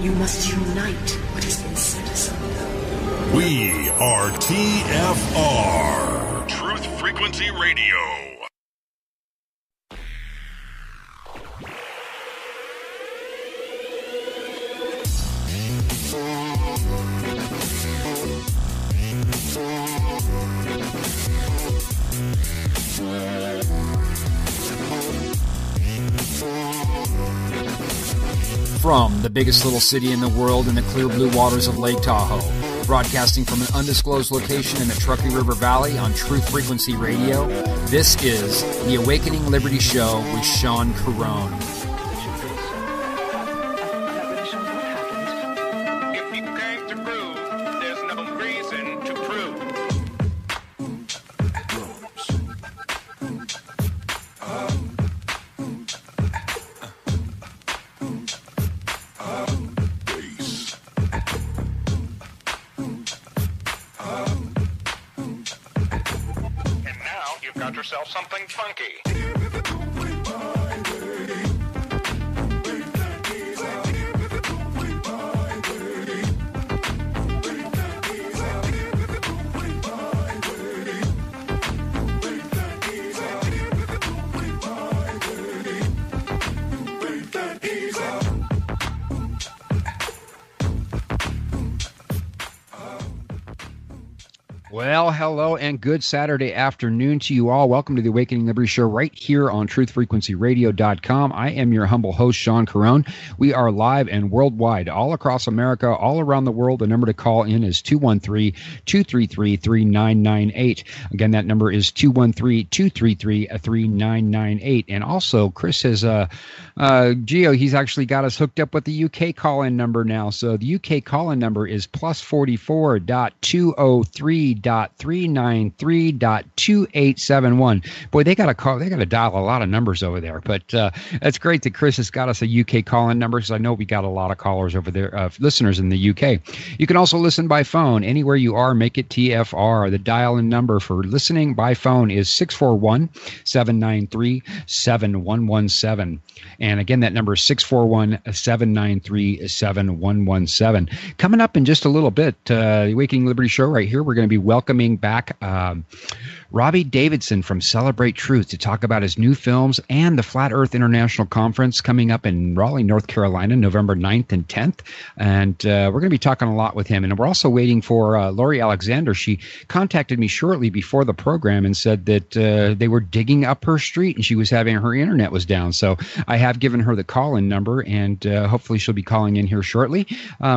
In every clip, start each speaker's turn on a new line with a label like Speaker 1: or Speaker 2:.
Speaker 1: You must unite what has been set asunder.
Speaker 2: We are TFR. Truth Frequency Radio.
Speaker 3: From the biggest little city in the world in the clear blue waters of Lake Tahoe, broadcasting from an undisclosed location in the Truckee River Valley on Truth Frequency Radio, this is the Awakening Liberty Show with Sean Caron.
Speaker 4: If you came to prove, there's no reason to prove. Got yourself something funky.
Speaker 5: Well, hello and good Saturday afternoon to you all. Welcome to the Awakening Liberty Show right here on truthfrequencyradio.com. I am your humble host, Sean Caron. We are live and worldwide, all across America, all around the world. The number to call in is 213-233-3998. Again, that number is 213-233-3998. And also, Chris has, Gio, he's actually got us hooked up with the UK call-in number now. So the UK call-in number is +44.203.393.2871. Boy, they got to dial a lot of numbers over there. But it's great that Chris has got us a UK call-in number, because I know we got a lot of callers over there, listeners in the UK. You can also listen by phone anywhere you are. Make it TFR. The dial-in number for listening by phone is 641-793-7117. And again, that number is 641-793-7117. Coming up in just a little bit, the Awakening Liberty Show right here, we're going to be welcoming back Robbie Davidson from Celebrate Truth to talk about his new films and the Flat Earth International Conference coming up in Raleigh, North Carolina, November 9th and 10th. And we're going to be talking a lot with him. And we're also waiting for Lori Alexander. She contacted me shortly before the program and said that they were digging up her street and she was having her internet was down. So I have given her the call-in number, and hopefully she'll be calling in here shortly.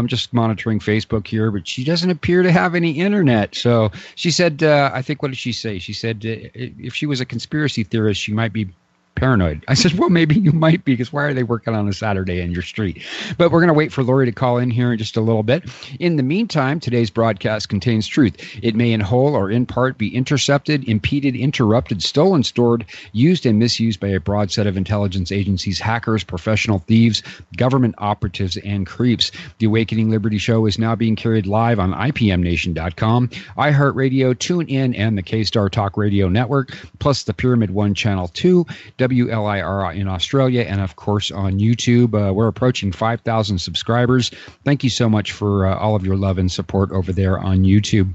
Speaker 5: Just monitoring Facebook here, but she doesn't appear to have any internet. So she said, I think, what did she say? She said if she was a conspiracy theorist, she might be paranoid. I said, well, maybe you might be, because why are they working on a Saturday in your street? But we're going to wait for Lori to call in here in just a little bit. In the meantime, today's broadcast contains truth. It may in whole or in part be intercepted, impeded, interrupted, stolen, stored, used, and misused by a broad set of intelligence agencies, hackers, professional thieves, government operatives, and creeps. The Awakening Liberty Show is now being carried live on IPMNation.com, iHeartRadio, TuneIn, and the K-Star Talk Radio Network, plus the Pyramid One Channel 2, WLIR in Australia, and of course on YouTube. We're approaching 5,000 subscribers. Thank you so much for all of your love and support over there on YouTube.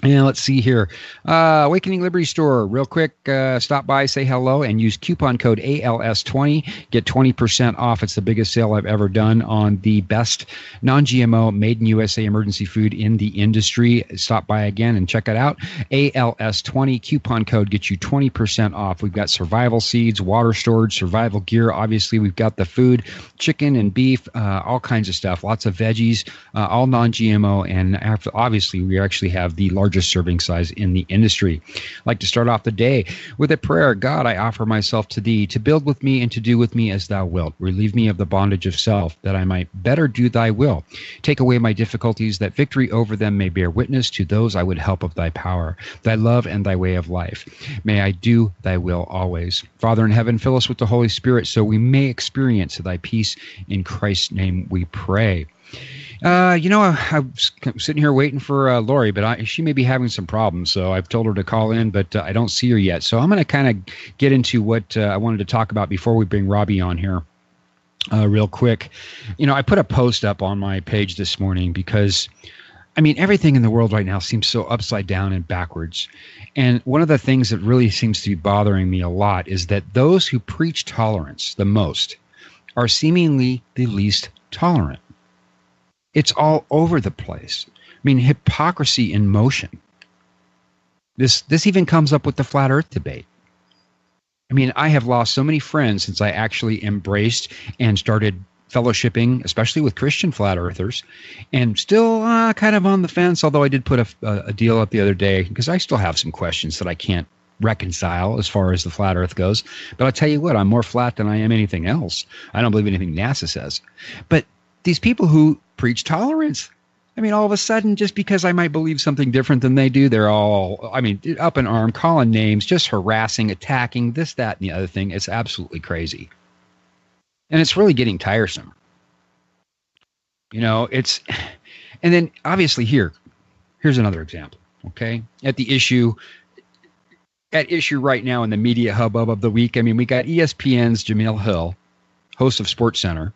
Speaker 5: And let's see here. Awakening Liberty Store, real quick, stop by, say hello, and use coupon code ALS20. Get 20% off. It's the biggest sale I've ever done on the best non-GMO, made-in-USA emergency food in the industry. Stop by again and check it out. ALS20, coupon code gets you 20% off. We've got survival seeds, water storage, survival gear. Obviously, we've got the food, chicken and beef, all kinds of stuff, lots of veggies, all non-GMO, and obviously, we actually have the largest serving size in the industry. I'd like to start off the day with a prayer. God, I offer myself to thee, to build with me and to do with me as thou wilt. Relieve me of the bondage of self, that I might better do thy will. Take away my difficulties, that victory over them may bear witness to those I would help of thy power, thy love, and thy way of life. May I do thy will always. Father in heaven, fill us with the Holy Spirit so we may experience thy peace. In Christ's name we pray. I'm sitting here waiting for Lori, but she may be having some problems, so I've told her to call in, but I don't see her yet. So I'm going to kind of get into what I wanted to talk about before we bring Robbie on here. real quick. I put a post up on my page this morning because, everything in the world right now seems so upside down and backwards. And one of the things that really seems to be bothering me a lot is that those who preach tolerance the most are seemingly the least tolerant. It's all over the place. Hypocrisy in motion. This even comes up with the flat earth debate. I have lost so many friends since I actually embraced and started fellowshipping, especially with Christian flat earthers, and still kind of on the fence, although I did put a deal up the other day because I still have some questions that I can't reconcile as far as the flat earth goes. But I'll tell you what, I'm more flat than I am anything else. I don't believe anything NASA says. But these people who preach tolerance, all of a sudden, just because I might believe something different than they do, they're all, up in arm, calling names, just harassing, attacking, this, that, and the other thing. It's absolutely crazy. And it's really getting tiresome. And then obviously here's another example, okay? At issue right now in the media hubbub of the week, we got ESPN's Jemele Hill, host of SportsCenter,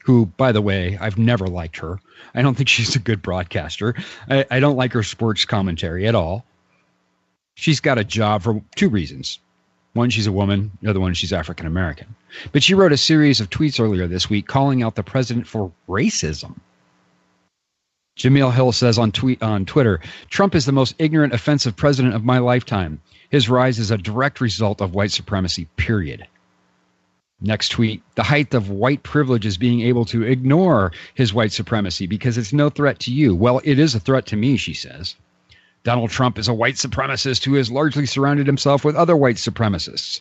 Speaker 5: who, by the way, I've never liked her. I don't think she's a good broadcaster. I don't like her sports commentary at all. She's got a job for two reasons. One, she's a woman. The other one, she's African American. But she wrote a series of tweets earlier this week calling out the president for racism. Jemele Hill says on Twitter, "Trump is the most ignorant, offensive president of my lifetime. His rise is a direct result of white supremacy, period." Next tweet, "The height of white privilege is being able to ignore his white supremacy because it's no threat to you." Well, it is a threat to me, she says. "Donald Trump is a white supremacist who has largely surrounded himself with other white supremacists."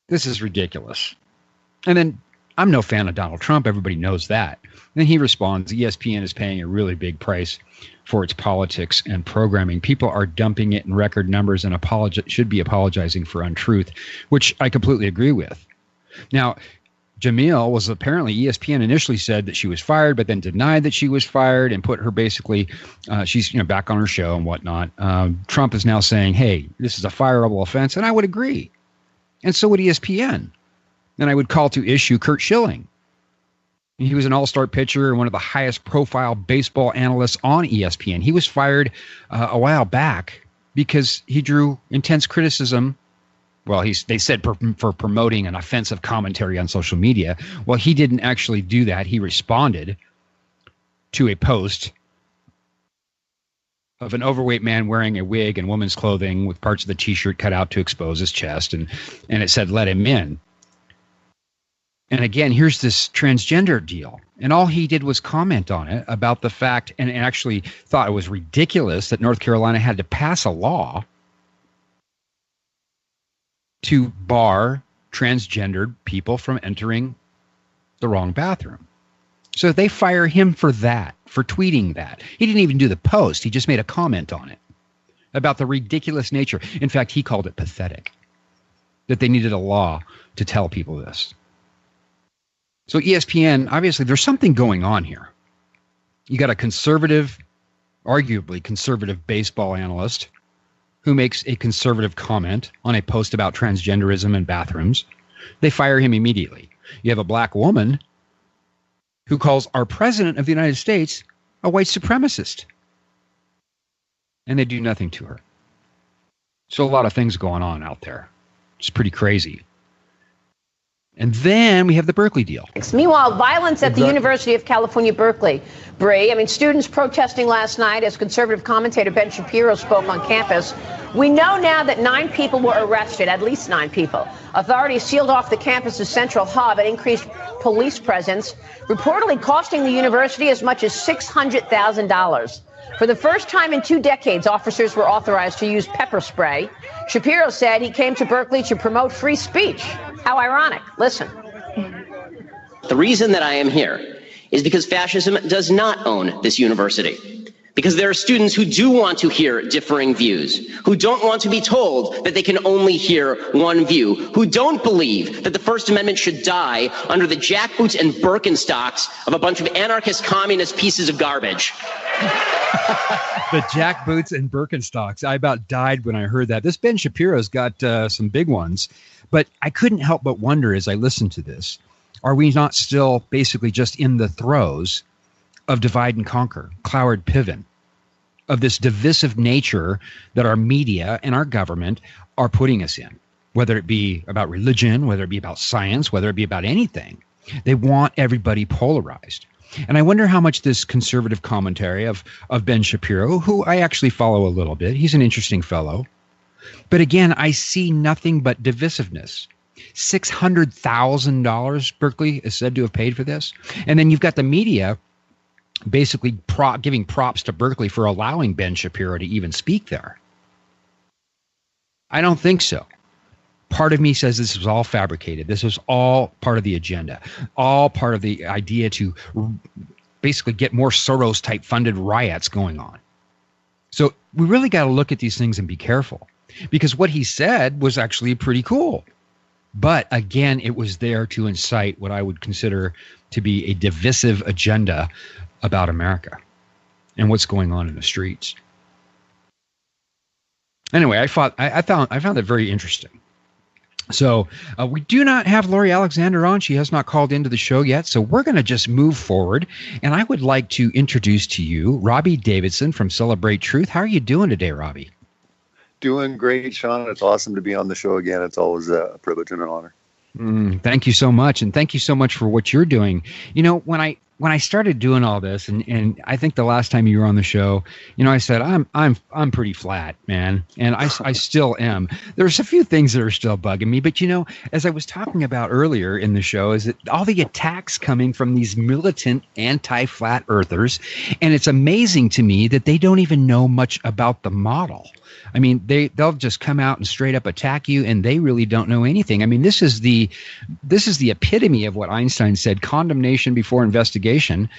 Speaker 5: This is ridiculous. And then, I'm no fan of Donald Trump. Everybody knows that. Then he responds, ESPN is paying a really big price for its politics and programming. People are dumping it in record numbers and should be apologizing for untruth, which I completely agree with. Now, Jemele was apparently, ESPN initially said that she was fired, but then denied that she was fired and put her basically, she's back on her show and whatnot. Trump is now saying, hey, this is a fireable offense, and I would agree. And so would ESPN. Then I would call to issue Curt Schilling. He was an all-star pitcher and one of the highest profile baseball analysts on ESPN. He was fired a while back because he drew intense criticism. Well, they said for promoting an offensive commentary on social media. Well, he didn't actually do that. He responded to a post of an overweight man wearing a wig and woman's clothing with parts of the T-shirt cut out to expose his chest, and it said, "Let him in." And again, here's this transgender deal. And all he did was comment on it about the fact, and actually thought it was ridiculous that North Carolina had to pass a law to bar transgendered people from entering the wrong bathroom. So they fire him for that, for tweeting that. He didn't even do the post. He just made a comment on it about the ridiculous nature. In fact, he called it pathetic that they needed a law to tell people this. So ESPN, obviously, there's something going on here. You got a conservative, arguably conservative baseball analyst who makes a conservative comment on a post about transgenderism in bathrooms. They fire him immediately. You have a black woman who calls our president of the United States a white supremacist. And they do nothing to her. So a lot of things going on out there. It's pretty crazy. And then we have the Berkeley deal.
Speaker 6: Meanwhile, violence at the University of California, Berkeley. Bree, students protesting last night as conservative commentator Ben Shapiro spoke on campus. We know now that 9 people were arrested, at least 9 people. Authorities sealed off the campus's central hub and increased police presence, reportedly costing the university as much as $600,000. For the first time in 2 decades, officers were authorized to use pepper spray. Shapiro said he came to Berkeley to promote free speech. How ironic. Listen.
Speaker 7: The reason that I am here is because fascism does not own this university. Because there are students who do want to hear differing views, who don't want to be told that they can only hear one view, who don't believe that the First Amendment should die under the jackboots and Birkenstocks of a bunch of anarchist communist pieces of garbage.
Speaker 5: The jackboots and Birkenstocks. I about died when I heard that. This Ben Shapiro's got some big ones, but I couldn't help but wonder as I listened to this. Are we not still basically just in the throes of divide and conquer, Cloward Piven, of this divisive nature that our media and our government are putting us in, whether it be about religion, whether it be about science, whether it be about anything? They want everybody polarized. And I wonder how much this conservative commentary of Ben Shapiro, who I actually follow a little bit, he's an interesting fellow. But again, I see nothing but divisiveness. $600,000 Berkeley is said to have paid for this. And then you've got the media basically giving props to Berkeley for allowing Ben Shapiro to even speak there. I don't think so. Part of me says this was all fabricated. This was all part of the agenda, all part of the idea to basically get more Soros-type funded riots going on. So we really got to look at these things and be careful, because what he said was actually pretty cool. But again, it was there to incite what I would consider to be a divisive agenda about America and what's going on in the streets. Anyway, I found it very interesting. So we do not have Lori Alexander on. She has not called into the show yet. So we're going to just move forward. And I would like to introduce to you Robbie Davidson from Celebrate Truth. How are you doing today, Robbie?
Speaker 8: Doing great, Sean. It's awesome to be on the show again. It's always a privilege and an honor.
Speaker 5: Thank you so much. And thank you so much for what you're doing. You know, when I started doing all this, and I think the last time you were on the show, you know, I said, I'm pretty flat, man. And I still am. There's a few things that are still bugging me, but you know, as I was talking about earlier in the show, is that all the attacks coming from these militant anti-flat earthers. And it's amazing to me that they don't even know much about the model. I mean, they'll just come out and straight up attack you, and they really don't know anything. I mean, this is the epitome of what Einstein said: condemnation before investigation.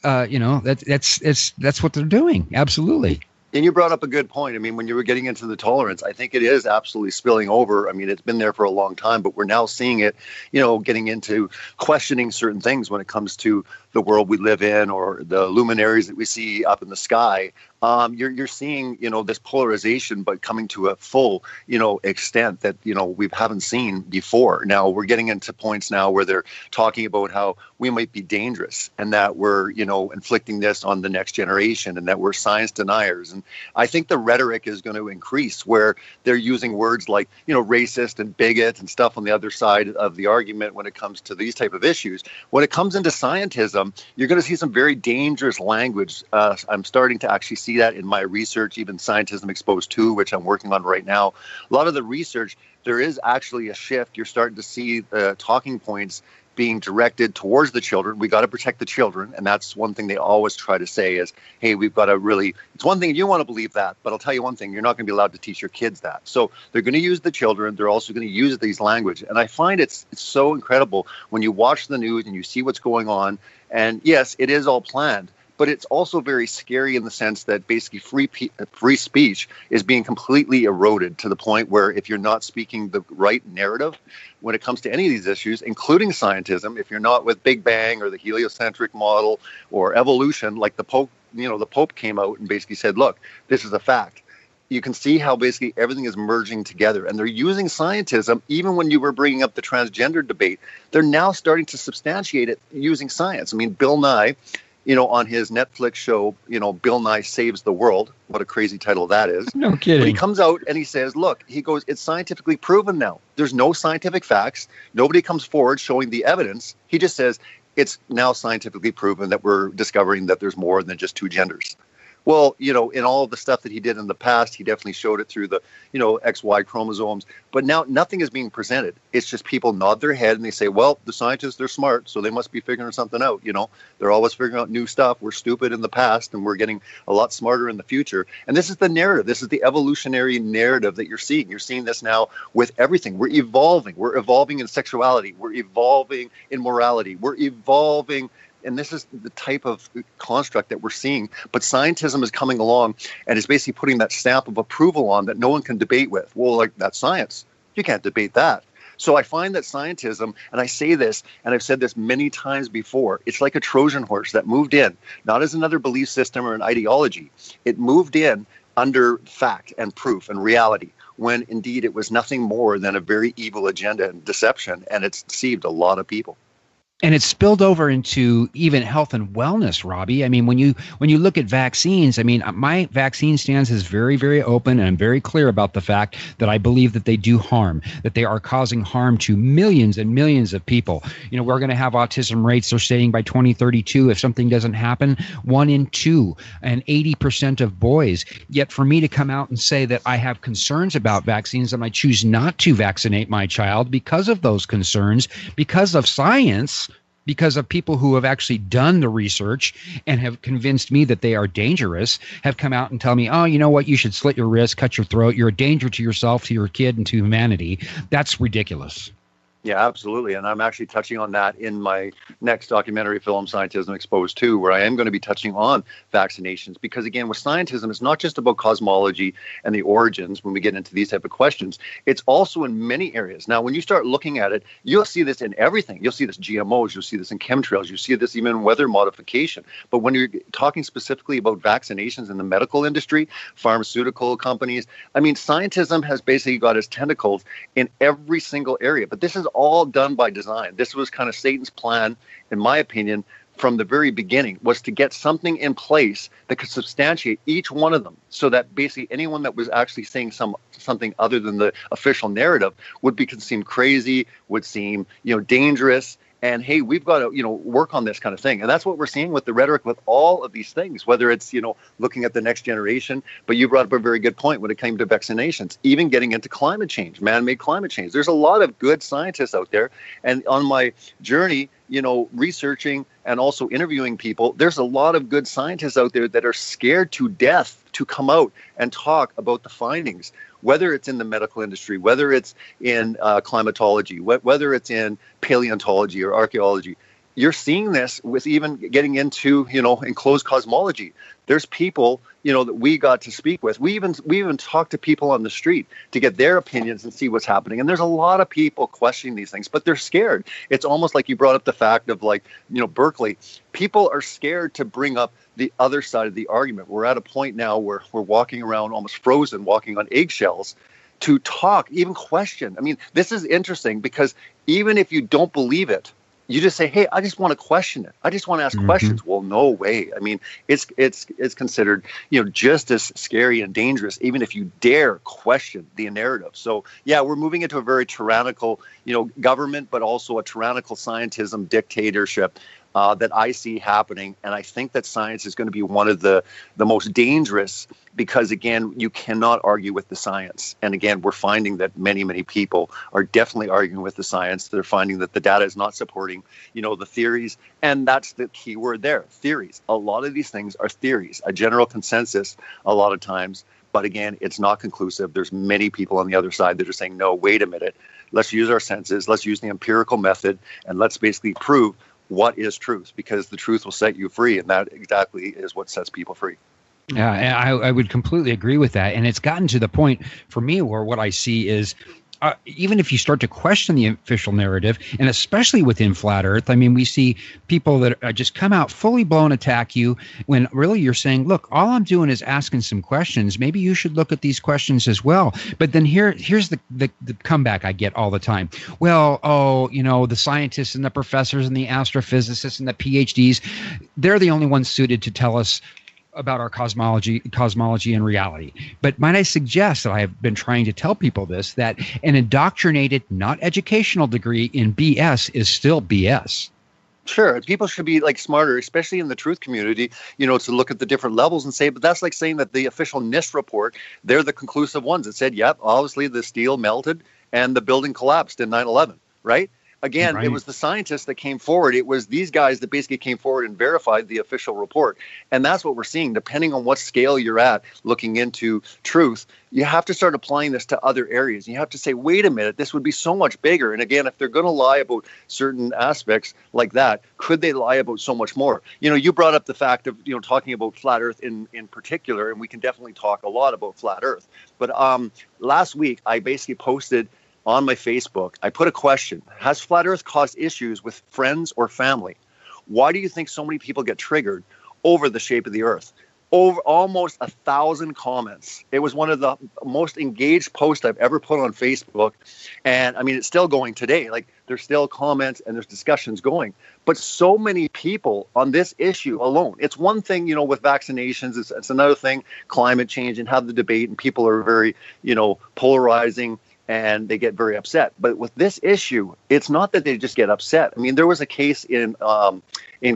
Speaker 5: You know, that's what they're doing. Absolutely.
Speaker 8: And you brought up a good point. I mean, when you were getting into the tolerance, I think it is absolutely spilling over. I mean, it's been there for a long time, but we're now seeing it, you know, getting into questioning certain things when it comes to the world we live in or the luminaries that we see up in the sky. You're seeing, you know, this polarization, but coming to a full, you know, extent that, you know, we haven't seen before. Now we're getting into points now where they're talking about how we might be dangerous and that we're, you know, inflicting this on the next generation and that we're science deniers. And I think the rhetoric is going to increase where they're using words like, you know, racist and bigot and stuff on the other side of the argument when it comes to these type of issues. When it comes into scientism, you're going to see some very dangerous language. I'm starting to actually see that in my research, even Scientism Exposed 2, which I'm working on right now. A lot of the research, there is actually a shift. You're starting to see talking points being directed towards the children. We got to protect the children. And that's one thing they always try to say is, hey, we've got to really, it's one thing you want to believe that, but I'll tell you one thing, you're not going to be allowed to teach your kids that. So they're going to use the children. They're also going to use these language. And I find it's so incredible when you watch the news and you see what's going on. And yes, it is all planned, but it's also very scary in the sense that basically free speech is being completely eroded to the point where if you're not speaking the right narrative when it comes to any of these issues, including scientism, if you're not with Big Bang or the heliocentric model or evolution, like the Pope, you know, the Pope came out and basically said, look, this is a fact. You can see how basically everything is merging together. And they're using scientism, even when you were bringing up the transgender debate, they're now starting to substantiate it using science. I mean, Bill Nye, you know, on his Netflix show, you know, Bill Nye Saves the World. What a crazy title that is.
Speaker 5: No kidding.
Speaker 8: But he comes out and he says, look, he goes, it's scientifically proven now. There's no scientific facts. Nobody comes forward showing the evidence. He just says, it's now scientifically proven that we're discovering that there's more than just two genders. Well, you know, in all of the stuff that he did in the past, he definitely showed it through the, you know, XY chromosomes. But now nothing is being presented. It's just people nod their head and they say, well, the scientists, they're smart, so they must be figuring something out. You know, they're always figuring out new stuff. We're stupid in the past and we're getting a lot smarter in the future. And this is the narrative. This is the evolutionary narrative that you're seeing. You're seeing this now with everything. We're evolving. We're evolving in sexuality. We're evolving in morality. We're evolving. And this is the type of construct that we're seeing. But scientism is coming along and is basically putting that stamp of approval on that no one can debate with. Well, like, that's science. You can't debate that. So I find that scientism, and I say this, and I've said this many times before, it's like a Trojan horse that moved in, not as another belief system or an ideology. It moved in under fact and proof and reality, when indeed it was nothing more than a very evil agenda and deception, and it's deceived a lot of people.
Speaker 5: And it's spilled over into even health and wellness, Robbie. I mean, when you look at vaccines, I mean, my vaccine stance is very, very open, and I'm very clear about the fact that I believe that they do harm, that they are causing harm to millions and millions of people. You know, we're going to have autism rates, they're saying by 2032, if something doesn't happen, 1 in 2, and 80% of boys. Yet for me to come out and say that I have concerns about vaccines and I choose not to vaccinate my child because of those concerns, because of science, because of people who have actually done the research and have convinced me that they are dangerous, have come out and tell me, oh, you know what, you should slit your wrist, cut your throat. You're a danger to yourself, to your kid, and to humanity. That's ridiculous.
Speaker 8: Yeah, absolutely. And I'm actually touching on that in my next documentary film, Scientism Exposed 2, where I am going to be touching on vaccinations. Because again, with scientism, it's not just about cosmology and the origins when we get into these type of questions. It's also in many areas. Now, when you start looking at it, you'll see this in everything. You'll see this GMOs, you'll see this in chemtrails, you'll see this even in weather modification. But when you're talking specifically about vaccinations in the medical industry, pharmaceutical companies, I mean, scientism has basically got its tentacles in every single area. But this is all done by design. This was kind of Satan's plan, in my opinion, from the very beginning, was to get something in place that could substantiate each one of them, so that basically anyone that was actually saying something other than the official narrative would be seem crazy, would seem, dangerous. And hey, we've got to, work on this kind of thing. And that's what we're seeing with the rhetoric with all of these things, whether it's, looking at the next generation. But you brought up a very good point when it came to vaccinations, even getting into climate change, man-made climate change. There's a lot of good scientists out there. And on my journey, researching and also interviewing people, there's a lot of good scientists out there that are scared to death to come out and talk about the findings, whether it's in the medical industry, whether it's in climatology, whether it's in paleontology or archaeology. You're seeing this with even getting into, enclosed cosmology. There's people, that we got to speak with. We even talked to people on the street to get their opinions and see what's happening. And there's a lot of people questioning these things, but they're scared. It's almost like you brought up the fact of Berkeley. People are scared to bring up the other side of the argument. We're at a point now where we're walking around almost frozen, walking on eggshells to talk, even question. I mean, this is interesting because even if you don't believe it, you just say, hey, I just want to question it. I just want to ask questions. Well, no way. I mean, it's considered, just as scary and dangerous, even if you dare question the narrative. So, yeah, we're moving into a very tyrannical, government, but also a tyrannical scientism dictatorship that I see happening. And I think that science is going to be one of the most dangerous because, again, you cannot argue with the science. And again, we're finding that many, many people are definitely arguing with the science. They're finding that the data is not supporting, the theories. And that's the key word there, theories. A lot of these things are theories, a general consensus a lot of times. But again, it's not conclusive. There's many people on the other side that are saying, no, wait a minute. Let's use our senses. Let's use the empirical method. And let's basically prove what is truth, because the truth will set you free. And that exactly is what sets people free.
Speaker 5: Yeah, and I would completely agree with that. And it's gotten to the point for me where what I see is even if you start to question the official narrative, and especially within Flat Earth, I mean, we see people that just come out fully blown attack you when really you're saying, look, all I'm doing is asking some questions. Maybe you should look at these questions as well. But then here's the comeback I get all the time. Well, the scientists and the professors and the astrophysicists and the PhDs, they're the only ones suited to tell us about our cosmology and reality. But might I suggest that I have been trying to tell people this, that an indoctrinated, not educational degree in BS is still BS.
Speaker 8: Sure. People should be smarter, especially in the truth community, to look at the different levels and say, but that's like saying that the official NIST report, they're the conclusive ones that said, yep, obviously the steel melted and the building collapsed in 9/11, right? Again, right. It was the scientists that came forward. It was these guys that basically came forward and verified the official report. And that's what we're seeing. Depending on what scale you're at looking into truth, you have to start applying this to other areas. You have to say, wait a minute, this would be so much bigger. And again, if they're going to lie about certain aspects like that, could they lie about so much more? You brought up the fact of, talking about Flat Earth in particular, and we can definitely talk a lot about Flat Earth. But last week, I basically posted on my Facebook, I put a question: has Flat Earth caused issues with friends or family? Why do you think so many people get triggered over the shape of the Earth? over almost 1,000 comments. It was one of the most engaged posts I've ever put on Facebook. And I mean, it's still going today. Like, there's still comments and there's discussions going. But so many people on this issue alone. It's one thing, with vaccinations. It's another thing, climate change, and have the debate. And people are very, polarizing, and they get very upset. But with this issue, it's not that they just get upset. I mean, there was a case in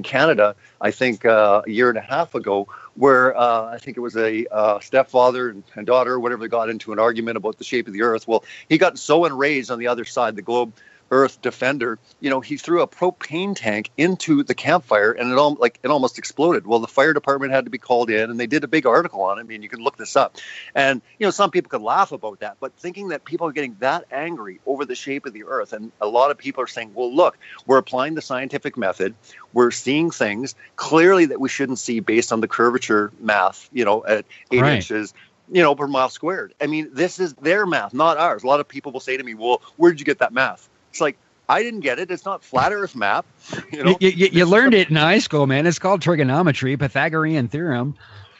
Speaker 8: Canada, I think a year and a half ago, where I think it was a stepfather and daughter, whatever, got into an argument about the shape of the earth. Well, he got so enraged on the other side, the Globe Earth defender, he threw a propane tank into the campfire, and it almost exploded. Well, the fire department had to be called in, and they did a big article on it. I mean, you can look this up. And, some people could laugh about that, but thinking that people are getting that angry over the shape of the earth, and a lot of people are saying, well, look, we're applying the scientific method. We're seeing things clearly that we shouldn't see based on the curvature math, at 8 inches, per mile squared. I mean, this is their math, not ours. A lot of people will say to me, well, where did you get that math? It's like, I didn't get it. It's not flat Earth map.
Speaker 5: You learned it in high school, man. It's called trigonometry, Pythagorean theorem.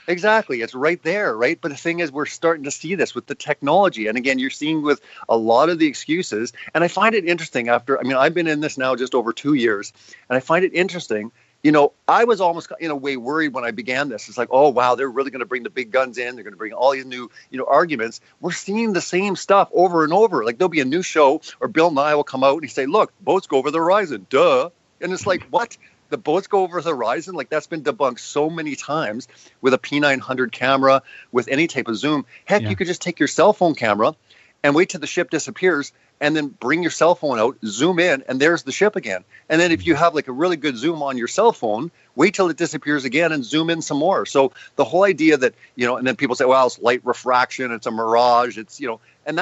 Speaker 8: Exactly. It's right there, right? But the thing is, we're starting to see this with the technology. And again, you're seeing with a lot of the excuses. And I find it interesting I've been in this now just over 2 years. And I find it interesting. I was almost in a way worried when I began this. It's like, oh, wow, they're really going to bring the big guns in. They're going to bring all these new, arguments. We're seeing the same stuff over and over. Like, there'll be a new show, or Bill Nye will come out and he say, look, boats go over the horizon. Duh. And it's like, what? The boats go over the horizon? Like, that's been debunked so many times with a P900 camera, with any type of zoom. Heck, you could just take your cell phone camera and wait till the ship disappears, and then bring your cell phone out, zoom in, and there's the ship again. And then if you have like a really good zoom on your cell phone, wait till it disappears again and zoom in some more. So the whole idea that, and then people say, well, it's light refraction, it's a mirage, it's, and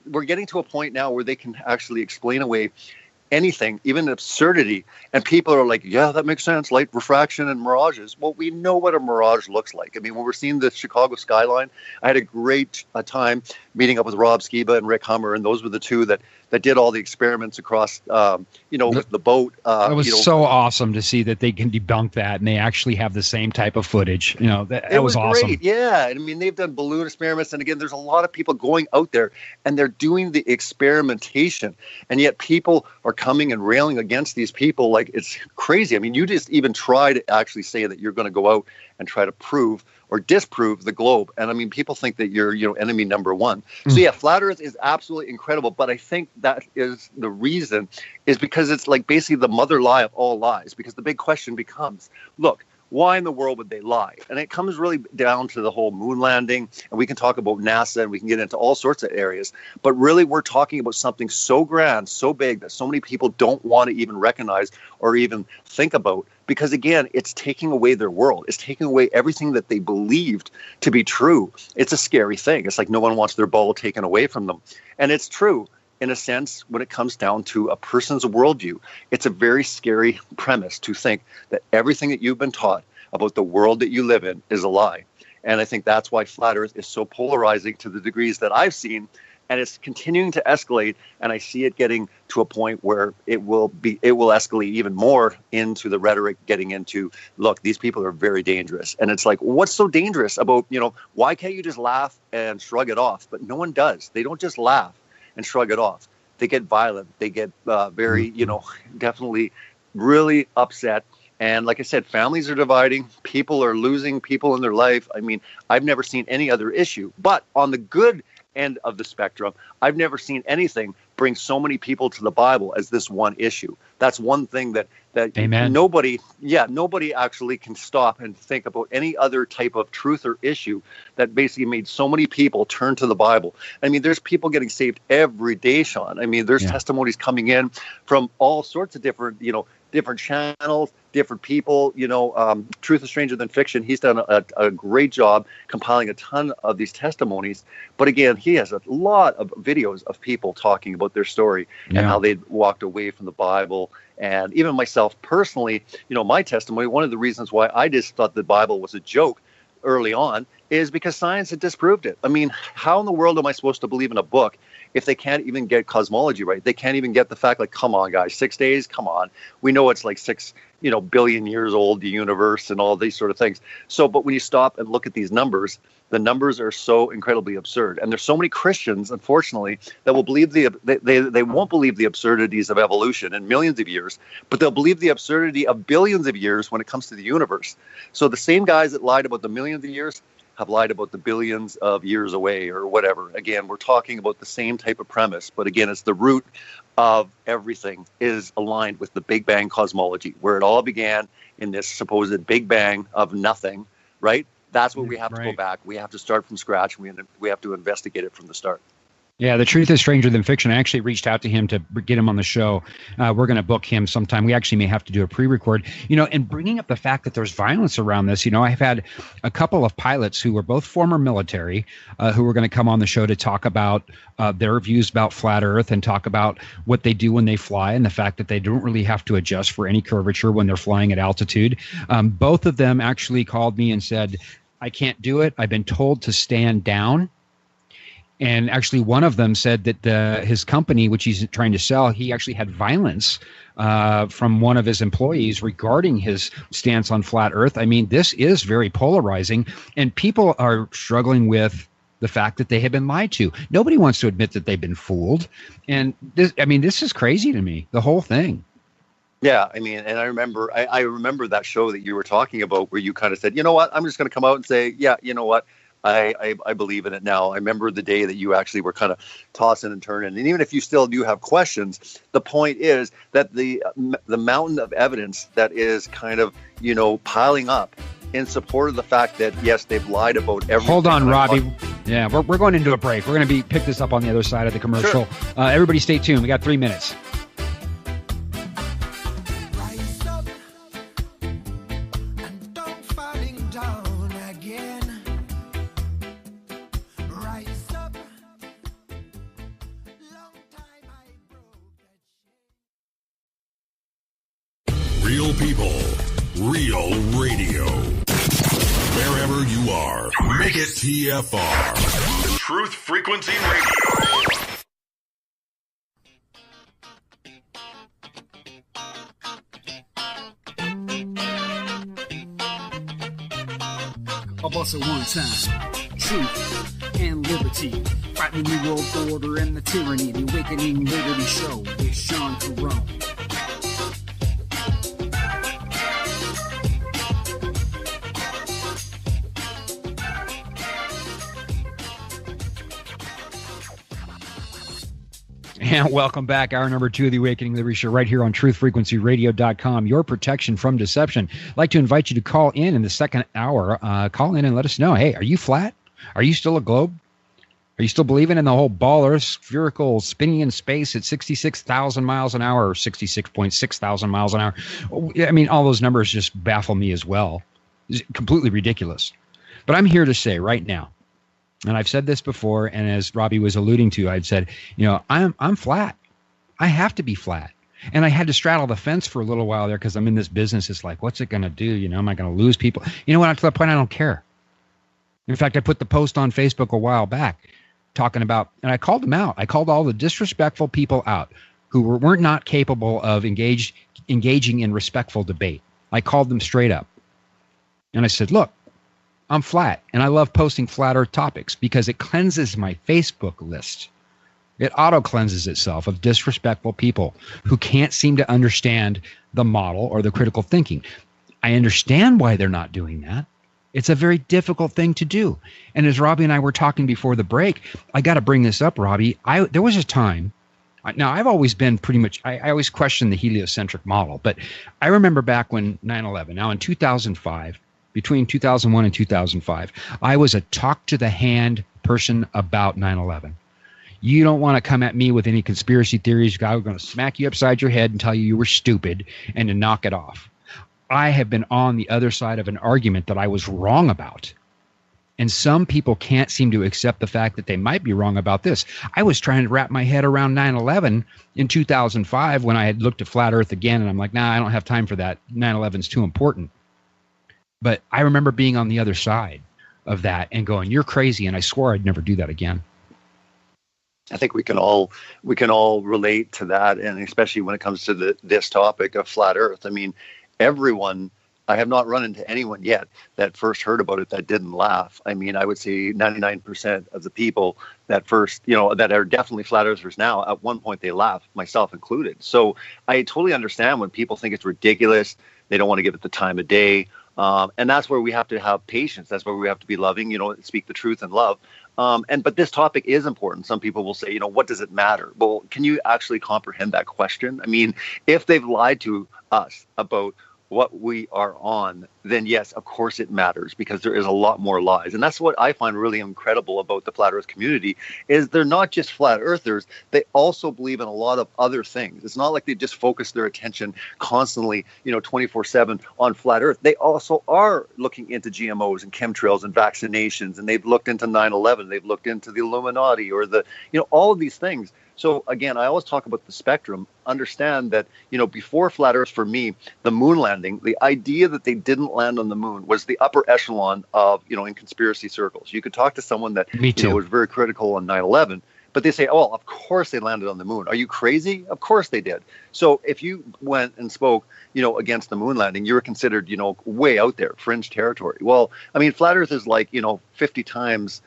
Speaker 8: we're getting to a point now where they can actually explain away anything, even absurdity, and people are like, yeah, that makes sense, light refraction and mirages. Well, we know what a mirage looks like. I mean, when we're seeing the Chicago skyline, I had a great time meeting up with Rob Skiba and Rick Hummer, and those were the two that did all the experiments across, with the boat. It
Speaker 5: was so awesome to see that they can debunk that, and they actually have the same type of footage. That was awesome.
Speaker 8: Great. Yeah. I mean, they've done balloon experiments. And again, there's a lot of people going out there and they're doing the experimentation. And yet people are coming and railing against these people like it's crazy. I mean, you just even try to actually say that you're going to go out and try to prove or disprove the globe. And I mean, people think that you're, enemy number one. So yeah, flat Earth is absolutely incredible. But I think that is the reason, is because it's like basically the mother lie of all lies. Because the big question becomes, look, why in the world would they lie? And it comes really down to the whole moon landing. And we can talk about NASA and we can get into all sorts of areas. But really, we're talking about something so grand, so big, that so many people don't want to even recognize or even think about. Because again, it's taking away their world. It's taking away everything that they believed to be true. It's a scary thing. It's like no one wants their ball taken away from them. And it's true in a sense when it comes down to a person's worldview. It's a very scary premise to think that everything that you've been taught about the world that you live in is a lie. And I think that's why flat Earth is so polarizing to the degrees that I've seen. And it's continuing to escalate, and I see it getting to a point where it will escalate even more into the rhetoric, getting into, look, these people are very dangerous. And it's like, what's so dangerous about, why can't you just laugh and shrug it off? But no one does. They don't just laugh and shrug it off. They get violent. They get very, definitely really upset. And like I said, families are dividing. People are losing people in their life. I mean, I've never seen any other issue. But on the good end of the spectrum, I've never seen anything bring so many people to the Bible as this one issue. That's one thing that
Speaker 5: Amen.
Speaker 8: nobody actually can stop and think about any other type of truth or issue that basically made so many people turn to the Bible. I mean, there's people getting saved every day, Sean. I mean, there's testimonies coming in from all sorts of different, different channels, different people. Truth is stranger than fiction. He's done a great job compiling a ton of these testimonies. But again, he has a lot of videos of people talking about their story and how they'd walked away from the Bible. And even myself personally, my testimony, one of the reasons why I just thought the Bible was a joke early on is because science had disproved it. I mean, how in the world am I supposed to believe in a book if they can't even get cosmology right? They can't even get the fact, like, come on, guys, 6 days? Come on. We know it's like 6 billion years old, the universe and all these sort of things. So, but when you stop and look at these numbers, the numbers are so incredibly absurd. And there's so many Christians, unfortunately, that will believe they won't believe the absurdities of evolution in millions of years, but they'll believe the absurdity of billions of years when it comes to the universe. So the same guys that lied about the millions of years have lied about the billions of years away or whatever. Again, we're talking about the same type of premise, but again, it's the root of everything is aligned with the Big Bang cosmology, where it all began in this supposed Big Bang of nothing, right? That's what we have to go back. We have to start from scratch. We have to investigate it from the start.
Speaker 5: Yeah, the truth is stranger than fiction. I actually reached out to him to get him on the show. We're going to book him sometime. We actually may have to do a pre-record. And bringing up the fact that there's violence around this, I've had a couple of pilots who were both former military who were going to come on the show to talk about their views about flat Earth and talk about what they do when they fly and the fact that they don't really have to adjust for any curvature when they're flying at altitude. Both of them actually called me and said, I can't do it. I've been told to stand down. And actually, one of them said that his company, which he's trying to sell, he actually had violence from one of his employees regarding his stance on flat Earth. I mean, this is very polarizing, and people are struggling with the fact that they have been lied to. Nobody wants to admit that they've been fooled. And this is crazy to me, the whole thing.
Speaker 8: Yeah, I mean, and I remember that show that you were talking about where you kind of said, you know what, I'm just going to come out and say, yeah, you know what, I believe in it now. I remember the day that you actually were kind of tossing and turning. And even if you still do have questions, the point is that the mountain of evidence that is kind of, piling up in support of the fact that, yes, they've lied about everything.
Speaker 5: Hold on, Robbie. Yeah, we're going into a break. We're going to pick this up on the other side of the commercial. Sure. Everybody stay tuned. We got 3 minutes.
Speaker 2: Real people, real radio. Wherever you are, make it TFR. Truth Frequency Radio.
Speaker 9: I'll bust it one time. Truth and liberty. Fighting the new world order and the tyranny. The Awakening Liberty Show with Sean Caron.
Speaker 5: And welcome back. Hour number 2 of the Awakening Liberty Show right here on truthfrequencyradio.com. Your protection from deception. I'd like to invite you to call in the second hour. Call in and let us know, hey, are you flat? Are you still a globe? Are you still believing in the whole ball Earth spherical spinning in space at 66,000 miles an hour or 66.6 thousand miles an hour? I mean, all those numbers just baffle me as well. It's completely ridiculous. But I'm here to say right now, and I've said this before, and as Robbie was alluding to, I've said, I'm flat. I have to be flat. And I had to straddle the fence for a little while there because I'm in this business. It's like, what's it going to do? Am I going to lose people? You know what? To the point, I don't care. In fact, I put the post on Facebook a while back talking about, and I called them out. I called all the disrespectful people out who weren't not capable of engaging in respectful debate. I called them straight up. And I said, look, I'm flat, and I love posting flat Earth topics because it cleanses my Facebook list. It auto-cleanses itself of disrespectful people who can't seem to understand the model or the critical thinking. I understand why they're not doing that. It's a very difficult thing to do. And as Robbie and I were talking before the break, I got to bring this up, Robbie. There was a time. Now, I've always been pretty much, I always questioned the heliocentric model, but I remember back when 9/11, now in 2005, between 2001 and 2005, I was a talk-to-the-hand person about 9/11. You don't want to come at me with any conspiracy theories. I'm going to smack you upside your head and tell you were stupid and to knock it off. I have been on the other side of an argument that I was wrong about. And some people can't seem to accept the fact that they might be wrong about this. I was trying to wrap my head around 9/11 in 2005 when I had looked at Flat Earth again, and I'm like, nah, I don't have time for that. 9/11's too important. But I remember being on the other side of that and going, you're crazy, and I swore I'd never do that again.
Speaker 8: I think we can all relate to that, and especially when it comes to this topic of flat Earth. I mean, everyone, I have not run into anyone yet that first heard about it that didn't laugh. I mean, I would say 99% of the people that first, that are definitely flat earthers now, at one point they laugh, myself included. So I totally understand when people think it's ridiculous. They don't want to give it the time of day. And that's where we have to have patience. That's where we have to be loving, speak the truth in love. But this topic is important. Some people will say, what does it matter? Well, can you actually comprehend that question? I mean, if they've lied to us about what we are on, then yes, of course it matters, because there is a lot more lies. And that's what I find really incredible about the flat earth community, is they're not just flat earthers, they also believe in a lot of other things. It's not like they just focus their attention constantly, 24/7 on flat earth. They also are looking into GMOs and chemtrails and vaccinations, and they've looked into 9/11, they've looked into the Illuminati, or all of these things. So again, I always talk about the spectrum. Understand that, before flat earth, for me, the moon landing, the idea that they didn't land on the moon was the upper echelon of, in conspiracy circles. You could talk to someone that was very critical on 9/11, but they say, oh, of course they landed on the moon. Are you crazy? Of course they did. So if you went and spoke, against the moon landing, you were considered, way out there, fringe territory. Well, I mean, flat earth is like, 50 times,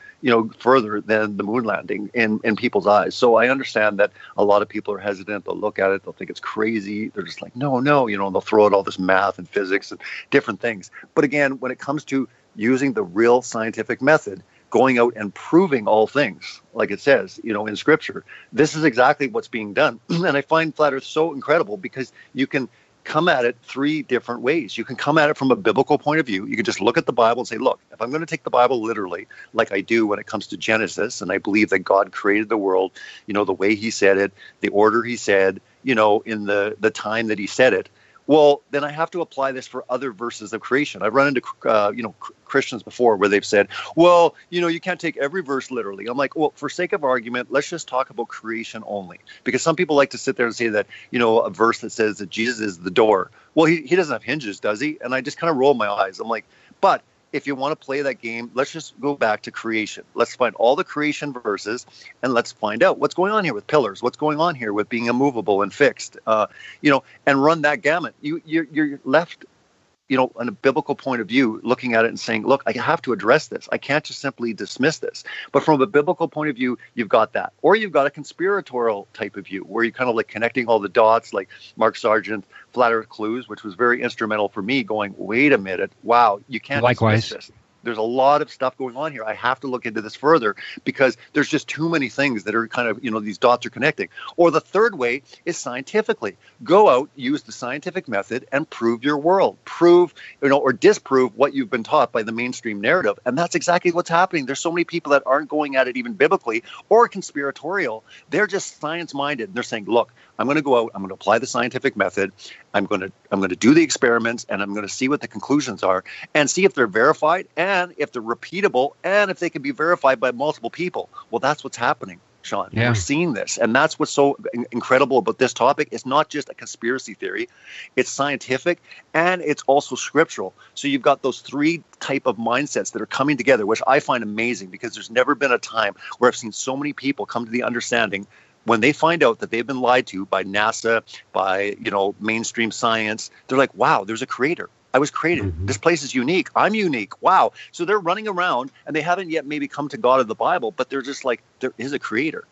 Speaker 8: further than the moon landing in people's eyes. So I understand that a lot of people are hesitant. They'll look at it. They'll think it's crazy. They're just like, no, they'll throw out all this math and physics and different things. But again, when it comes to using the real scientific method, going out and proving all things, like it says, in scripture, this is exactly what's being done. And I find flat earth so incredible, because you can come at it three different ways. You can come at it from a biblical point of view. You can just look at the Bible and say, look, if I'm going to take the Bible literally, like I do when it comes to Genesis, and I believe that God created the world, the way he said it, the order he said, in the time that he said it, well, then I have to apply this for other verses of creation. I've run into, Christians before where they've said, well, you can't take every verse literally. I'm like, well, for sake of argument, let's just talk about creation only. Because some people like to sit there and say that, a verse that says that Jesus is the door. Well, he doesn't have hinges, does he? And I just kind of roll my eyes. I'm like, but if you want to play that game, let's just go back to creation. Let's find all the creation verses, and let's find out what's going on here with pillars, what's going on here with being immovable and fixed, and run that gamut. You're left, on a biblical point of view, looking at it and saying, look, I have to address this. I can't just simply dismiss this. But from a biblical point of view, you've got that. Or you've got a conspiratorial type of view, where you're kind of like connecting all the dots, like Mark Sargent's Flat Earth Clues, which was very instrumental for me, going, wait a minute, wow, you can't dismiss this. There's a lot of stuff going on here. I have to look into this further, because there's just too many things that are kind of, these dots are connecting. Or the third way is scientifically. Go out, use the scientific method, and prove your world. Prove, or disprove what you've been taught by the mainstream narrative. And that's exactly what's happening. There's so many people that aren't going at it even biblically or conspiratorial. They're just science-minded. They're saying, look, I'm going to go out, I'm going to apply the scientific method, I'm going to do the experiments, and I'm going to see what the conclusions are, and see if they're verified, and if they're repeatable, and if they can be verified by multiple people. Well, that's what's happening, Sean. Yeah. We're seeing this, and that's what's so incredible about this topic. It's not just a conspiracy theory, it's scientific, and it's also scriptural. So you've got those three type of mindsets that are coming together, which I find amazing, because there's never been a time where I've seen so many people come to the understanding when they find out that they've been lied to by NASA, by, mainstream science. They're like, wow, there's a creator. I was created. Mm-hmm. This place is unique. I'm unique. Wow. So they're running around, and they haven't yet maybe come to God of the Bible, but they're just like, there is a creator.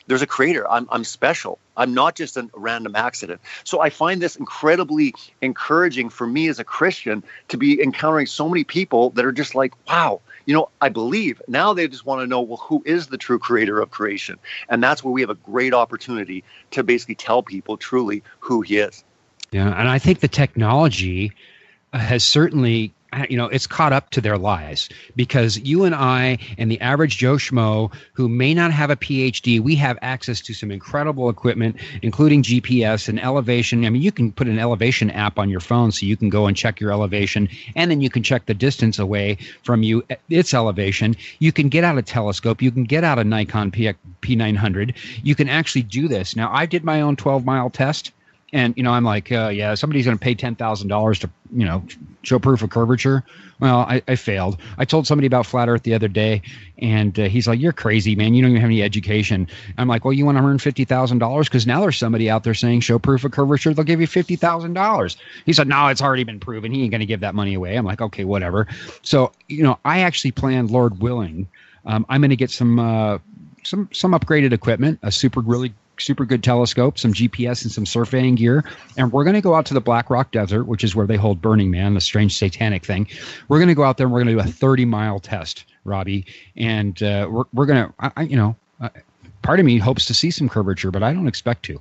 Speaker 8: There's a creator. I'm special. I'm not just a random accident. So I find this incredibly encouraging for me as a Christian to be encountering so many people that are just like, wow, I believe. Now they just want to know, well, who is the true creator of creation? And that's where we have a great opportunity to basically tell people truly who he is.
Speaker 5: Yeah, and I think the technology has certainly, it's caught up to their lies, because you and I and the average Joe Schmo who may not have a PhD, we have access to some incredible equipment, including GPS and elevation. I mean, you can put an elevation app on your phone so you can go and check your elevation, and then you can check the distance away from you, its elevation. You can get out a telescope. You can get out a Nikon P900. You can actually do this. Now, I did my own 12-mile test. And, I'm like, yeah, somebody's going to pay $10,000 show proof of curvature. Well, I failed. I told somebody about flat Earth the other day, and he's like, "You're crazy, man. You don't even have any education." I'm like, "Well, you want to earn $50,000? Because now there's somebody out there saying show proof of curvature. They'll give you $50,000." He said, "No, it's already been proven. He ain't going to give that money away." I'm like, "Okay, whatever." So, I actually planned, Lord willing, I'm going to get some upgraded equipment, a super good telescope, some GPS, and some surveying gear. And we're going to go out to the Black Rock Desert, which is where they hold Burning Man, the strange satanic thing. We're going to go out there and we're going to do a 30-mile test, Robbie. And we're going to, part of me hopes to see some curvature, but I don't expect to.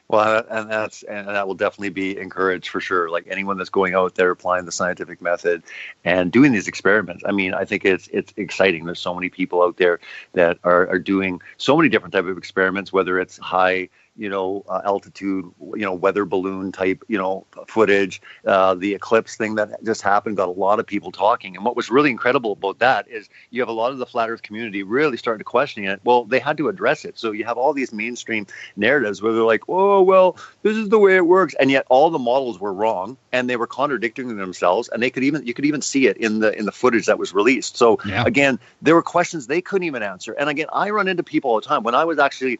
Speaker 8: Well, and that will definitely be encouraged for sure. Like anyone that's going out there applying the scientific method and doing these experiments. I mean, I think it's exciting. There's so many people out there that are doing so many different type of experiments, whether it's high, altitude, weather balloon type, footage. The eclipse thing that just happened got a lot of people talking. And what was really incredible about that is you have a lot of the flat Earth community really starting to question it. Well, they had to address it. So you have all these mainstream narratives where they're like, "Oh, well, this is the way it works," and yet all the models were wrong and they were contradicting themselves. And you could even see it in the footage that was released. So again, there were questions they couldn't even answer. And again, I run into people all the time when I was actually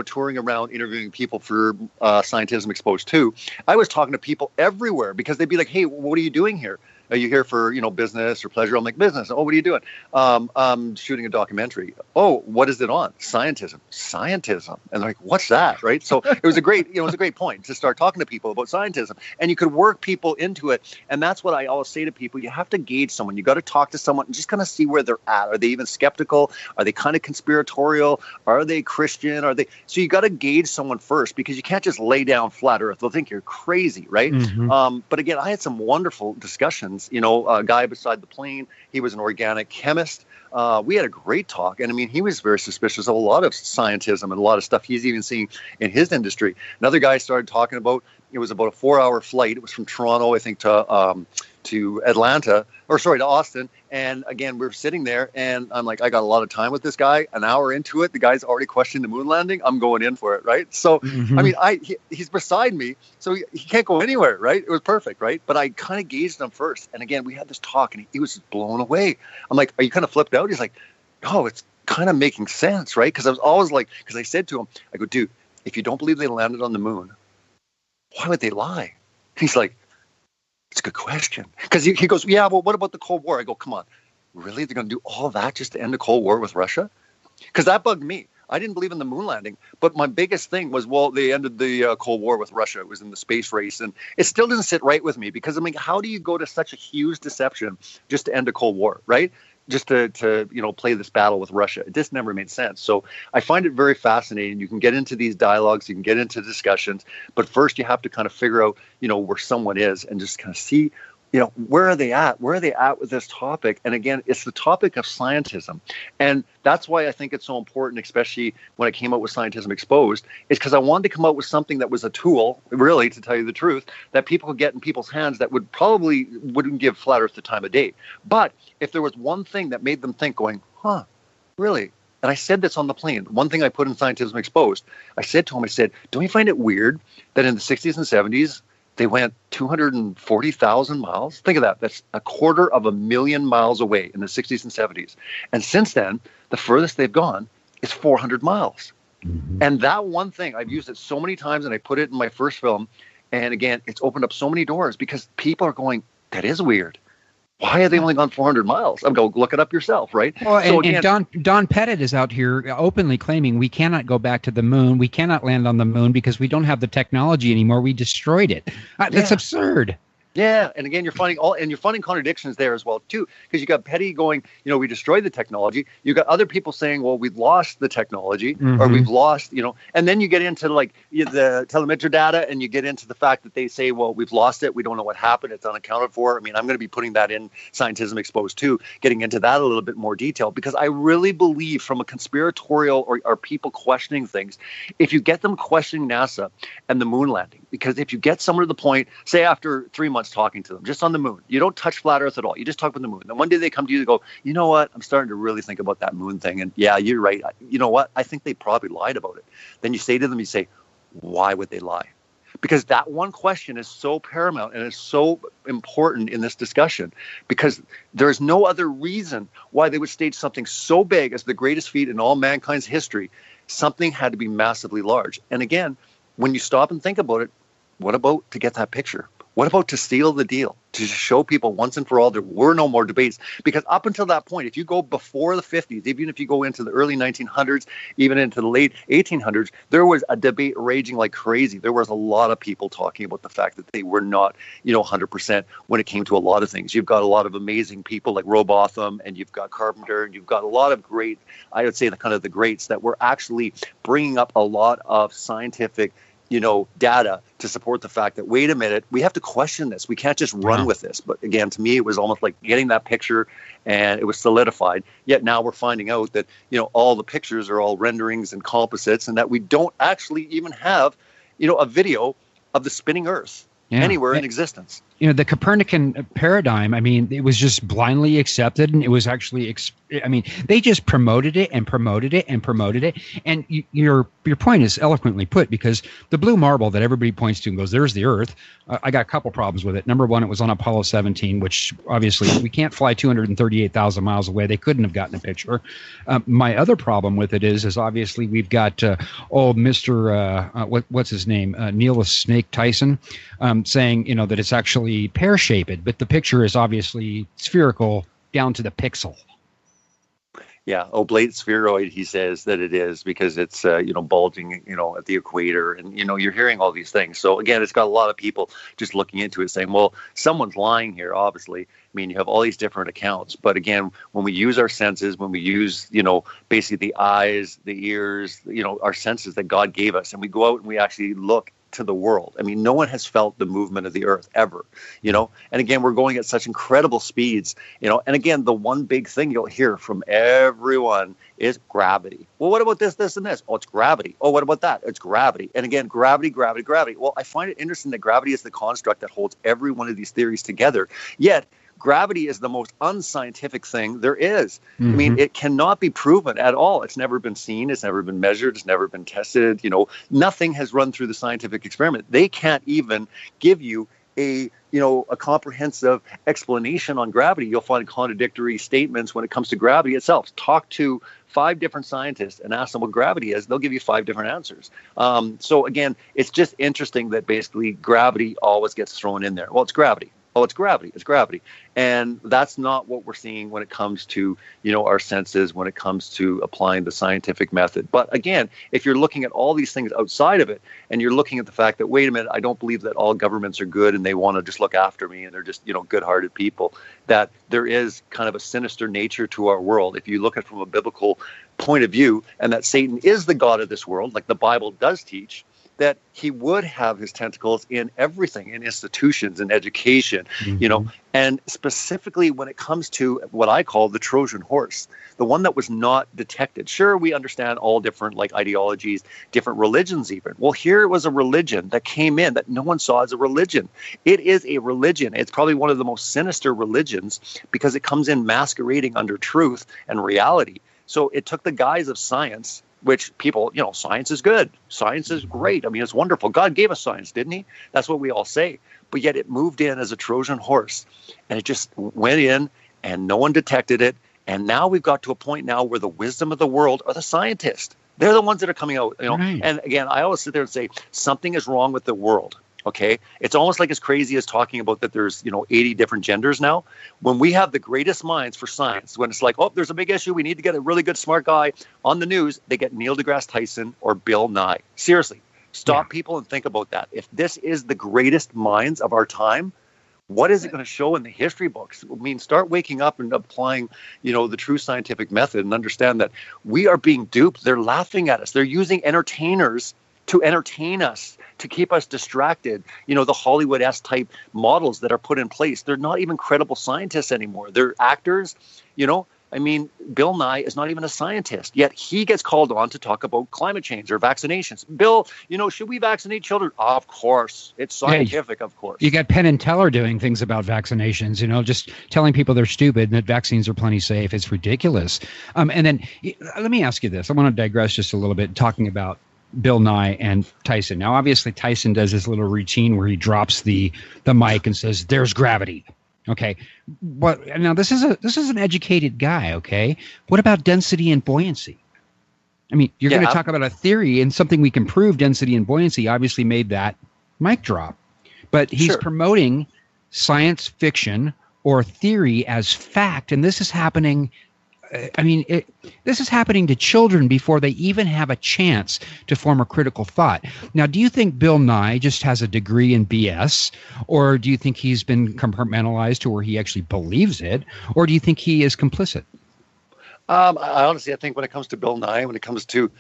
Speaker 8: touring around interviewing people for Scientism Exposed 2, I was talking to people everywhere because they'd be like, "Hey, what are you doing here? Are you here for, business or pleasure?" I'm like, "Business." "Oh, what are you doing?" "I'm shooting a documentary." "Oh, what is it on?" "Scientism." And they're like, "What's that?" Right? So it was a great point to start talking to people about scientism, and you could work people into it. And that's what I always say to people. You have to gauge someone. You got to talk to someone and just kind of see where they're at. Are they even skeptical? Are they kind of conspiratorial? Are they Christian? So you got to gauge someone first, because you can't just lay down flat Earth. They'll think you're crazy, right? Mm-hmm. But again, I had some wonderful discussions. A guy beside the plane, he was an organic chemist. We had a great talk. And I mean, he was very suspicious of a lot of scientism and a lot of stuff he's even seeing in his industry. Another guy started talking about, it was about a 4-hour flight. It was from Toronto, I think, to Austin. And again, we're sitting there and I'm like, I got a lot of time with this guy. An hour into it, the guy's already questioning the moon landing. I'm going in for it, right? So, I mean, he's beside me, so he can't go anywhere, right? It was perfect, right? But I kind of gauged him first. And again, we had this talk and he was just blown away. I'm like, "Are you kind of flipped out?" He's like, "No, it's kind of making sense, right?" Because I was always like, because I said to him, I go, "Dude, if you don't believe they landed on the moon, why would they lie?" He's like, "It's a good question." Because he goes, "Yeah, well, what about the Cold War?" I go, "Come on, really? They're going to do all that just to end a Cold War with Russia?" Because that bugged me. I didn't believe in the moon landing, but my biggest thing was, well, they ended the Cold War with Russia. It was in the space race, and it still doesn't sit right with me, because I mean, how do you go to such a huge deception just to end a Cold War, right? Just to play this battle with Russia. It just never made sense. So I find it very fascinating. You can get into these dialogues, you can get into discussions, but first you have to kind of figure out, where someone is and just kind of see, where are they at? Where are they at with this topic? And again, it's the topic of scientism. And that's why I think it's so important, especially when I came out with Scientism Exposed, is because I wanted to come out with something that was a tool, really, to tell you the truth, that people could get in people's hands that wouldn't give Flat Earth the time of day. But if there was one thing that made them think, going, "Huh, really?" And I said this on the plane. One thing I put in Scientism Exposed, I said to him, "Don't you find it weird that in the 60s and 70s, they went 240,000 miles. Think of that. That's 250,000 miles away in the 60s and 70s. And since then, the furthest they've gone is 400 miles. Mm-hmm. And that one thing, I've used it so many times, and I put it in my first film. And again, it's opened up so many doors, because people are going, "That is weird. Why have they only gone 400 miles? I'm going, look it up yourself," right?
Speaker 5: Well, so and Don Pettit is out here openly claiming we cannot go back to the moon. We cannot land on the moon because we don't have the technology anymore. We destroyed it. That's absurd.
Speaker 8: Yeah, and again, you're finding contradictions there as well too, because you got Petty going, we destroyed the technology. You got other people saying, well, we've lost the technology, or we've lost, and then you get into like the telemetry data, and you get into the fact that they say, well, we've lost it. We don't know what happened. It's unaccounted for. I mean, I'm going to be putting that in Scientism Exposed too, getting into that a little bit more detail, because I really believe from a conspiratorial or people questioning things, if you get them questioning NASA and the moon landing, because if you get someone to the point, say after 3 months talking to them just on the moon, you don't touch flat Earth at all, you just talk about the moon, and one day they come to you and go, "You know what, I'm starting to really think about that moon thing, and yeah, you're right, you know what, I think they probably lied about it." Then you say to them, you say, "Why would they lie?" Because that one question is so paramount and is so important in this discussion, because there's no other reason why they would stage something so big as the greatest feat in all mankind's history. Something had to be massively large. And again, when you stop and think about it, what about to get that picture? What about to seal the deal, to show people once and for all there were no more debates? Because up until that point, if you go before the 50s, even if you go into the early 1900s, even into the late 1800s, there was a debate raging like crazy. There was a lot of people talking about the fact that they were not, 100% when it came to a lot of things. You've got a lot of amazing people like Robotham, and you've got Carpenter, and you've got a lot of great, I would say the greats that were actually bringing up a lot of scientific data to support the fact that, wait a minute, we have to question this. We can't just run with this. But again, to me, it was almost like getting that picture and it was solidified. Yet now we're finding out that, all the pictures are all renderings and composites, and that we don't actually even have, a video of the spinning Earth anywhere in existence.
Speaker 5: The Copernican paradigm, it was just blindly accepted, and it was actually, they just promoted it and promoted it and promoted it. And your point is eloquently put, because the blue marble that everybody points to and goes, there's the Earth. I got a couple problems with it. Number one, it was on Apollo 17, which obviously we can't fly 238,000 miles away. They couldn't have gotten a picture. My other problem with it is obviously we've got Mr. What's his name? Neil the Snake Tyson, saying, that it's actually pear-shaped, but the picture is obviously spherical down to the pixel.
Speaker 8: Yeah, oblate spheroid, he says that it is, because it's, bulging, at the equator. And, you're hearing all these things. So, again, it's got a lot of people just looking into it saying, well, someone's lying here, obviously. You have all these different accounts. But, again, when we use our senses, when we use, basically the eyes, the ears, our senses that God gave us, and we go out and we actually look to the world. No one has felt the movement of the Earth ever, and again, we're going at such incredible speeds, and again, the one big thing you'll hear from everyone is gravity. Well, what about this, and this? Oh, it's gravity. Oh, what about that? It's gravity. And again, gravity. Well, I find it interesting that gravity is the construct that holds every one of these theories together, yet gravity is the most unscientific thing there is.
Speaker 5: Mm-hmm.
Speaker 8: It cannot be proven at all. It's never been seen. It's never been measured. It's never been tested. Nothing has run through the scientific experiment. They can't even give you a comprehensive explanation on gravity. You'll find contradictory statements when it comes to gravity itself. Talk to 5 different scientists and ask them what gravity is. They'll give you 5 different answers. So again, it's just interesting that basically gravity always gets thrown in there. Well, it's gravity. Oh, it's gravity. It's gravity. And that's not what we're seeing when it comes to, our senses, when it comes to applying the scientific method. But again, if you're looking at all these things outside of it, and you're looking at the fact that, wait a minute, I don't believe that all governments are good and they want to just look after me and they're just, good-hearted people, that there is kind of a sinister nature to our world. If you look at it from a biblical point of view, and that Satan is the god of this world, like the Bible does teach, that he would have his tentacles in everything, in institutions and education, and specifically when it comes to what I call the Trojan horse, the one that was not detected. Sure, we understand all different ideologies, different religions even. Well, here was a religion that came in that no one saw as a religion. It is a religion. It's probably one of the most sinister religions because it comes in masquerading under truth and reality. So it took the guise of science, which people, science is good. Science is great. It's wonderful. God gave us science, didn't he? That's what we all say. But yet it moved in as a Trojan horse, and it just went in and no one detected it. And now we've got to a point now where the wisdom of the world are the scientists. They're the ones that are coming out, Right. And again, I always sit there and say, something is wrong with the world. Okay, it's almost like as crazy as talking about that there's 80 different genders now. When we have the greatest minds for science, when it's like, oh, there's a big issue, we need to get a really good smart guy on the news, they get Neil deGrasse Tyson or Bill Nye. Seriously, stop people and think about that. If this is the greatest minds of our time, what is it going to show in the history books? Start waking up and applying, the true scientific method and understand that we are being duped. They're laughing at us. They're using entertainers to entertain us, to keep us distracted. The Hollywood-esque type models that are put in place, they're not even credible scientists anymore. They're actors, Bill Nye is not even a scientist, yet he gets called on to talk about climate change or vaccinations. Bill, should we vaccinate children? Of course. It's scientific, of course.
Speaker 5: You got Penn and Teller doing things about vaccinations, just telling people they're stupid and that vaccines are plenty safe. It's ridiculous. And then let me ask you this. I want to digress just a little bit, talking about Bill Nye and Tyson. Now, obviously, Tyson does his little routine where he drops the mic and says, "There's gravity." Okay, but now this is an educated guy. Okay, what about density and buoyancy? I mean, you're going to talk about a theory and something we can prove. Density and buoyancy obviously made that mic drop, but he's promoting science fiction or theory as fact, and this is happening. I mean, this is happening to children before they even have a chance to form a critical thought. Now, do you think Bill Nye just has a degree in BS, or do you think he's been compartmentalized to where he actually believes it, or do you think he is complicit?
Speaker 8: I honestly, I think when it comes to Bill Nye, when it comes to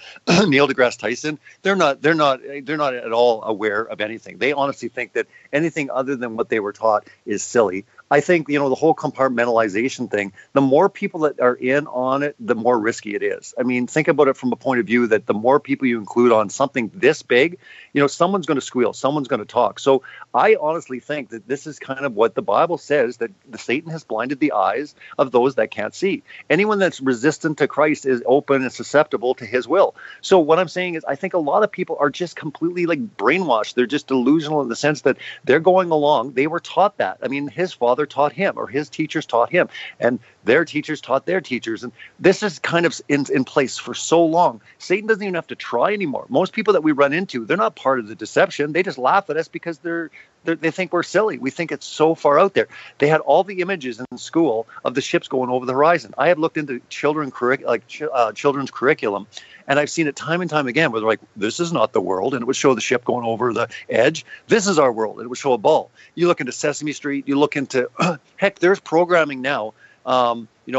Speaker 8: Neil deGrasse Tyson, they're not at all aware of anything. They honestly think that anything other than what they were taught is silly. I think, the whole compartmentalization thing, the more people that are in on it, the more risky it is. I mean, think about it from a point of view that the more people you include on something this big, someone's going to squeal, someone's going to talk. So I honestly think that this is kind of what the Bible says, that Satan has blinded the eyes of those that can't see. Anyone that's resistant to Christ is open and susceptible to his will. So what I'm saying is I think a lot of people are just completely brainwashed. They're just delusional in the sense that they're going along. They were taught that. I mean, his father taught him, or his teachers taught him, and their teachers taught their teachers. And this is kind of in place for so long. Satan doesn't even have to try anymore. Most people that we run into, they're not part of the deception. They just laugh at us because they think we're silly. We think it's so far out there. They had all the images in school of the ships going over the horizon. I have looked into children's curriculum, and I've seen it time and time again where they're like, this is not the world, and it would show the ship going over the edge. This is our world, and it would show a ball. You look into Sesame Street, you look into, heck, there's programming now.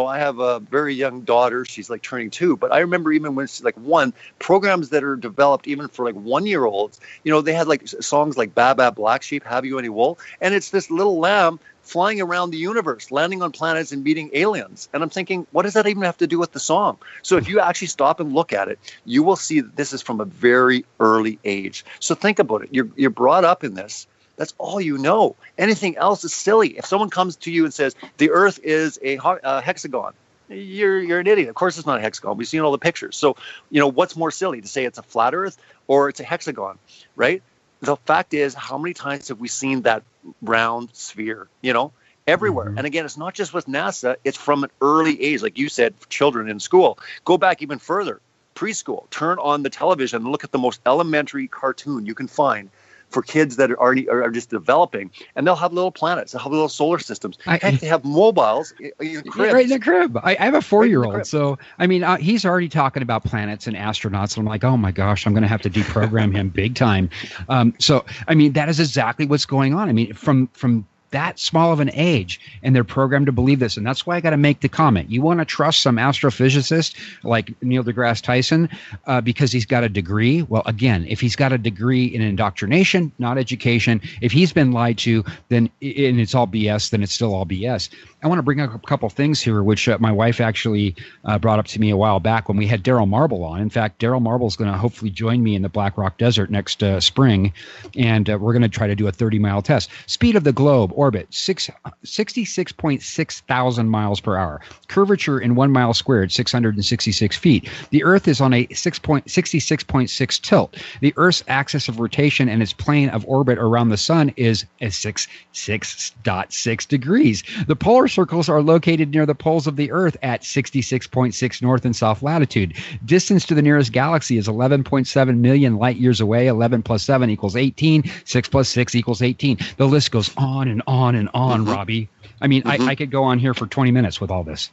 Speaker 8: I have a very young daughter. She's turning 2, but I remember even when she's 1, programs that are developed even for 1-year-olds, they had songs like Baa Baa Black Sheep, Have You Any Wool? And it's this little lamb flying around the universe, landing on planets and meeting aliens. And I'm thinking, what does that even have to do with the song? So if you actually stop and look at it, you will see that this is from a very early age. So think about it. You're brought up in this. That's all you know. Anything else is silly. If someone comes to you and says, the Earth is a hexagon, you're an idiot. Of course it's not a hexagon. We've seen all the pictures. So, what's more silly, to say it's a flat Earth or it's a hexagon, right? The fact is, how many times have we seen that round sphere, everywhere? Mm-hmm. And again, it's not just with NASA. It's from an early age. Like you said, children in school. Go back even further. Preschool. Turn on the television and look at the most elementary cartoon you can find for kids that are just developing, and they'll have little planets, they'll have little solar systems. Heck, they have mobiles in cribs.
Speaker 5: Right in the crib. I have a 4-year-old, so I mean, he's already talking about planets and astronauts, and I'm like, oh my gosh, I'm going to have to deprogram him big time. So I mean, that is exactly what's going on. I mean, from that small of an age, and they're programmed to believe this. And that's why I got to make the comment. You want to trust some astrophysicist like Neil deGrasse Tyson because he's got a degree? Well, again, if he's got a degree in indoctrination, not education, if he's been lied to, then and it's all BS, then it's still all BS. I want to bring up a couple things here, which my wife actually brought up to me a while back when we had Daryl Marble on. In fact, Daryl Marble is going to hopefully join me in the Black Rock Desert next spring, and we're going to try to do a 30-mile test. Speed of the globe, orbit, 66.6 thousand miles per hour. Curvature in 1 mile squared, 666 feet. The Earth is on a 66.6 tilt. The Earth's axis of rotation and its plane of orbit around the sun is 6.6 degrees. The polar circles are located near the poles of the Earth at 66.6 north and south latitude. Distance to the nearest galaxy is 11.7 million light years away. 11 plus 7 equals 18. 6 plus 6 equals 18. The list goes on and on and on, Robbie. I mean, I could go on here for 20 minutes with all this.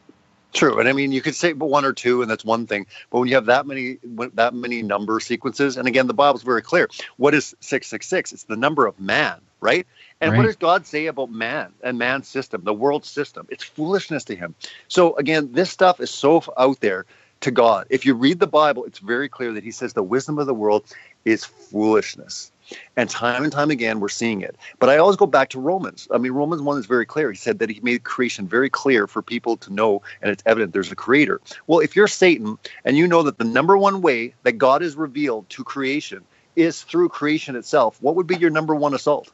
Speaker 8: True. And I mean, you could say but 1 or 2, and that's one thing. But when you have that many number sequences, and again, the Bible's very clear. What is 666? It's the number of man, right? And what does God say about man and man's system, the world system? It's foolishness to him. So again, this stuff is so out there to God. If you read the Bible, it's very clear that he says the wisdom of the world is foolishness. And time again, we're seeing it. But I always go back to Romans. I mean, Romans 1 is very clear. He said that he made creation very clear for people to know, and it's evident there's a creator. Well, if you're Satan and you know that the number one way that God is revealed to creation is through creation itself, what would be your number one assault?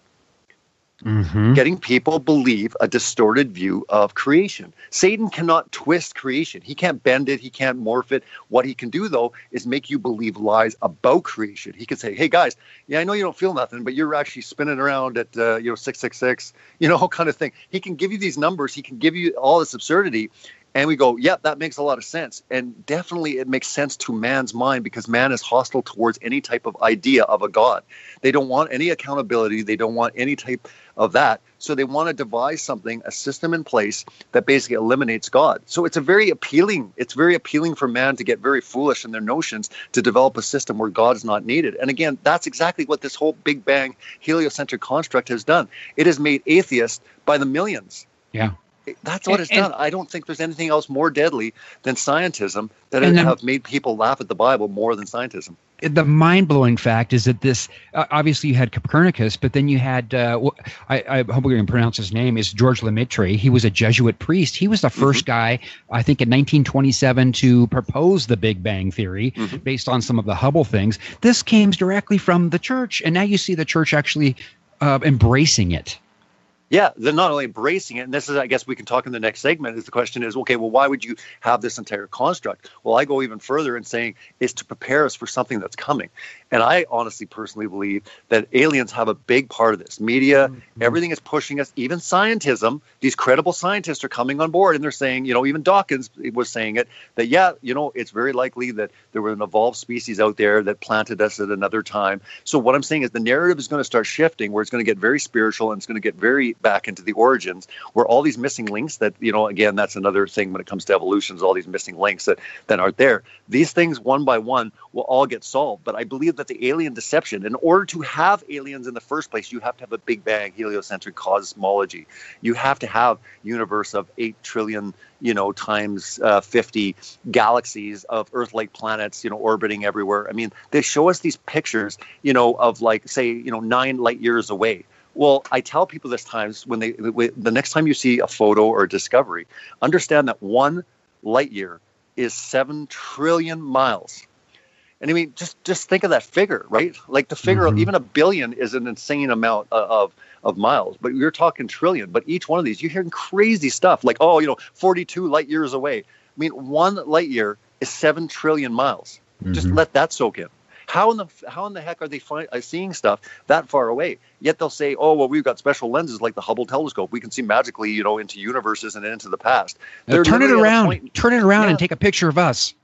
Speaker 8: Getting people believe a distorted view of creation. Satan cannot twist creation. He can't bend it. He can't morph it. What he can do, though, is make you believe lies about creation. He can say, hey, guys, yeah, I know you don't feel nothing, but you're actually spinning around at, 666, kind of thing. He can give you these numbers. He can give you all this absurdity. And we go, yeah, that makes a lot of sense. And definitely it makes sense to man's mind because man is hostile towards any type of idea of a God. They don't want any accountability. They don't want any type of that. So they want to devise something, a system in place that basically eliminates God. So it's very appealing for man to get very foolish in their notions to develop a system where God is not needed. And again, that's exactly what this whole Big Bang heliocentric construct has done. It has made atheists by the millions.
Speaker 5: Yeah.
Speaker 8: That's what it's done. I don't think there's anything else more deadly than scientism that have made people laugh at the Bible more than scientism.
Speaker 5: The mind-blowing fact is that this, obviously you had Copernicus, but then you had, I hope we can pronounce his name, is George Lemaitre. He was a Jesuit priest. He was the first guy, I think in 1927, to propose the Big Bang Theory based on some of the Hubble things. This came directly from the church, and now you see the church actually embracing it.
Speaker 8: Yeah, they're not only embracing it, and this is, I guess we can talk in the next segment, is the question is, okay, well, why would you have this entire construct? Well, I go even further in saying it's to prepare us for something that's coming. And I honestly, personally believe that aliens have a big part of this. Media, everything is pushing us, even scientism. These credible scientists are coming on board, and they're saying, even Dawkins was saying it, that, it's very likely that there were an evolved species out there that planted us at another time. So what I'm saying is the narrative is going to start shifting, where it's going to get very spiritual, and it's going to get very back into the origins, where all these missing links that, again, that's another thing when it comes to evolutions, all these missing links that aren't there. These things, one by one, will all get solved. But I believe that the alien deception, in order to have aliens in the first place, you have to have a Big Bang heliocentric cosmology. You have to have universe of 8 trillion, times 50 galaxies of Earth-like planets, orbiting everywhere. I mean, they show us these pictures, of like, say, 9 light years away. Well, I tell people this times the next time you see a photo or a discovery, understand that 1 light year is 7 trillion miles. And I mean, just think of that figure, right? Like the figure of even a billion is an insane amount of miles, but you're talking trillion. But each one of these, you're hearing crazy stuff like, 42 light years away. I mean, 1 light year is 7 trillion miles. Just let that soak in. How in the heck are they seeing stuff that far away? Yet they'll say, oh, well, we've got special lenses like the Hubble telescope. We can see magically, into universes and into the past.
Speaker 5: Turn it around and take a picture of us.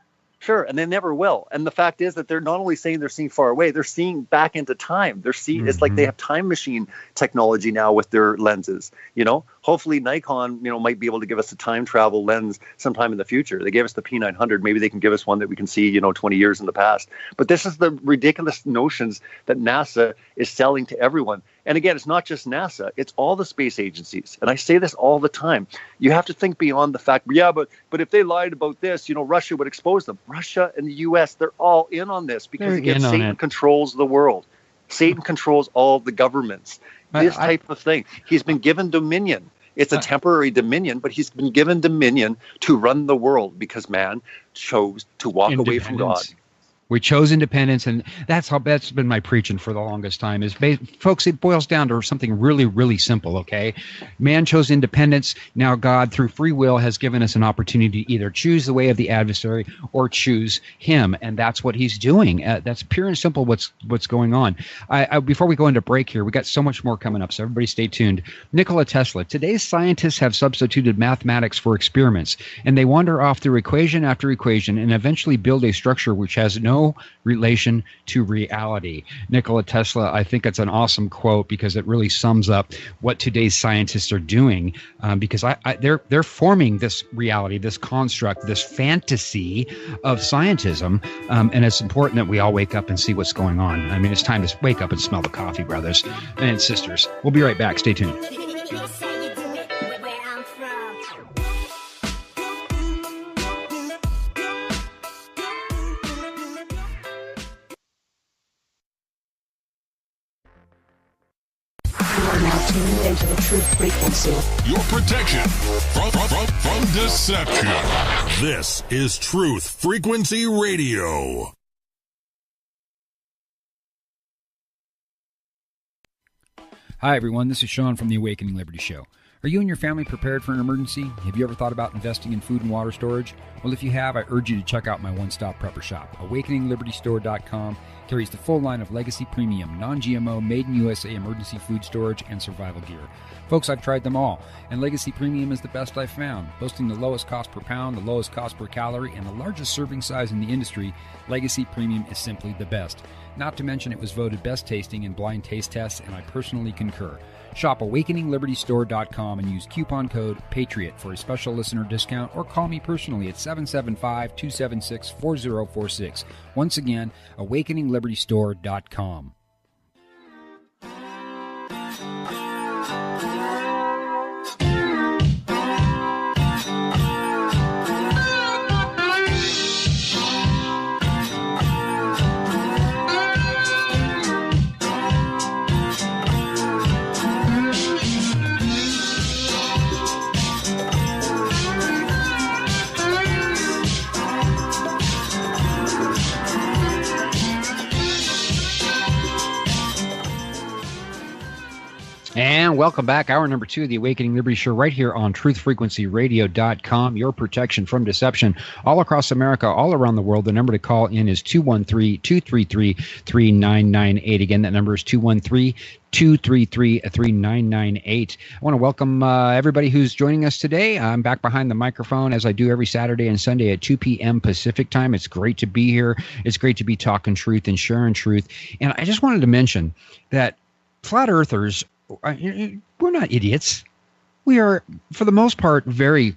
Speaker 8: Sure, and they never will. And the fact is that they're not only saying they're seeing far away, they're seeing back into time. They're seeing it's like they have time machine technology now with their lenses. Hopefully Nikon, might be able to give us a time travel lens sometime in the future. They gave us the P900. Maybe they can give us one that we can see, 20 years in the past. But this is the ridiculous notions that NASA is selling to everyone. And again, it's not just NASA, it's all the space agencies. And I say this all the time. You have to think beyond the fact, but if they lied about this, Russia would expose them. Russia and the US, they're all in on this because again, Satan controls the world. Satan controls all the governments. This type of thing. He's been given dominion. It's a temporary dominion, but he's been given dominion to run the world because man chose to walk away from God.
Speaker 5: We chose independence, and that's been my preaching for the longest time. Folks, it boils down to something really, really simple. Okay, man chose independence. Now God, through free will, has given us an opportunity to either choose the way of the adversary or choose Him, and that's what He's doing. That's pure and simple. What's going on? Before we go into break here, we got so much more coming up. So everybody, stay tuned. Nikola Tesla. Today's scientists have substituted mathematics for experiments, and they wander off through equation after equation, and eventually build a structure which has no relation to reality. Nikola Tesla, I think it's an awesome quote because it really sums up what today's scientists are doing, because they're forming this reality, this construct, this fantasy of scientism, and it's important that we all wake up and see what's going on. I mean, it's time to wake up and smell the coffee, brothers and sisters. We'll be right back. Stay tuned.
Speaker 1: Into the truth frequency.
Speaker 2: Your protection from deception. This is Truth Frequency Radio.
Speaker 3: Hi, everyone. This is Sean from the Awakening Liberty Show. Are you and your family prepared for an emergency? Have you ever thought about investing in food and water storage? Well, if you have, I urge you to check out my one-stop prepper shop. AwakeningLibertyStore.com carries the full line of legacy premium, non-GMO, made in USA emergency food storage and survival gear. Folks, I've tried them all, and Legacy Premium is the best I've found. Boasting the lowest cost per pound, the lowest cost per calorie, and the largest serving size in the industry, Legacy Premium is simply the best. Not to mention it was voted best tasting in blind taste tests, and I personally concur. Shop AwakeningLibertyStore.com and use coupon code PATRIOT for a special listener discount, or call me personally at 775-276-4046. Once again, AwakeningLibertyStore.com.
Speaker 5: And welcome back. Hour number 2 of the Awakening Liberty Show right here on truthfrequencyradio.com. Your protection from deception all across America, all around the world. The number to call in is 213-233-3998. Again, that number is 213-233-3998. I want to welcome everybody who's joining us today. I'm back behind the microphone as I do every Saturday and Sunday at 2 p.m. Pacific time. It's great to be here. It's great to be talking truth and sharing truth. And I just wanted to mention that flat earthers, we're not idiots. We are, for the most part, very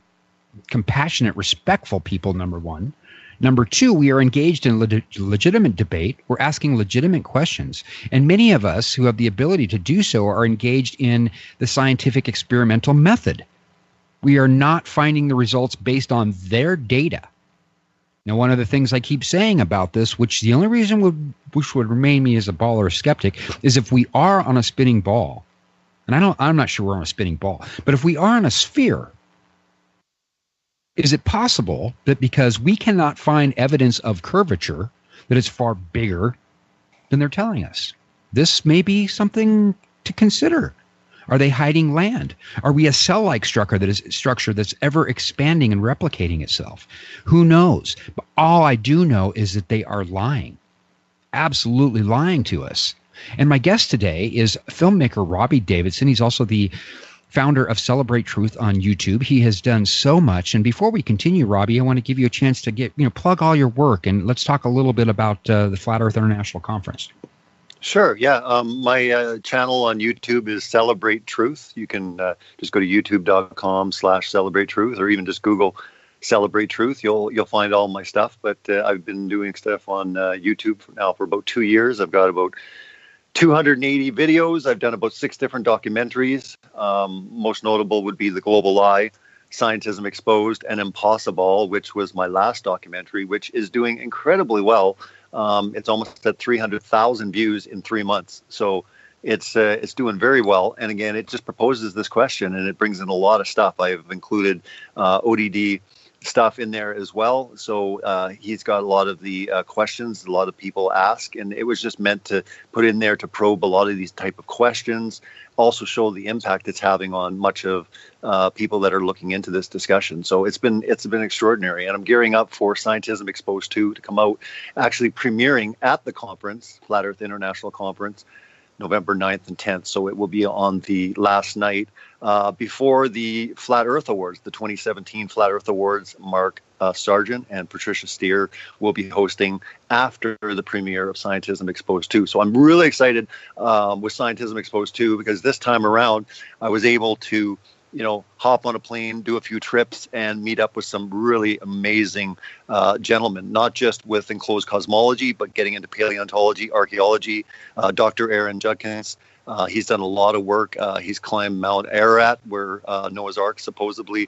Speaker 5: compassionate, respectful people, number one. Number two, we are engaged in legitimate debate. We're asking legitimate questions. And many of us who have the ability to do so are engaged in the scientific experimental method. We are not finding the results based on their data. Now, one of the things I keep saying about this, which the only reason which would remain me as a ball or a skeptic, is if we are on a spinning ball, and I'm not sure we're on a spinning ball, but if we are on a sphere, is it possible that because we cannot find evidence of curvature, that it's far bigger than they're telling us? This may be something to consider. Are they hiding land? Are we a cell-like structure that's ever expanding and replicating itself? Who knows? But all I do know is that they are lying, absolutely lying to us. And my guest today is filmmaker Robbie Davidson. He's also the founder of Celebrate Truth on YouTube. He has done so much. And before we continue, Robbie, I want to give you a chance to plug all your work, and let's talk a little bit about the Flat Earth International Conference.
Speaker 8: Sure. Yeah. My channel on YouTube is Celebrate Truth. You can just go to youtube.com/Celebrate Truth, or even just Google Celebrate Truth. You'll find all my stuff. But I've been doing stuff on YouTube now for about 2 years. I've got about 280 videos. I've done about 6 different documentaries. Most notable would be The Global Lie, Scientism Exposed, and Impossible, which was my last documentary, which is doing incredibly well. It's almost at 300,000 views in 3 months. So it's doing very well. And again, it just proposes this question, and it brings in a lot of stuff. I have included ODD stuff in there as well. So he's got a lot of the questions a lot of people ask, and it was just meant to put in there to probe a lot of these type of questions, also show the impact it's having on much of people that are looking into this discussion. So it's been extraordinary, and I'm gearing up for Scientism Exposed 2 to come out, actually premiering at the conference, Flat Earth International Conference, November 9th and 10th. So it will be on the last night before the Flat Earth Awards, the 2017 Flat Earth Awards. Mark Sargent and Patricia Steer will be hosting after the premiere of Scientism Exposed 2. So I'm really excited with Scientism Exposed 2, because this time around I was able to hop on a plane, do a few trips, and meet up with some really amazing gentlemen, not just with enclosed cosmology, but getting into paleontology, archaeology. Dr. Aaron Judkins, he's done a lot of work. He's climbed Mount Ararat, where Noah's Ark supposedly,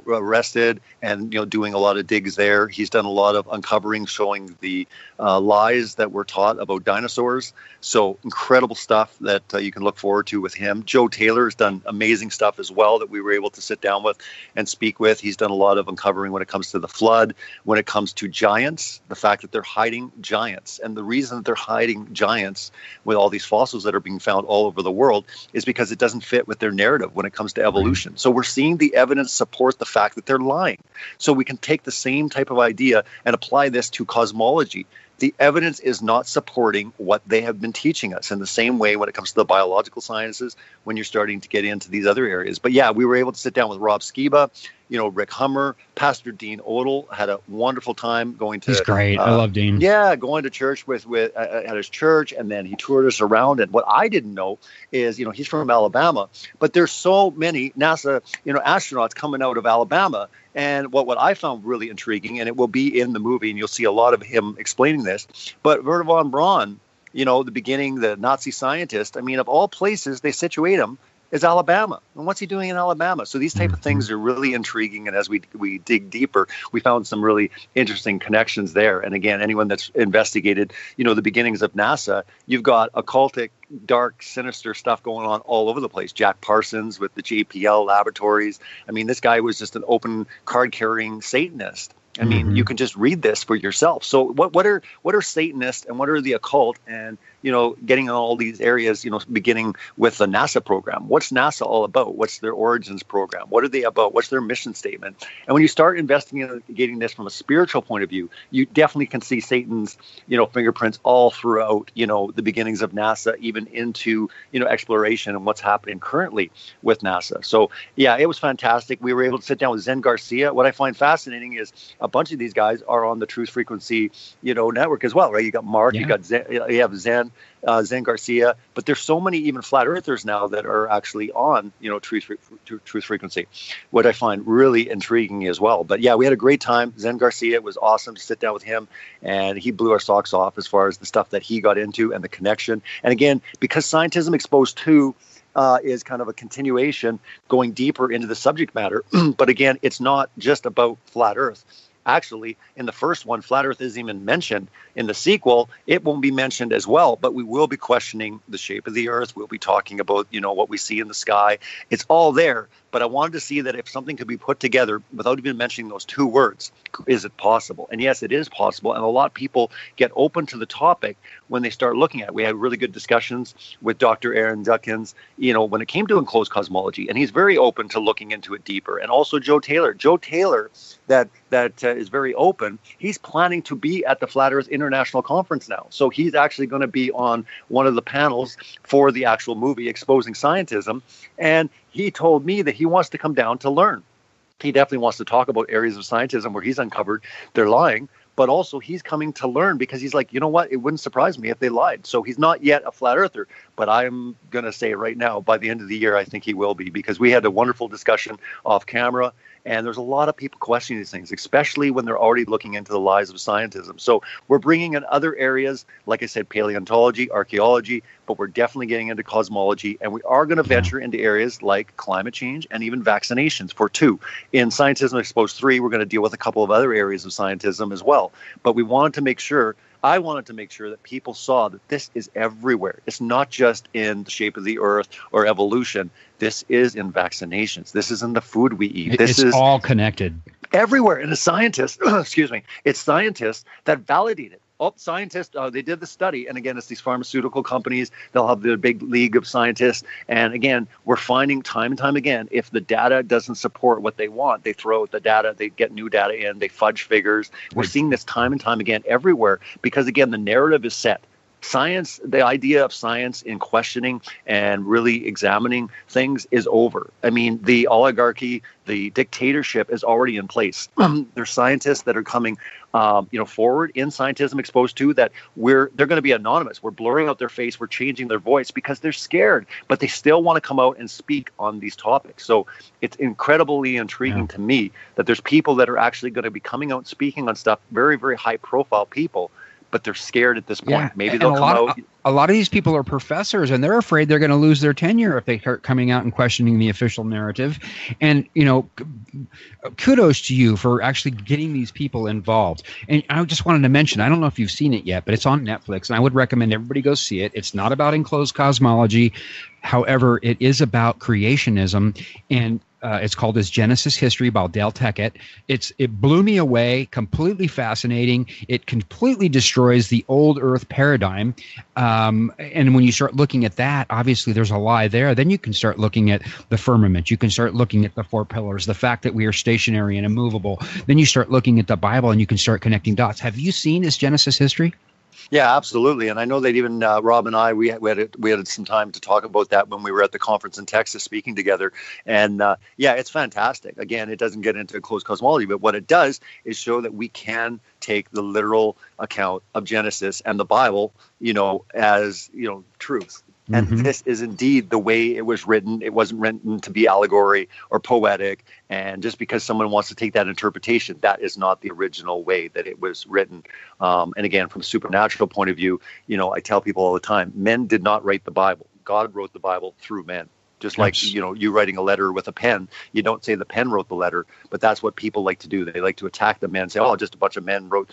Speaker 8: rested, and doing a lot of digs there. He's done a lot of uncovering, showing the lies that were taught about dinosaurs. So incredible stuff that you can look forward to with him. Joe Taylor has done amazing stuff as well that we were able to sit down with and speak with. He's done a lot of uncovering when it comes to the flood, when it comes to giants, the fact that they're hiding giants, and the reason that they're hiding giants with all these fossils that are being found found all over the world is because it doesn't fit with their narrative when it comes to evolution. So we're seeing the evidence support the fact that they're lying. So we can take the same type of idea and apply this to cosmology. The evidence is not supporting what they have been teaching us in the same way when it comes to the biological sciences, when you're starting to get into these other areas. But yeah, we were able to sit down with Rob Skiba, Rick Hummer, Pastor Dean Odell, had a wonderful time going to.
Speaker 5: He's great. I love Dean.
Speaker 8: Yeah, going to church with at his church, and then he toured us around. And what I didn't know is, he's from Alabama, but there's so many NASA, astronauts coming out of Alabama. And what I found really intriguing, and it will be in the movie, and you'll see a lot of him explaining this, but Wernher von Braun, the Nazi scientist, of all places they situate him, is Alabama. And what's he doing in Alabama? So these type of things are really intriguing. And as we dig deeper, we found some really interesting connections there. And again, anyone that's investigated, the beginnings of NASA, you've got occultic, dark, sinister stuff going on all over the place. Jack Parsons with the JPL laboratories. This guy was just an open card-carrying Satanist. You can just read this for yourself. So what are Satanists and what are the occult, and getting on all these areas, beginning with the NASA program. What's NASA all about? What's their origins program? What are they about? What's their mission statement? And when you start investigating this from a spiritual point of view, you definitely can see Satan's, fingerprints all throughout, the beginnings of NASA, even into, exploration and what's happening currently with NASA. So yeah, it was fantastic. We were able to sit down with Zen Garcia. What I find fascinating is a bunch of these guys are on the Truth Frequency, network as well, right? You got Mark, you got Zen, you have Zen Garcia, but there's so many even flat earthers now that are actually on, Truth Frequency, what I find really intriguing as well. But yeah, we had a great time. Zen Garcia, it was awesome to sit down with him, and he blew our socks off as far as the stuff that he got into and the connection. And again, because Scientism Exposed 2 is kind of a continuation going deeper into the subject matter. But again, it's not just about flat earth. Actually, in the first one, flat earth isn't even mentioned. In the sequel, it won't be mentioned as well, but we will be questioning the shape of the earth. We'll be talking about, what we see in the sky. It's all there, but I wanted to see that if something could be put together without even mentioning those two words, is it possible? And yes, it is possible. And a lot of people get open to the topic when they start looking at it. We had really good discussions with Dr. Aaron Duckins, when it came to enclosed cosmology, and he's very open to looking into it deeper. And also Joe Taylor, that is very open. He's planning to be at the Flat Earth International Conference now. So he's actually going to be on one of the panels for the actual movie Exposing Scientism. And he told me that he wants to come down to learn. He definitely wants to talk about areas of scientism where he's uncovered they're lying. But also he's coming to learn because he's like, you know what? It wouldn't surprise me if they lied. So he's not yet a flat earther, but I'm going to say right now, by the end of the year, I think he will be, because we had a wonderful discussion off camera. And there's a lot of people questioning these things, especially when they're already looking into the lies of scientism. So we're bringing in other areas, like I said, paleontology, archaeology, but we're definitely getting into cosmology. And we are going to venture into areas like climate change and even vaccinations for 2. In Scientism Exposed 3, we're going to deal with a couple of other areas of scientism as well. But I wanted to make sure that people saw that this is everywhere. It's not just in the shape of the earth or evolution. This is in vaccinations. This is in the food we eat.
Speaker 5: It's all connected.
Speaker 8: Everywhere. And the scientists, it's scientists that validate it. Scientists, they did the study. And again, it's these pharmaceutical companies. They'll have their big league of scientists. And again, we're finding time and time again, if the data doesn't support what they want, they throw out the data, they get new data in, they fudge figures. We're seeing this time and time again everywhere because, again, the narrative is set. Science, the idea of science in questioning and really examining things is over. The oligarchy, the dictatorship is already in place. There's scientists that are coming forward in Scientism Exposed 2 that they're going to be anonymous. We're blurring out their face. We're changing their voice because they're scared, but they still want to come out and speak on these topics. So it's incredibly intriguing to me that there's people that are actually going to be coming out and speaking on stuff, very, very high profile people, but they're scared at this point.
Speaker 5: Yeah.
Speaker 8: Maybe they'll come out.
Speaker 5: A lot of these people are professors, and they're afraid they're going to lose their tenure if they start coming out and questioning the official narrative. And, kudos to you for actually getting these people involved. And I just wanted to mention, I don't know if you've seen it yet, but it's on Netflix, and I would recommend everybody go see it. It's not about enclosed cosmology. However, it is about creationism. And It's called His Genesis History by Dale Tackett. It blew me away, completely fascinating. It completely destroys the old Earth paradigm. And when you start looking at that, obviously there's a lie there. Then you can start looking at the firmament. You can start looking at the four pillars, the fact that we are stationary and immovable. Then you start looking at the Bible and you can start connecting dots. Have you seen His Genesis History?
Speaker 8: Yeah, absolutely. And I know that even Rob and I, we had some time to talk about that when we were at the conference in Texas speaking together. And yeah, it's fantastic. Again, it doesn't get into closed cosmology, but what it does is show that we can take the literal account of Genesis and the Bible, as, truth. And this is indeed the way it was written. It wasn't written to be allegory or poetic. And just because someone wants to take that interpretation, that is not the original way that it was written. And again, from a supernatural point of view, I tell people all the time, men did not write the Bible. God wrote the Bible through men. Just like, you writing a letter with a pen, you don't say the pen wrote the letter, but that's what people like to do. They like to attack the men, say, oh, just a bunch of men wrote,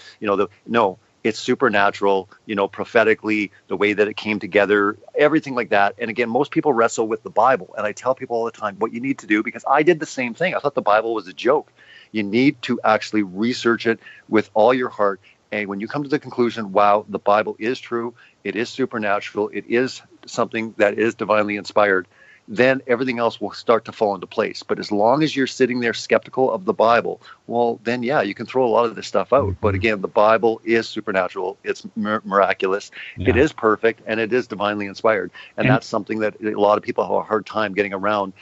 Speaker 8: no. It's supernatural, prophetically, the way that it came together, everything like that. And again, most people wrestle with the Bible. And I tell people all the time what you need to do, because I did the same thing. I thought the Bible was a joke. You need to actually research it with all your heart. And when you come to the conclusion, wow, the Bible is true, it is supernatural, it is something that is divinely inspired, then everything else will start to fall into place. But as long as you're sitting there skeptical of the Bible, well, then, yeah, you can throw a lot of this stuff out. But again, the Bible is supernatural. It's miraculous. Yeah. It is perfect, and it is divinely inspired. And that's something that a lot of people have a hard time getting around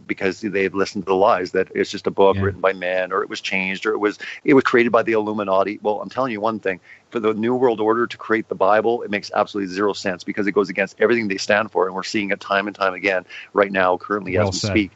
Speaker 8: because they've listened to the lies that it's just a book written by man, or it was changed, or it was created by the Illuminati. Well, I'm telling you one thing. For the New World Order to create the Bible, it makes absolutely zero sense, because it goes against everything they stand for. And we're seeing it time and time again right now, currently, as we speak.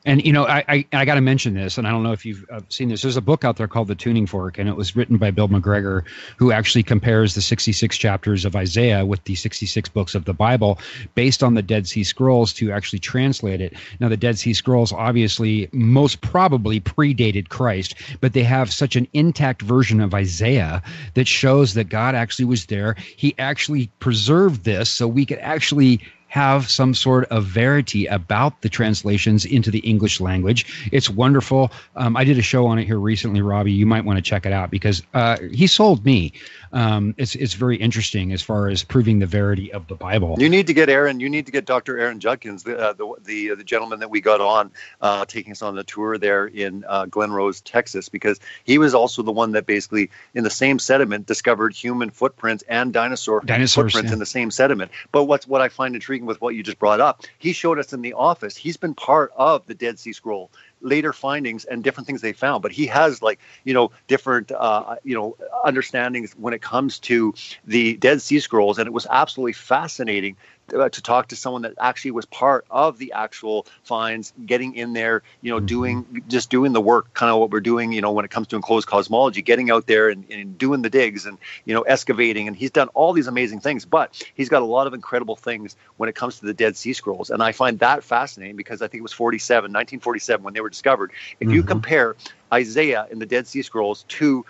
Speaker 5: And, I got to mention this, and I don't know if you've seen this. There's a book out there called The Tuning Fork, and it was written by Bill McGregor, who actually compares the 66 chapters of Isaiah with the 66 books of the Bible based on the Dead Sea Scrolls to actually translate it. Now, the Dead Sea Scrolls obviously most probably predated Christ, but they have such an intact version of Isaiah that shows that God actually was there. He actually preserved this so we could actually have some sort of verity about the translations into the English language. It's wonderful. I did a show on it here recently, Robbie. You might want to check it out, because he sold me. It's very interesting as far as proving the verity of the Bible.
Speaker 8: You need to get Aaron. You need to get Dr. Aaron Judkins, the gentleman that we got on, taking us on the tour there in Glen Rose, Texas, because he was also the one that basically, in the same sediment, discovered human footprints and dinosaurs footprints in the same sediment. But what I find intriguing with what you just brought up, he showed us in the office. He's been part of the Dead Sea Scroll later findings and different things they found, but he has different understandings when it comes to the Dead Sea Scrolls. And it was absolutely fascinating to talk to someone that actually was part of the actual finds, getting in there, doing the work, kind of what we're doing, when it comes to enclosed cosmology, getting out there and doing the digs and, excavating. And he's done all these amazing things, but he's got a lot of incredible things when it comes to the Dead Sea Scrolls. And I find that fascinating, because I think it was 1947 when they were discovered. If you compare Isaiah in the Dead Sea Scrolls to,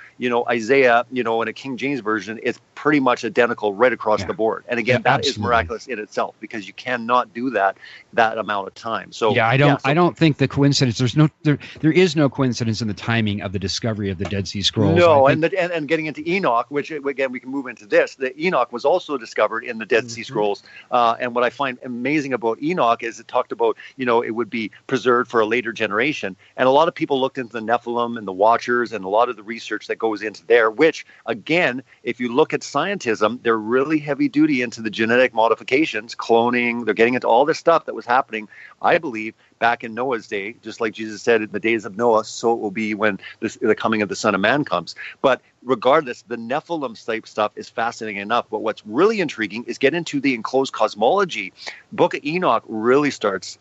Speaker 8: Isaiah, in a King James version, it's pretty much identical right across the board. And again, that is miraculous in itself, because you cannot do that amount of time. So I don't think the coincidence,
Speaker 5: there is no coincidence in the timing of the discovery of the Dead Sea Scrolls.
Speaker 8: No, and getting into Enoch, which again, we can move into this. The Enoch was also discovered in the Dead Sea Scrolls. And what I find amazing about Enoch is it talked about, it would be preserved for a later generation. And a lot of people looked into the Nephilim and the Watchers and a lot of the research that goes into there, which again, if you look at scientism, they're really heavy duty into the genetic modifications, cloning. They're getting into all this stuff that was happening, I believe, back in Noah's day. Just like Jesus said, in the days of Noah, so it will be when the coming of the Son of Man comes. But regardless, the Nephilim type stuff is fascinating enough. But what's really intriguing is get into the enclosed cosmology. Book of Enoch really starts,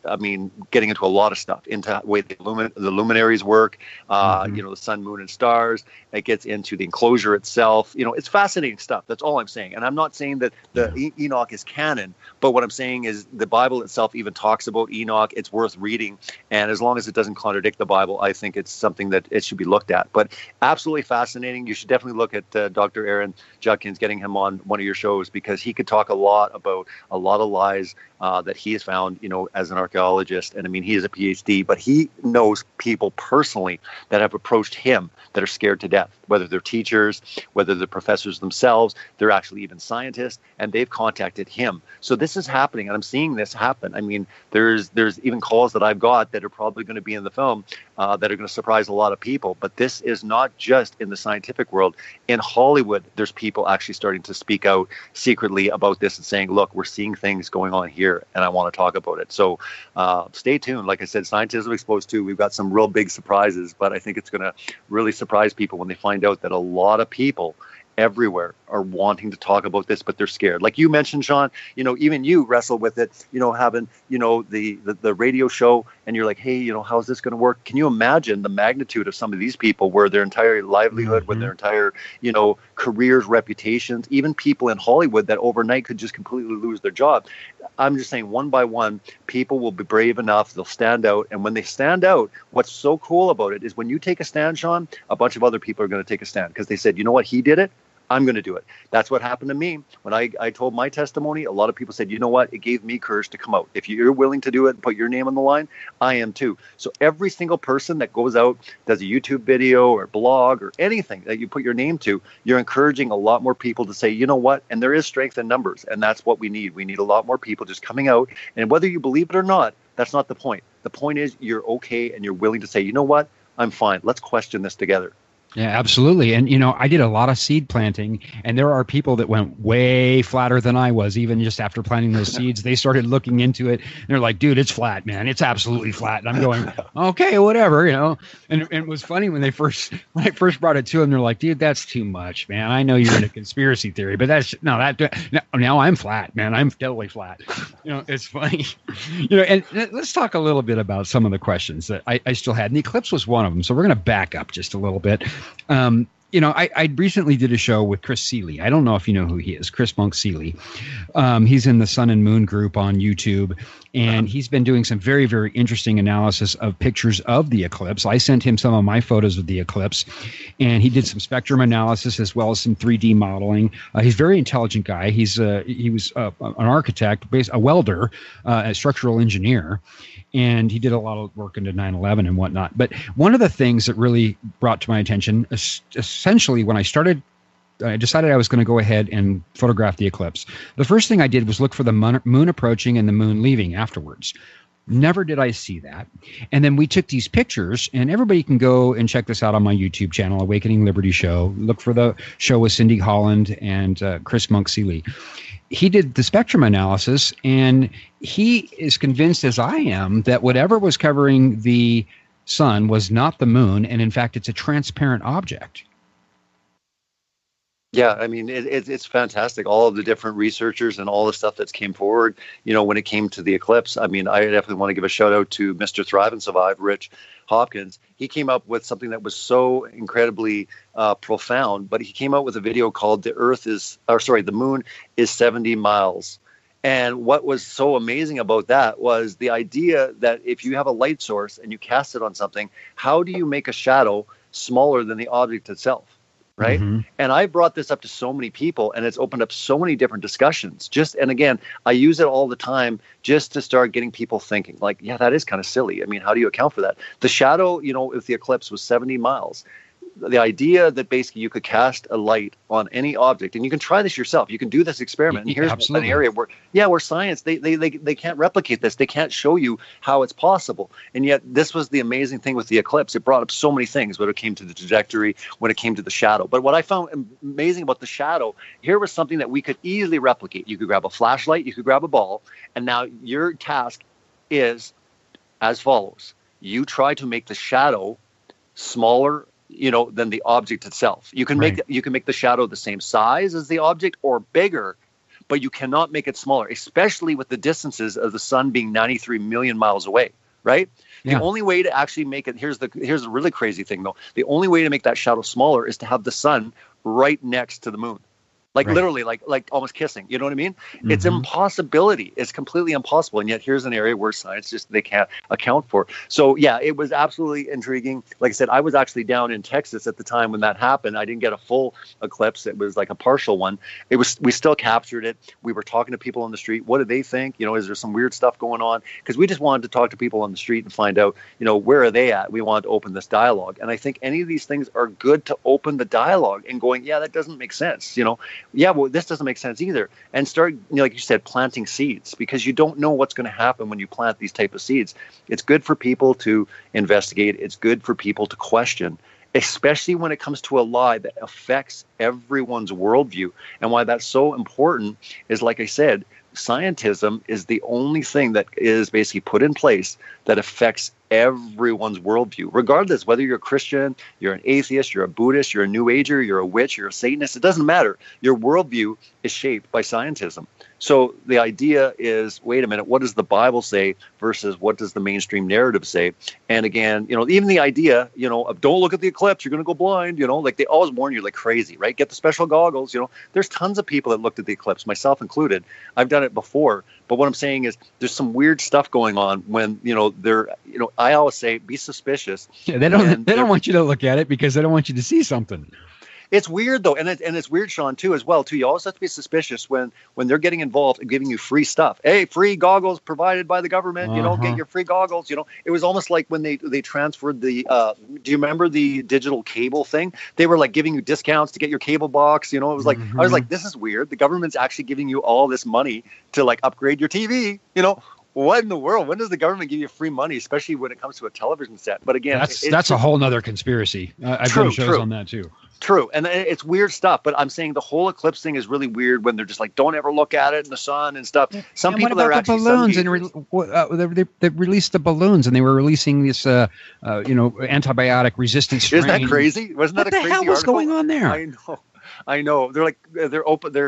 Speaker 8: getting into a lot of stuff, into the way the luminaries work, the sun, moon, and stars. It gets into the enclosure itself. It's fascinating stuff. That's all I'm saying. And I'm not saying that the Enoch is canon, but what I'm saying is the Bible itself even talks about Enoch. Enoch. It's worth reading. And as long as it doesn't contradict the Bible, I think it's something that it should be looked at. But absolutely fascinating. You should definitely look at Dr. Aaron Judkins, getting him on one of your shows, because he could talk a lot about a lot of lies that he has found, as an archaeologist. And I mean, he is a PhD, but he knows people personally that have approached him that are scared to death, whether they're teachers, whether they're professors themselves, they're actually even scientists, and they've contacted him. So this is happening, and I'm seeing this happen. I mean, there's even calls that I've got that are probably going to be in the film that are going to surprise a lot of people. But this is not just in the scientific world. In Hollywood, there's people actually starting to speak out secretly about this and saying, look, we're seeing things going on here, and I want to talk about it. So stay tuned. Like I said, Scientism Exposed 2, we've got some real big surprises, but I think it's going to really surprise people when they find out that a lot of people everywhere are wanting to talk about this, but they're scared. Like you mentioned, Sean, even you wrestle with it, having, the radio show, and you're like, hey, how's this going to work? Can you imagine the magnitude of some of these people where their entire livelihood, with their entire, careers, reputations, even people in Hollywood that overnight could just completely lose their job. I'm just saying, one by one, people will be brave enough, they'll stand out. And when they stand out, what's so cool about it is when you take a stand, Sean, a bunch of other people are going to take a stand because they said, you know what, he did it, I'm going to do it. That's what happened to me. When I told my testimony, a lot of people said, you know what, it gave me courage to come out. If you're willing to do it and put your name on the line, I am too. So every single person that goes out, does a YouTube video or blog or anything that you put your name to, you're encouraging a lot more people to say, you know what, and there is strength in numbers, and that's what we need. We need a lot more people just coming out, and whether you believe it or not, that's not the point. The point is you're okay and you're willing to say, you know what, I'm fine. Let's question this together.
Speaker 5: Yeah, absolutely. And, I did a lot of seed planting, and there are people that went way flatter than I was. Even just after planting those seeds, they started looking into it, and they're like, dude, it's flat, man. It's absolutely flat. And I'm going, okay, whatever, And it was funny when I first brought it to them, they're like, dude, that's too much, man. I know you're in a conspiracy theory, but now I'm flat, man. I'm totally flat. It's funny. And let's talk a little bit about some of the questions that I still had. And the eclipse was one of them. So we're going to back up just a little bit. I recently did a show with Chris Seeley. I don't know if you know who he is, Chris Monk Seeley. He's in the Sun and Moon group on YouTube, and he's been doing some very, very interesting analysis of pictures of the eclipse. I sent him some of my photos of the eclipse, and he did some spectrum analysis as well as some 3D modeling. He's a very intelligent guy. He was an architect, a welder, a structural engineer. And he did a lot of work into 9/11 and whatnot. But one of the things that really brought to my attention, essentially, when I decided I was going to go ahead and photograph the eclipse. The first thing I did was look for the moon approaching and the moon leaving afterwards. Never did I see that. And then we took these pictures, and everybody can go and check this out on my YouTube channel, Awakening Liberty Show. Look for the show with Cindy Holland and Chris Monk Seeley. He did the spectrum analysis, and he is convinced, as I am, that whatever was covering the sun was not the moon, and in fact, it's a transparent object.
Speaker 8: Yeah, I mean, it's fantastic. All of the different researchers and all the stuff that's came forward, when it came to the eclipse. I mean, I definitely want to give a shout out to Mr. Thrive and Survive, Rich Hopkins. He came up with something that was so incredibly profound, but he came out with a video called The Moon is 70 miles. And what was so amazing about that was the idea that if you have a light source and you cast it on something, how do you make a shadow smaller than the object itself? Right. Mm-hmm. And I brought this up to so many people, and it's opened up so many different discussions. And again, I use it all the time just to start getting people thinking like, yeah, that is kind of silly. I mean, how do you account for that? The shadow, if the eclipse was 70 miles, the idea that basically you could cast a light on any object, and you can try this yourself. You can do this experiment. And here's an area where science, they can't replicate this. They can't show you how it's possible. And yet this was the amazing thing with the eclipse. It brought up so many things when it came to the trajectory, when it came to the shadow. But what I found amazing about the shadow, here was something that we could easily replicate. You could grab a flashlight, you could grab a ball, and now your task is as follows. You try to make the shadow smaller than the object itself. You can make the shadow the same size as the object or bigger, but you cannot make it smaller, especially with the distances of the sun being 93 million miles away, right? Yeah. The only way to actually make it, here's the really crazy thing though. The only way to make that shadow smaller is to have the sun right next to the moon. Like
Speaker 5: Right.
Speaker 8: literally, like almost kissing. You know what I mean? It's impossibility. It's completely impossible. And yet here's an area where science just they can't account for. So yeah, it was absolutely intriguing. Like I said, I was actually down in Texas at the time when that happened. I didn't get a full eclipse. It was like a partial one. We still captured it. We were talking to people on the street. What do they think? You know, is there some weird stuff going on? Because we just wanted to talk to people on the street and find out, you know, where are they at? We wanted to open this dialogue. And I think any of these things are good to open the dialogue and going, yeah, that doesn't make sense. You know, yeah, well, this doesn't make sense either. And start, you know, like you said, planting seeds, because you don't know what's going to happen when you plant these type of seeds. It's good for people to investigate. It's good for people to question, especially when it comes to a lie that affects everyone's worldview. And why that's so important is, like I said, scientism is the only thing that is basically put in place that affects everyone's worldview, regardless whether you're a Christian, you're an atheist, you're a Buddhist, you're a New Ager, you're a witch, you're a Satanist. It doesn't matter. Your worldview is shaped by scientism. So the idea is, wait a minute, what does the Bible say versus what does the mainstream narrative say? And again, you know, even the idea, you know, of don't look at the eclipse, you're going to go blind, you know, like they always warn you like crazy, right? Get the special goggles, you know. There's tons of people that looked at the eclipse, myself included. I've done it before. But what I'm saying is there's some weird stuff going on when, you know, I always say be suspicious.
Speaker 5: Yeah, they don't want you to look at it because they don't want you to see something.
Speaker 8: It's weird though, and it's weird, Sean, too, as well. Too, you always have to be suspicious when they're getting involved and giving you free stuff. Hey, free goggles provided by the government. You know, get your free goggles. You know, it was almost like when they transferred the. Do you remember the digital cable thing? They were like giving you discounts to get your cable box. You know, it was like I was like, this is weird. The government's actually giving you all this money to like upgrade your TV. You know. What in the world? When does the government give you free money, especially when it comes to a television set? But again,
Speaker 5: that's a whole nother conspiracy. I've done shows on that too.
Speaker 8: True. And it's weird stuff. But I'm saying the whole eclipse thing is really weird when they're just like, don't ever look at it in the sun and stuff. Some people that are actually
Speaker 5: balloons they released the balloons and they were releasing this, antibiotic resistant strain.
Speaker 8: Isn't that crazy? Wasn't that a crazy article?
Speaker 5: What the hell was going on there?
Speaker 8: I know. They're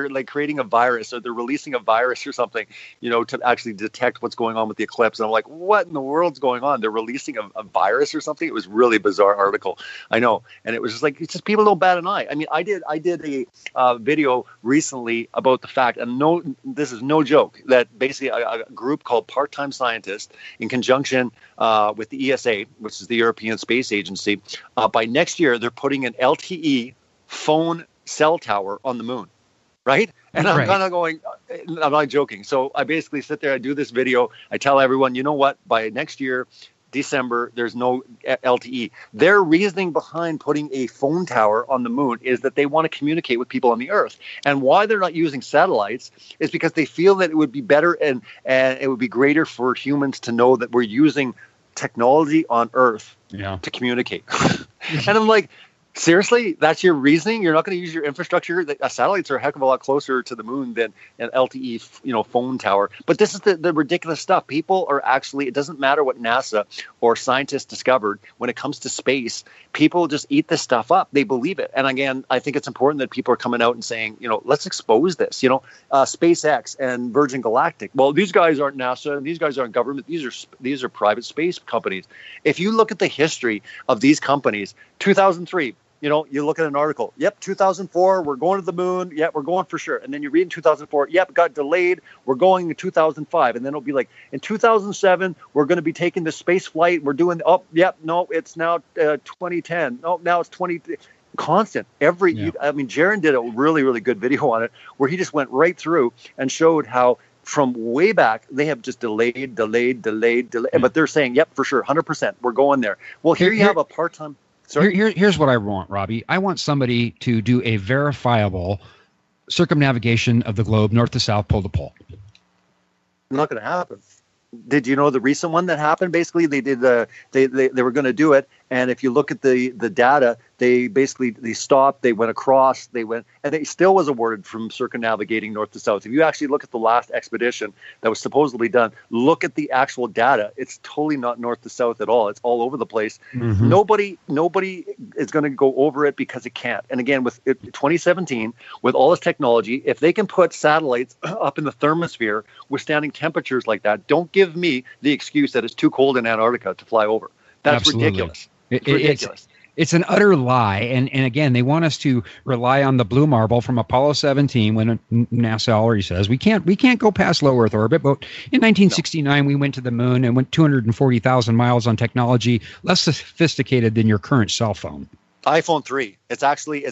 Speaker 8: like creating a virus, or they're releasing a virus or something, you know, to actually detect what's going on with the eclipse. And I'm like, what in the world's going on? They're releasing a virus or something. It was really bizarre article. I know. And it was just like, it's just people don't bat an eye. I mean, I did a video recently about the fact, and no, this is no joke, that basically a group called Part-Time Scientists in conjunction with the ESA, which is the European Space Agency, by next year, they're putting an LTE phone cell tower on the moon, right? And I'm kind of going, I'm not joking. So I basically sit there, I do this video, I tell everyone, you know what, by next year, December, there's no LTE. Their reasoning behind putting a phone tower on the moon is that they want to communicate with people on the Earth. And why they're not using satellites is because they feel that it would be better and it would be greater for humans to know that we're using technology on Earth to communicate. And I'm like, seriously, that's your reasoning? You're not going to use your infrastructure? Satellites are a heck of a lot closer to the moon than an LTE, phone tower. But this is the ridiculous stuff. People are actually, it doesn't matter what NASA or scientists discovered when it comes to space. People just eat this stuff up. They believe it. And again, I think it's important that people are coming out and saying, let's expose this. SpaceX and Virgin Galactic. Well, these guys aren't NASA and these guys aren't government. These are private space companies. If you look at the history of these companies, 2003, you look at an article. Yep, 2004, we're going to the moon. Yep, we're going for sure. And then you read in 2004, yep, it got delayed. We're going in 2005. And then it'll be like, in 2007, we're going to be taking the space flight. We're doing, it's now 2010. No, now it's 20. Constant. Jaron did a really, really good video on it where he just went right through and showed how from way back, they have just delayed. But they're saying, yep, for sure, 100%, we're going there. Well, here you have a part-time.
Speaker 5: Here's what I want, Robbie. I want somebody to do a verifiable circumnavigation of the globe, north to south, pole to pole.
Speaker 8: Not going to happen. Did you know the recent one that happened? Basically, they did they were going to do it, and if you look at the data, they stopped, they went across, and they still was awarded from circumnavigating north to south. If you actually look at the last expedition that was supposedly done, look at the actual data. It's totally not north to south at all. It's all over the place. Mm-hmm. Nobody is going to go over it because it can't. And again, with 2017, with all this technology, if they can put satellites up in the thermosphere withstanding temperatures like that, don't give me the excuse that it's too cold in Antarctica to fly over. That's
Speaker 5: Absolutely.
Speaker 8: ridiculous. It's ridiculous.
Speaker 5: It's an utter lie. And again, they want us to rely on the blue marble from Apollo 17 when NASA already says we can't go past low Earth orbit. But in 1969, we went to the moon and went 240,000 miles on technology less sophisticated than your current cell phone.
Speaker 8: iPhone 3. It's actually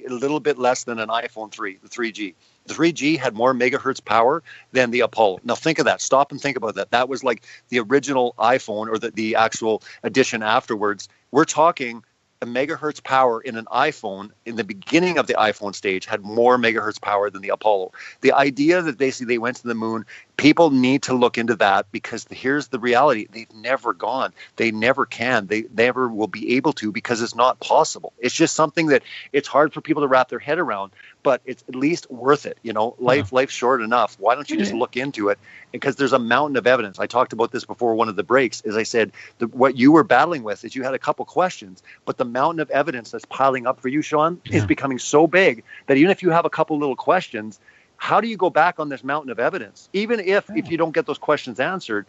Speaker 8: a little bit less than an iPhone 3, the 3G. The 3G had more megahertz power than the Apollo. Now think of that. Stop and think about that. That was like the original iPhone, or the actual edition afterwards. We're talking a megahertz power in an iPhone in the beginning of the iPhone stage had more megahertz power than the Apollo. The idea that basically they went to the moon, people need to look into that, because here's the reality. They've never gone. They never can. They never will be able to, because it's not possible. It's just something that it's hard for people to wrap their head around, but it's at least worth it. Life's short enough. Why don't you just look into it? Because there's a mountain of evidence. I talked about this before one of the breaks. As I said, what you were battling with is you had a couple questions, but the mountain of evidence that's piling up for you, Sean, is becoming so big that even if you have a couple little questions, how do you go back on this mountain of evidence? Even if you don't get those questions answered,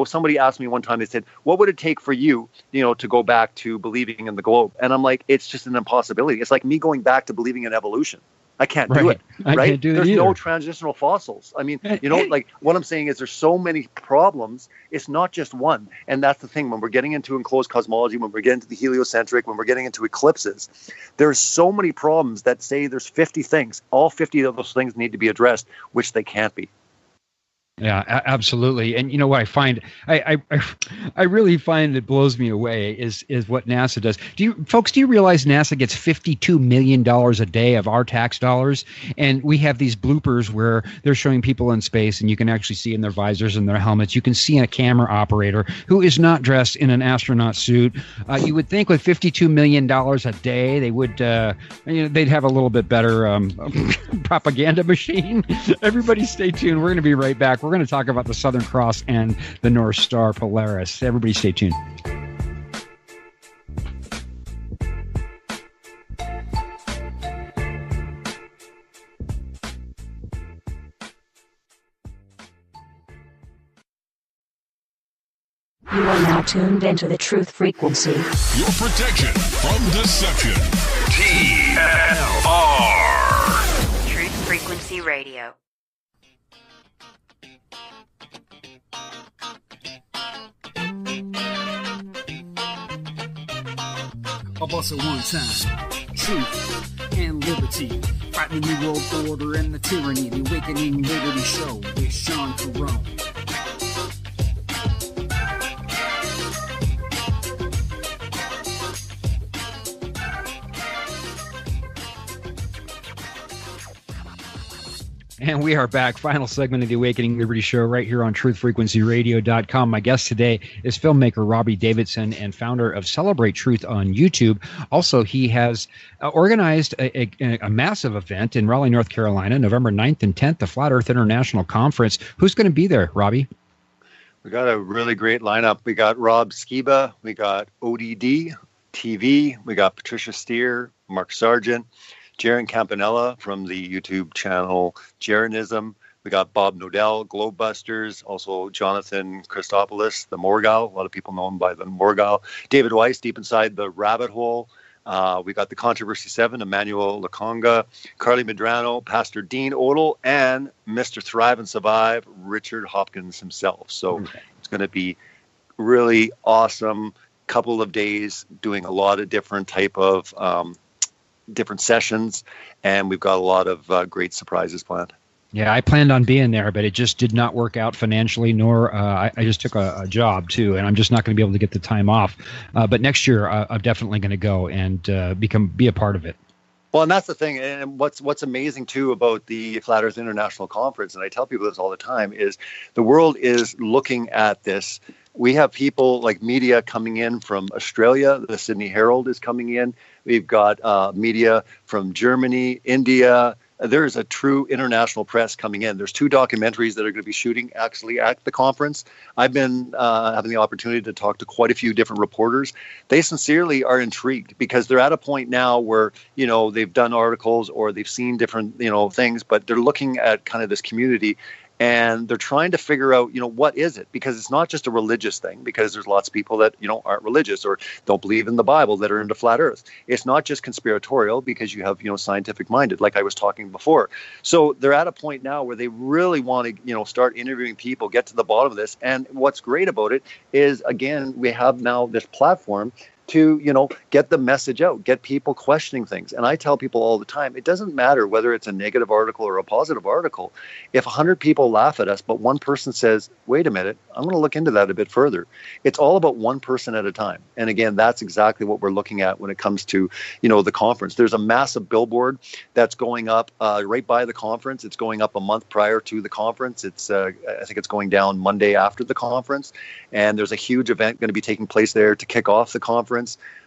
Speaker 8: somebody asked me one time, they said, what would it take for you, to go back to believing in the globe? And I'm like, it's just an impossibility. It's like me going back to believing in evolution. I can't do it. Right?
Speaker 5: I can't do it
Speaker 8: There's
Speaker 5: either.
Speaker 8: no transitional fossils. I mean, like what I'm saying is there's so many problems. It's not just one. And that's the thing. When we're getting into enclosed cosmology, when we're getting into the heliocentric, when we're getting into eclipses, there's so many problems that say there's 50 things. All 50 of those things need to be addressed, which they can't be.
Speaker 5: Yeah, absolutely. And you know what I find, I really find that blows me away is what NASA does. Do you realize NASA gets $52 million a day of our tax dollars? And we have these bloopers where they're showing people in space, and you can actually see in their visors and their helmets. You can see a camera operator who is not dressed in an astronaut suit. You would think with $52 million a day, they would, they'd have a little bit better propaganda machine. Everybody stay tuned. We're going to be right back. We're going to talk about the Southern Cross and the North Star Polaris. Everybody stay tuned.
Speaker 1: You are now tuned into the truth frequency.
Speaker 2: Your protection from deception. TLR.
Speaker 10: Truth Frequency Radio.
Speaker 9: I'll bust it one time. Truth and liberty. Fighting the new world order and the tyranny. The Awakening Liberty Show with Sean Caron.
Speaker 5: And we are back. Final segment of the Awakening Liberty Show right here on truthfrequencyradio.com. My guest today is filmmaker Robbie Davidson and founder of Celebrate Truth on YouTube. Also, he has organized a massive event in Raleigh, North Carolina, November 9th and 10th, the Flat Earth International Conference. Who's going to be there, Robbie?
Speaker 8: We got a really great lineup. We got Rob Skiba, we got ODD TV, we got Patricia Steer, Mark Sargent, Jaron Campanella from the YouTube channel Jaronism. We got Bob Nodell, Globebusters, also Jonathan Christopoulos, the Morgal. A lot of people know him by the Morgal. David Weiss, Deep Inside the Rabbit Hole. We got the Controversy 7, Emmanuel Lakonga, Carly Medrano, Pastor Dean Odell, and Mr. Thrive and Survive, Richard Hopkins himself. So it's going to be really awesome couple of days doing a lot of different type of different sessions, and we've got a lot of great surprises planned.
Speaker 5: Yeah, I planned on being there, but it just did not work out financially, nor I just took a job too, and I'm just not going to be able to get the time off. But next year, I'm definitely going to go and be a part of it.
Speaker 8: Well, and that's the thing. And what's amazing too about the Flat Earth International Conference, and I tell people this all the time, is the world is looking at this. We have people like media coming in from Australia. The Sydney Herald is coming in. We've got media from Germany, India. There's a true international press coming in. There's 2 documentaries that are going to be shooting actually at the conference. I've been having the opportunity to talk to quite a few different reporters. They sincerely are intrigued because they're at a point now where, they've done articles or they've seen different, things, but they're looking at kind of this community. And they're trying to figure out, what is it? Because it's not just a religious thing, because there's lots of people that, aren't religious or don't believe in the Bible that are into flat earth. It's not just conspiratorial, because you have, scientific minded, like I was talking before. So they're at a point now where they really want to, start interviewing people, get to the bottom of this. And what's great about it is, again, we have now this platform to, get the message out, get people questioning things. And I tell people all the time, it doesn't matter whether it's a negative article or a positive article. If 100 people laugh at us, but one person says, wait a minute, I'm going to look into that a bit further. It's all about one person at a time. And again, that's exactly what we're looking at when it comes to, the conference. There's a massive billboard that's going up right by the conference. It's going up a month prior to the conference. It's I think it's going down Monday after the conference. And there's a huge event going to be taking place there to kick off the conference.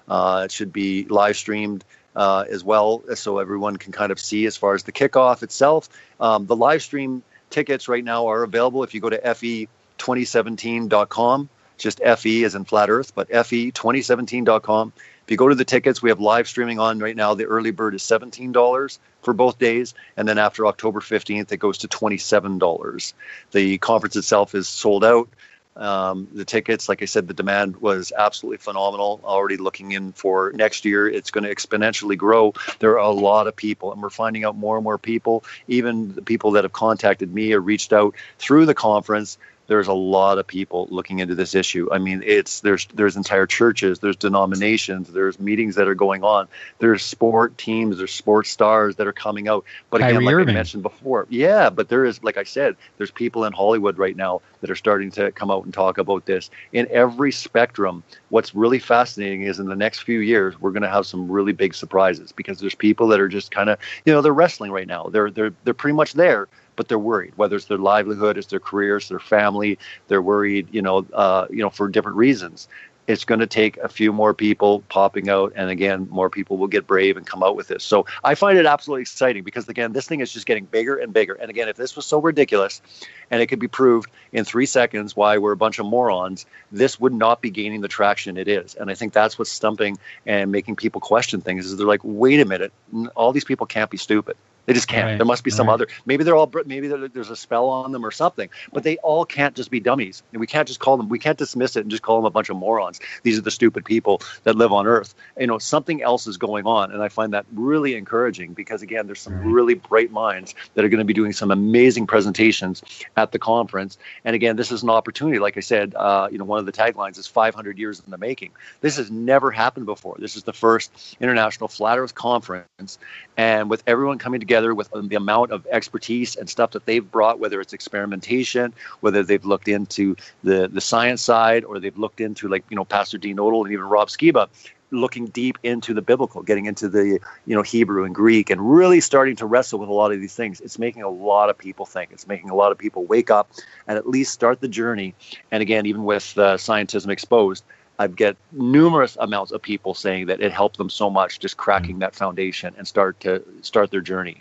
Speaker 8: It should be live streamed as well, so everyone can kind of see as far as the kickoff itself. The live stream tickets right now are available if you go to fe2017.com, just FE as in flat earth, but fe2017.com. If you go to the tickets, we have live streaming on right now. The early bird is $17 for both days. And then after October 15th, it goes to $27. The conference itself is sold out. The tickets, like I said, the demand was absolutely phenomenal. Already looking in for next year, it's going to exponentially grow. There are a lot of people, and we're finding out more and more people, even the people that have contacted me or reached out through the conference. There's a lot of people looking into this issue. I mean, there's entire churches, there's denominations, there's meetings that are going on, there's sport teams, there's sports stars that are coming out. But again, like I mentioned before, but there is, like I said, there's people in Hollywood right now that are starting to come out and talk about this in every spectrum. What's really fascinating is in the next few years, we're going to have some really big surprises, because there's people that are just kind of, they're wrestling right now. They're pretty much there, but they're worried, whether it's their livelihood, it's their careers, their family. They're worried, for different reasons. It's going to take a few more people popping out, and again, more people will get brave and come out with this. So I find it absolutely exciting, because again, this thing is just getting bigger and bigger. And again, if this was so ridiculous and it could be proved in 3 seconds why we're a bunch of morons, this would not be gaining the traction it is. And I think that's what's stumping and making people question things, is they're like, wait a minute, all these people can't be stupid. They just can't. Right. There must be some other. Maybe there's a spell on them or something. But they all can't just be dummies. And we can't just call them. We can't dismiss it and just call them a bunch of morons. These are the stupid people that live on Earth. Something else is going on, and I find that really encouraging, because again, there's some really bright minds that are going to be doing some amazing presentations at the conference. And again, this is an opportunity. Like I said, one of the taglines is 500 years in the making. This has never happened before. This is the first International Flat Earth Conference, and with everyone coming together with the amount of expertise and stuff that they've brought, whether it's experimentation, whether they've looked into the science side, or they've looked into, like, Pastor Dean Odell and even Rob Skiba, looking deep into the biblical, getting into the Hebrew and Greek, and really starting to wrestle with a lot of these things. It's making a lot of people think. It's making a lot of people wake up and at least start the journey. And again, even with Scientism Exposed, I get numerous amounts of people saying that it helped them so much, just cracking that foundation and start their journey.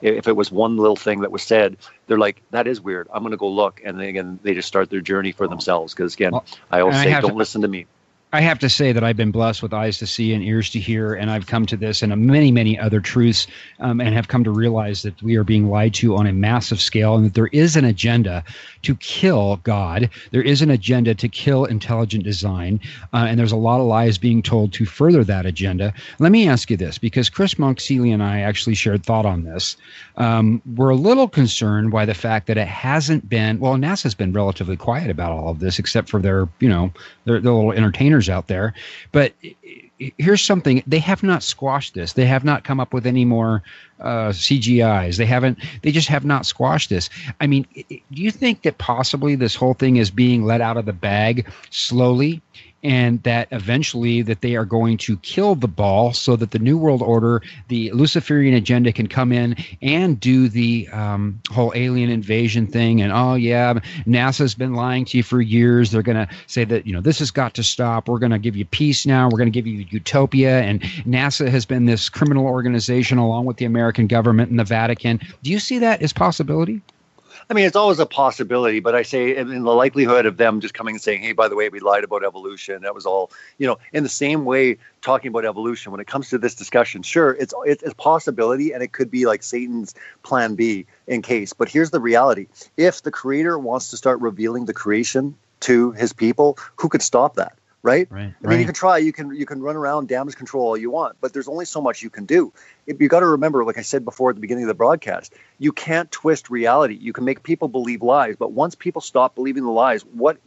Speaker 8: If it was one little thing that was said, they're like, that is weird, I'm going to go look. And then again, they just start their journey for themselves. Because again, I always say, don't listen to me.
Speaker 5: I have to say that I've been blessed with eyes to see and ears to hear, and I've come to this and many, many other truths, and have come to realize that we are being lied to on a massive scale, and that there is an agenda to kill God. There is an agenda to kill intelligent design, and there's a lot of lies being told to further that agenda. Let me ask you this, because Chris Monk, Seeley, and I actually shared thought on this. We're a little concerned by the fact that it hasn't been, well, NASA's been relatively quiet about all of this, except for their little entertainers out there. But here's something: they have not squashed this. They have not come up with any more CGIs. They just have not squashed this. I mean, do you think that possibly this whole thing is being let out of the bag slowly, and that eventually that they are going to kill the ball so that the New World Order, the Luciferian agenda, can come in and do the whole alien invasion thing? And, oh, yeah, NASA's been lying to you for years. They're going to say that, this has got to stop. We're going to give you peace now. We're going to give you utopia. And NASA has been this criminal organization along with the American government and the Vatican. Do you see that as possibility?
Speaker 8: I mean, it's always a possibility, but I say in the likelihood of them just coming and saying, hey, by the way, we lied about evolution. That was all, in the same way, talking about evolution, when it comes to this discussion, sure, it's a possibility, and it could be like Satan's plan B in case. But here's the reality. If the creator wants to start revealing the creation to his people, who could stop that? Right? I mean, you can try, you can run around, damage control all you want, but there's only so much you can do. You got to remember, like I said before at the beginning of the broadcast, you can't twist reality. You can make people believe lies, but once people stop believing the lies, what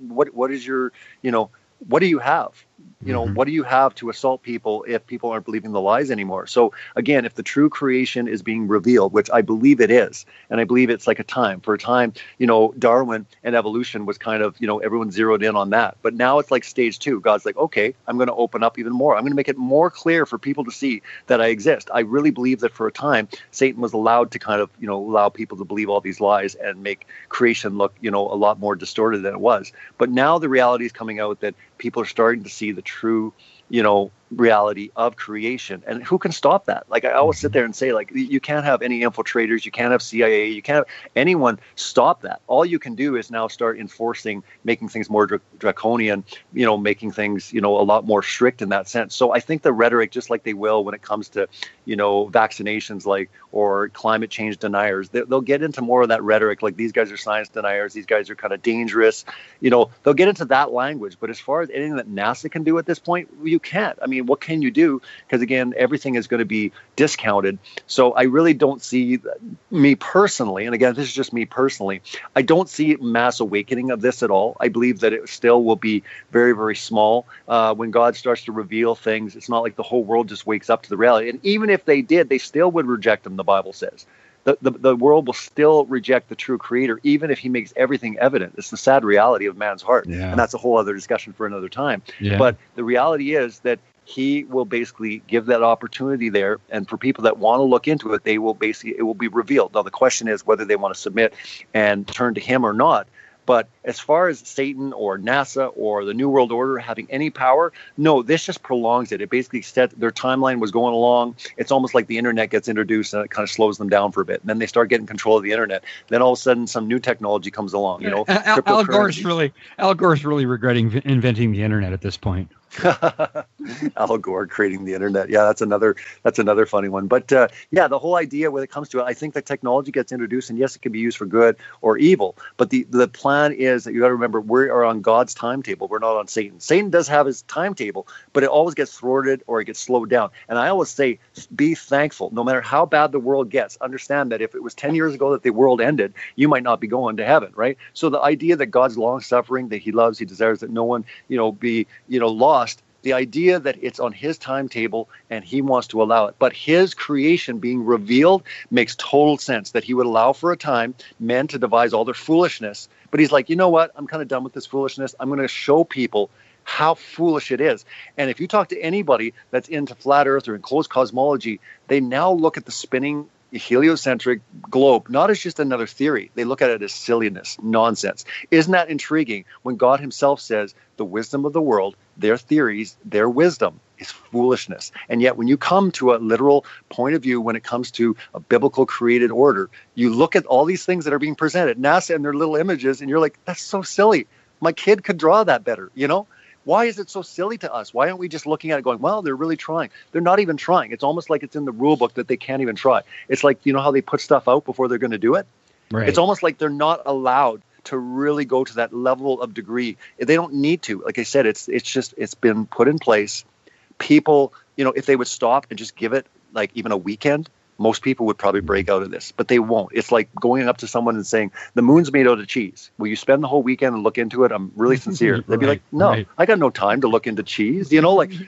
Speaker 8: is your, what do you have? What do you have to assault people if people aren't believing the lies anymore? So again, if the true creation is being revealed, which I believe it is, and I believe it's like for a time, Darwin and evolution was kind of, everyone zeroed in on that. But now it's like stage 2. God's like, okay, I'm going to open up even more. I'm going to make it more clear for people to see that I exist. I really believe that for a time, Satan was allowed to kind of, allow people to believe all these lies and make creation look, a lot more distorted than it was. But now the reality is coming out that people are starting to see the true, reality of creation. And who can stop that? Like I always sit there and say, like, you can't have any infiltrators, you can't have CIA, you can't have anyone stop that. All you can do is now start enforcing, making things more draconian, making things, a lot more strict in that sense. So I think the rhetoric, just like they will when it comes to, vaccinations, or climate change deniers, they'll get into more of that rhetoric, like these guys are science deniers, these guys are kind of dangerous, they'll get into that language. But as far as anything that NASA can do at this point, you can't. I mean, what can you do? Because again, everything is going to be discounted. So I really don't see, me personally, and again, this is just me personally, I don't see mass awakening of this at all. I believe that it still will be very, very small. When God starts to reveal things, it's not like the whole world just wakes up to the reality. And even if they did, they still would reject him, the Bible says. The world will still reject the true creator, even if he makes everything evident. It's the sad reality of man's heart. Yeah. And that's a whole other discussion for another time. Yeah. But the reality is that he will basically give that opportunity there. And for people that want to look into it, it will be revealed. Now, the question is whether they want to submit and turn to him or not. But as far as Satan or NASA or the New World Order having any power, no, this just prolongs it. It basically said their timeline was going along. It's almost like the internet gets introduced and it kind of slows them down for a bit. And then they start getting control of the internet. Then all of a sudden some new technology comes along.
Speaker 5: Al Gore's really regretting inventing the internet at this point.
Speaker 8: Al Gore creating the internet. Yeah, that's another funny one. But the whole idea when it comes to it, I think that technology gets introduced, and yes, it can be used for good or evil. But the plan is that you got to remember we are on God's timetable. We're not on Satan. Satan does have his timetable, but it always gets thwarted or it gets slowed down. And I always say, be thankful. No matter how bad the world gets, understand that if it was 10 years ago that the world ended, you might not be going to heaven, right? So the idea that God's long suffering, that he loves, he desires that no one, be, lost. The idea that it's on his timetable and he wants to allow it, but his creation being revealed makes total sense, that he would allow for a time men to devise all their foolishness. But he's like, you know what? I'm kind of done with this foolishness. I'm going to show people how foolish it is. And if you talk to anybody that's into flat earth or enclosed cosmology, they now look at the spinning heliocentric globe not as just another theory. They look at it as silliness, nonsense. Isn't that intriguing when God himself says the wisdom of the world, their theories, their wisdom is foolishness? And yet when you come to a literal point of view, when it comes to a biblical created order, you look at all these things that are being presented, NASA and their little images, and you're like, that's so silly. My kid could draw that better, Why is it so silly to us? Why aren't we just looking at it going, well, they're really trying? They're not even trying. It's almost like it's in the rule book that they can't even try. It's like, how they put stuff out before they're going to do it? Right. It's almost like they're not allowed to really go to that level of degree. They don't need to. Like I said, it's been put in place. People, if they would stop and just give it like even a weekend, most people would probably break out of this, but they won't. It's like going up to someone and saying, the moon's made out of cheese. Will you spend the whole weekend and look into it? I'm really sincere. They'd be like, no, I got no time to look into cheese.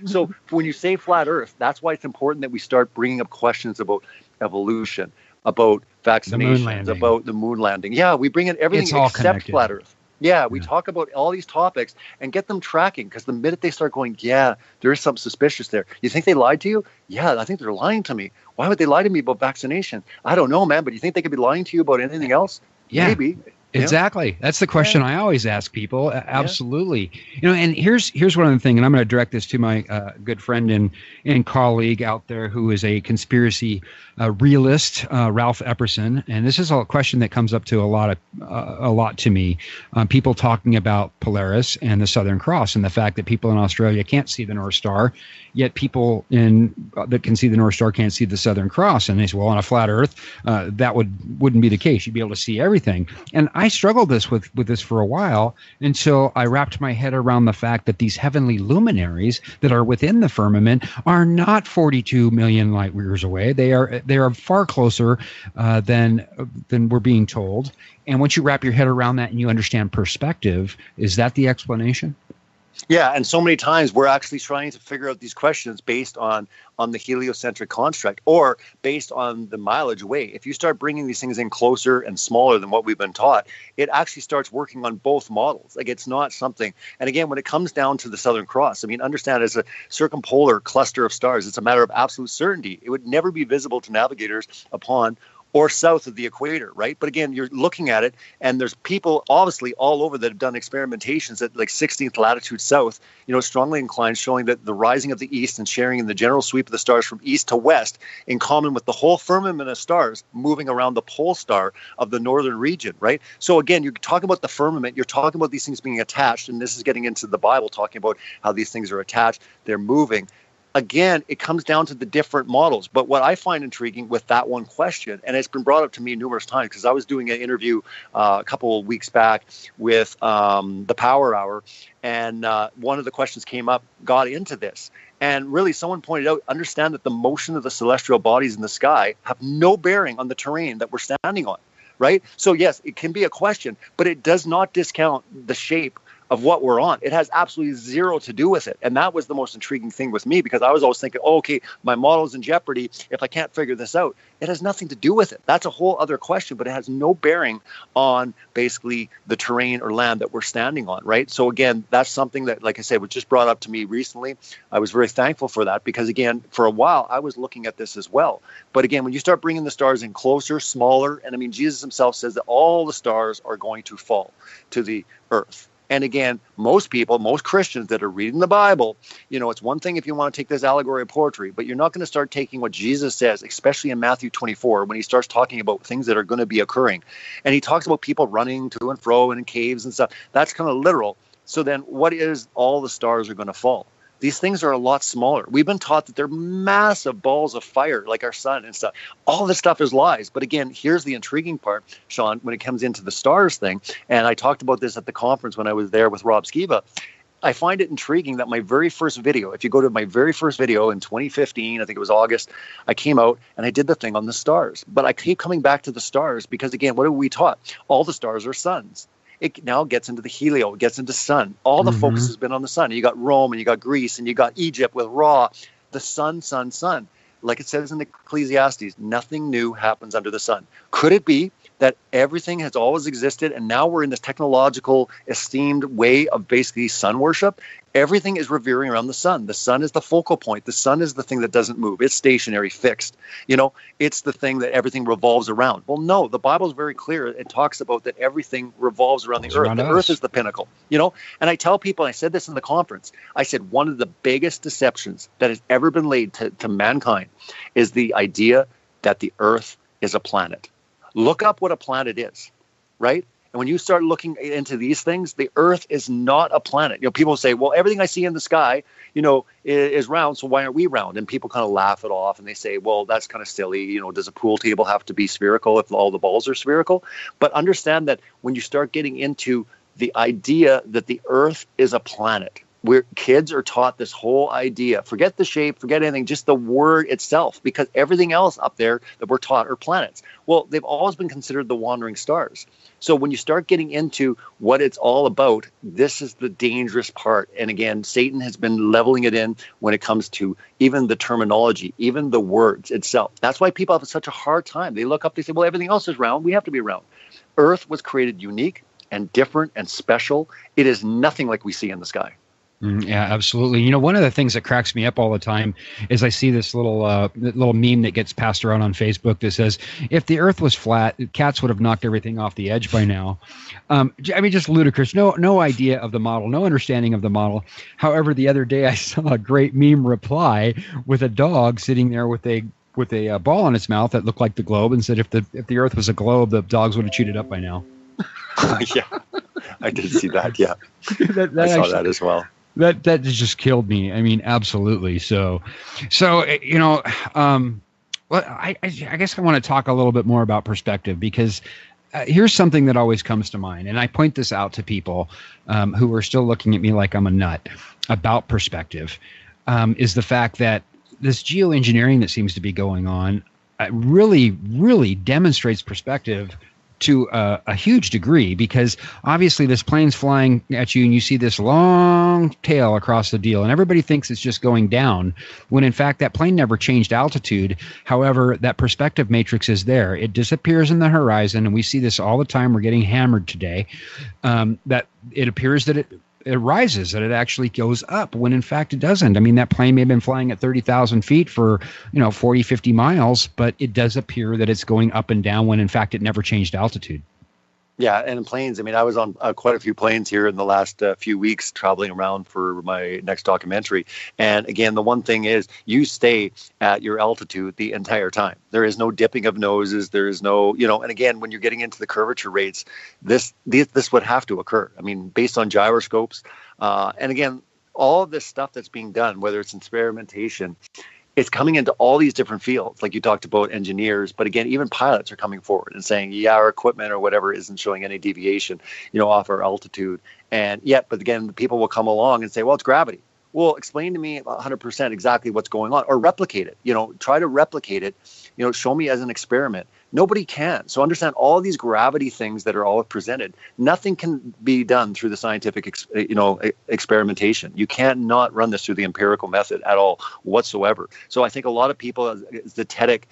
Speaker 8: So when you say flat earth, that's why it's important that we start bringing up questions about evolution, about vaccinations, about the moon landing. Yeah, we bring in everything except flat earth. Yeah, we talk about all these topics and get them tracking, because the minute they start going, yeah, there is something suspicious there. You think they lied to you? Yeah, I think they're lying to me. Why would they lie to me about vaccination? I don't know, man, but you think they could be lying to you about anything else? Yeah. Maybe.
Speaker 5: Exactly. That's the question I always ask people. Absolutely. And here's one other thing, and I'm going to direct this to my good friend and colleague out there who is a conspiracy realist, Ralph Epperson. And this is a question that comes up to a lot to me. People talking about Polaris and the Southern Cross and the fact that people in Australia can't see the North Star, yet people that can see the North Star can't see the Southern Cross. And they say, well, on a flat Earth, that wouldn't be the case. You'd be able to see everything. And I struggled with this for a while until I wrapped my head around the fact that these heavenly luminaries that are within the firmament are not 42 million light years away. They are far closer than we're being told. And once you wrap your head around that and you understand perspective, is that the explanation?
Speaker 8: Yeah, and so many times we're actually trying to figure out these questions based on the heliocentric construct or based on the mileage away. If you start bringing these things in closer and smaller than what we've been taught, it actually starts working on both models. Like, it's not something. And again, when it comes down to the Southern Cross, I mean, understand, as a circumpolar cluster of stars, it's a matter of absolute certainty. It would never be visible to navigators upon or south of the equator, right? But again, you're looking at it, and there's people obviously all over that have done experimentations at like 16th latitude south, strongly inclined, showing that the rising of the east and sharing in the general sweep of the stars from east to west, in common with the whole firmament of stars moving around the pole star of the northern region, right? So again, you're talking about the firmament, you're talking about these things being attached, and this is getting into the Bible, talking about how these things are attached, they're moving. Again, it comes down to the different models. But what I find intriguing with that one question, and it's been brought up to me numerous times, because I was doing an interview a couple of weeks back with the Power Hour, and one of the questions got into this. And really, someone pointed out, understand that the motion of the celestial bodies in the sky have no bearing on the terrain that we're standing on, right? So yes, it can be a question, but it does not discount the shape of what we're on. It has absolutely zero to do with it. And that was the most intriguing thing with me, because I was always thinking, okay, my model's in jeopardy if I can't figure this out. It has nothing to do with it. That's a whole other question, but it has no bearing on basically the terrain or land that we're standing on, right? So again, that's something that, like I said, was just brought up to me recently. I was very thankful for that, because again, for a while, I was looking at this as well. But again, when you start bringing the stars in closer, smaller, and I mean, Jesus himself says that all the stars are going to fall to the earth. And again, most Christians that are reading the Bible, it's one thing if you want to take this allegory of poetry, but you're not going to start taking what Jesus says, especially in Matthew 24, when he starts talking about things that are going to be occurring. And he talks about people running to and fro and in caves and stuff. That's kind of literal. So then what is all the stars are going to fall? These things are a lot smaller. We've been taught that they're massive balls of fire, like our sun and stuff. All this stuff is lies. But again, here's the intriguing part, Sean, when it comes into the stars thing. And I talked about this at the conference when I was there with Rob Skiba. I find it intriguing that my very first video, if you go to my very first video in 2015, I think it was August, I came out and I did the thing on the stars. But I keep coming back to the stars because, again, what are we taught? All the stars are suns. It now gets into the helio, it gets into sun. All the focus has been on the sun. You got Rome and you got Greece and you got Egypt with Ra. The sun, sun, sun. Like it says in Ecclesiastes, nothing new happens under the sun. Could it be that everything has always existed and now we're in this technological, esteemed way of basically sun worship? Everything is revering around the sun. The sun is the focal point. The sun is the thing that doesn't move. It's stationary, fixed. It's the thing that everything revolves around. Well, no, the Bible is very clear. It talks about that everything revolves around the earth. The earth is the pinnacle, And I tell people, I said this in the conference, I said one of the biggest deceptions that has ever been laid to mankind is the idea that the earth is a planet. Look up what a planet is, right? And when you start looking into these things, the earth is not a planet. People say, well, everything I see in the sky, is round, so why aren't we round? And people kind of laugh it off and they say, well, that's kind of silly. Does a pool table have to be spherical if all the balls are spherical? But understand that when you start getting into the idea that the earth is a planet, where kids are taught this whole idea, forget the shape, forget anything, just the word itself, because everything else up there that we're taught are planets. Well, they've always been considered the wandering stars. So when you start getting into what it's all about, this is the dangerous part. And again, Satan has been leveling it in when it comes to even the terminology, even the words itself. That's why people have such a hard time. They look up, they say, well, everything else is round. We have to be round. Earth was created unique and different and special. It is nothing like we see in the sky.
Speaker 5: Yeah, absolutely. You know, one of the things that cracks me up all the time is I see this little meme that gets passed around on Facebook that says, if the earth was flat, cats would have knocked everything off the edge by now. I mean, just ludicrous. No idea of the model, no understanding of the model. However, the other day I saw a great meme reply with a dog sitting there with a ball in its mouth that looked like the globe, and said if the earth was a globe, the dogs would have chewed it up by now.
Speaker 8: Yeah, I did see that. Yeah, I saw that as well.
Speaker 5: That just killed me. I mean, absolutely. So you know, well, I guess I want to talk a little bit more about perspective, because here's something that always comes to mind, and I point this out to people who are still looking at me like I'm a nut about perspective, is the fact that this geoengineering that seems to be going on really, really demonstrates perspective to a huge degree, because obviously this plane's flying at you and you see this long tail across the deal, and everybody thinks it's just going down, when in fact that plane never changed altitude. However, that perspective matrix is there. It disappears in the horizon, and we see this all the time. We're getting hammered today, that it appears that it rises, that it actually goes up, when in fact it doesn't. I mean, that plane may have been flying at 30,000 feet for 40, 50 miles, but it does appear that it's going up and down, when in fact it never changed altitude.
Speaker 8: Yeah, and in planes, I mean, I was on quite a few planes here in the last few weeks traveling around for my next documentary. And again, the one thing is you stay at your altitude the entire time. There is no dipping of noses. There is no, and again, when you're getting into the curvature rates, this would have to occur. I mean, based on gyroscopes. And again, all of this stuff that's being done, whether it's experimentation, it's coming into all these different fields, like you talked about engineers, but again, even pilots are coming forward and saying, yeah, our equipment or whatever isn't showing any deviation, off our altitude. And yet, but again, people will come along and say, well, it's gravity. Well, explain to me 100% exactly what's going on, or replicate it, try to replicate it, show me as an experiment. Nobody can. So understand all these gravity things that are all presented. Nothing can be done through the scientific, experimentation. You cannot run this through the empirical method at all whatsoever. So I think a lot of people, as the TEDx,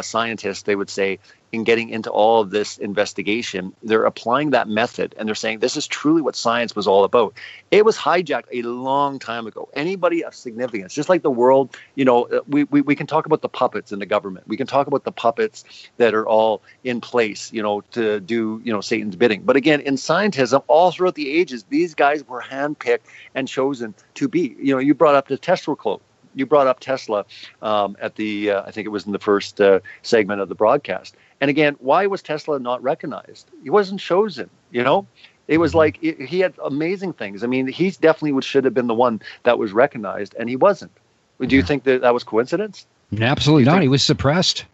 Speaker 8: scientists, they would say, in getting into all of this investigation, they're applying that method, and they're saying this is truly what science was all about. It was hijacked a long time ago. Anybody of significance, just like the world, we can talk about the puppets in the government. We can talk about the puppets that are all in place, to do, Satan's bidding. But again, in scientism, all throughout the ages, these guys were handpicked and chosen to be. You brought up the Tesla quote. You brought up Tesla at the, I think it was in the first segment of the broadcast. And again, why was Tesla not recognized? He wasn't chosen, It was like he had amazing things. I mean, he definitely should have been the one that was recognized, and he wasn't. Do you think that was coincidence?
Speaker 5: Absolutely not. He was suppressed.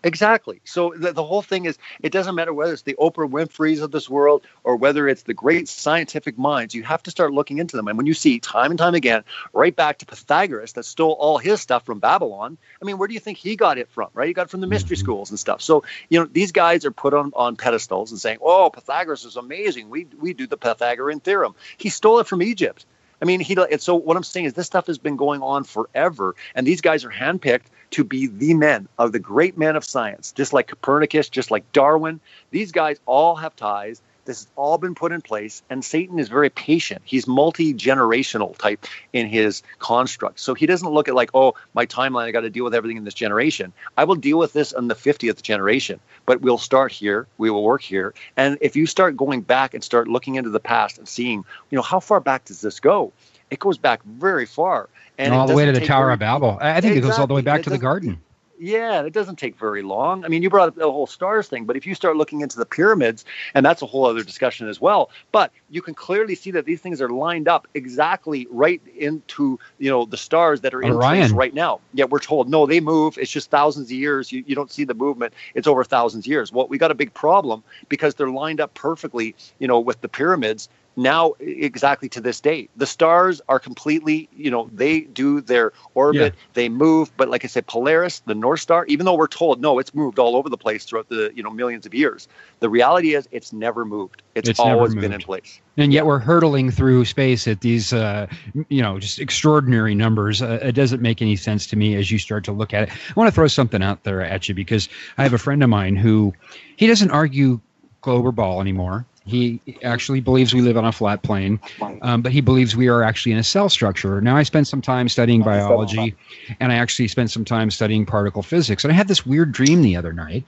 Speaker 8: Exactly. So the whole thing is, it doesn't matter whether it's the Oprah Winfreys of this world or whether it's the great scientific minds. You have to start looking into them. And when you see time and time again, right back to Pythagoras that stole all his stuff from Babylon, I mean, where do you think he got it from, right? He got it from the mystery schools and stuff. So, these guys are put on pedestals and saying, oh, Pythagoras is amazing. We do the Pythagorean theorem. He stole it from Egypt. I mean, so what I'm saying is this stuff has been going on forever, and these guys are handpicked to be the men of the great men of science, just like Copernicus, just like Darwin. These guys all have ties. This has all been put in place, and Satan is very patient. He's multi-generational type in his construct. So he doesn't look at like, oh, my timeline, I got to deal with everything in this generation. I will deal with this in the 50th generation, but we'll start here. We will work here. And if you start going back and start looking into the past and seeing, how far back does this go? It goes back very far. And
Speaker 5: all the way to the Tower of Babel. I think it goes all the way back to the garden.
Speaker 8: Yeah, it doesn't take very long. I mean, you brought up the whole stars thing, but if you start looking into the pyramids, and that's a whole other discussion as well, but you can clearly see that these things are lined up exactly right into, the stars that are in place right now. Yet we're told, no, they move. It's just thousands of years. You don't see the movement. It's over thousands of years. Well, we got a big problem because they're lined up perfectly, with the pyramids. Now, exactly to this day, the stars are completely, they do their orbit, they move. But like I said, Polaris, the North Star, even though we're told, no, it's moved all over the place throughout the, millions of years. The reality is it's never moved. It's always been in place.
Speaker 5: And yet we're hurtling through space at these, just extraordinary numbers. It doesn't make any sense to me as you start to look at it. I want to throw something out there at you because I have a friend of mine who, he doesn't argue globe or ball anymore. He actually believes we live on a flat plane, but he believes we are actually in a cell structure. Now, I spent some time studying biology, and I actually spent some time studying particle physics. And I had this weird dream the other night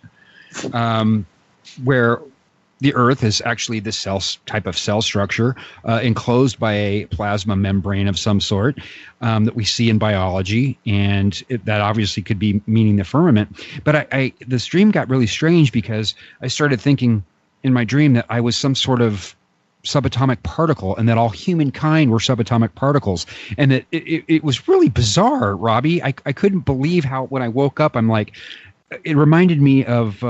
Speaker 5: where the Earth is actually this type of cell structure enclosed by a plasma membrane of some sort that we see in biology, and that obviously could be meaning the firmament. But this dream got really strange because I started thinking in my dream that I was some sort of subatomic particle, and that all humankind were subatomic particles, and that it was really bizarre, Robbie. I couldn't believe how when I woke up, I'm like, it reminded me of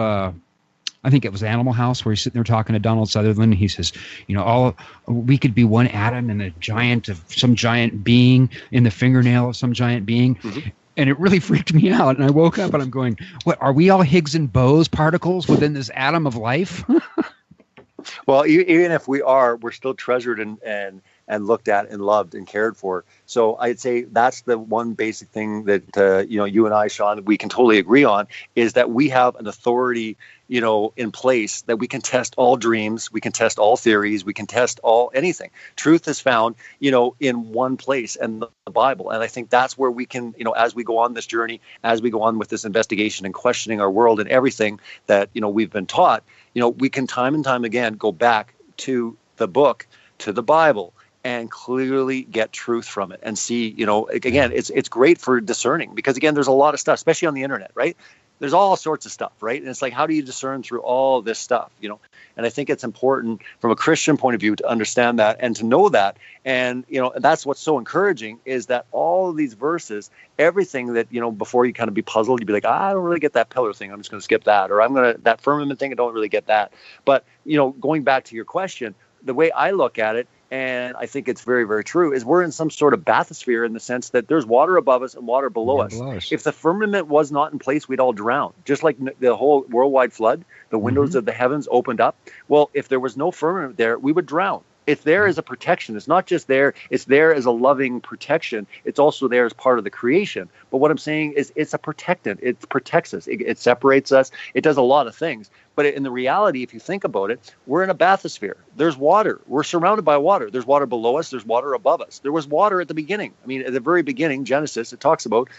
Speaker 5: I think it was Animal House, where he's sitting there talking to Donald Sutherland. He says, we could be one atom in some giant being, in the fingernail of some giant being. Mm-hmm. And it really freaked me out. And I woke up and I'm going, what, are we all Higgs and Bose particles within this atom of life?
Speaker 8: Well, even if we are, we're still treasured and looked at and loved and cared for. So I'd say that's the one basic thing that, you and I, Sean, we can totally agree on, is that we have an authority, in place that we can test all dreams, we can test all theories, we can test anything. Truth is found, in one place, and the Bible. And I think that's where we can, as we go on this journey, as we go on with this investigation and questioning our world and everything that, we've been taught, we can time and time again go back to the book, to the Bible, and clearly get truth from it and see, again, it's great for discerning, because again, there's a lot of stuff, especially on the internet, right? There's all sorts of stuff, right? And it's like, how do you discern through all this stuff, And I think it's important from a Christian point of view to understand that and to know that. And, that's what's so encouraging, is that all of these verses, everything that, before you kind of be puzzled, you'd be like, I don't really get that pillar thing. I'm just going to skip that. Or that firmament thing, I don't really get that. But, going back to your question, the way I look at it, and I think it's very, very true, is we're in some sort of bathysphere, in the sense that there's water above us and water below us. If the firmament was not in place, we'd all drown. Just like the whole worldwide flood, the windows of the heavens opened up. Well, if there was no firmament there, we would drown. It's there as a protection. It's not just there. It's there as a loving protection. It's also there as part of the creation. But what I'm saying is it's a protectant. It protects us. It separates us. It does a lot of things. But in the reality, if you think about it, we're in a bathysphere. There's water. We're surrounded by water. There's water below us. There's water above us. There was water at the beginning. I mean, at the very beginning, Genesis, it talks about,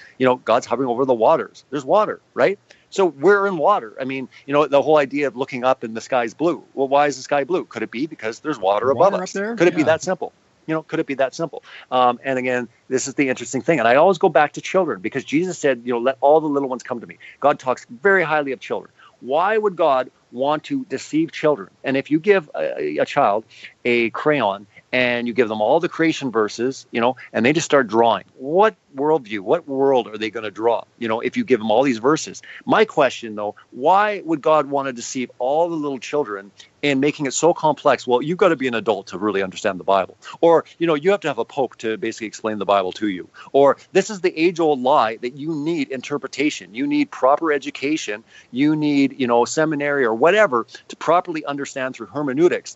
Speaker 8: God's hovering over the waters. There's water, right? So we're in water. I mean, the whole idea of looking up and the sky's blue. Well, why is the sky blue? Could it be because there's water above us? Could it be that simple? Could it be that simple? And again, this is the interesting thing. And I always go back to children, because Jesus said, let all the little ones come to me. God talks very highly of children. Why would God want to deceive children? And if you give a child a crayon and you give them all the creation verses, and they just start drawing, what worldview, what world are they going to draw, if you give them all these verses? My question, though, why would God want to deceive all the little children in making it so complex? Well, you've got to be an adult to really understand the Bible. Or, you have to have a pope to basically explain the Bible to you. Or this is the age-old lie that you need interpretation. You need proper education. You need, seminary or whatever to properly understand through hermeneutics.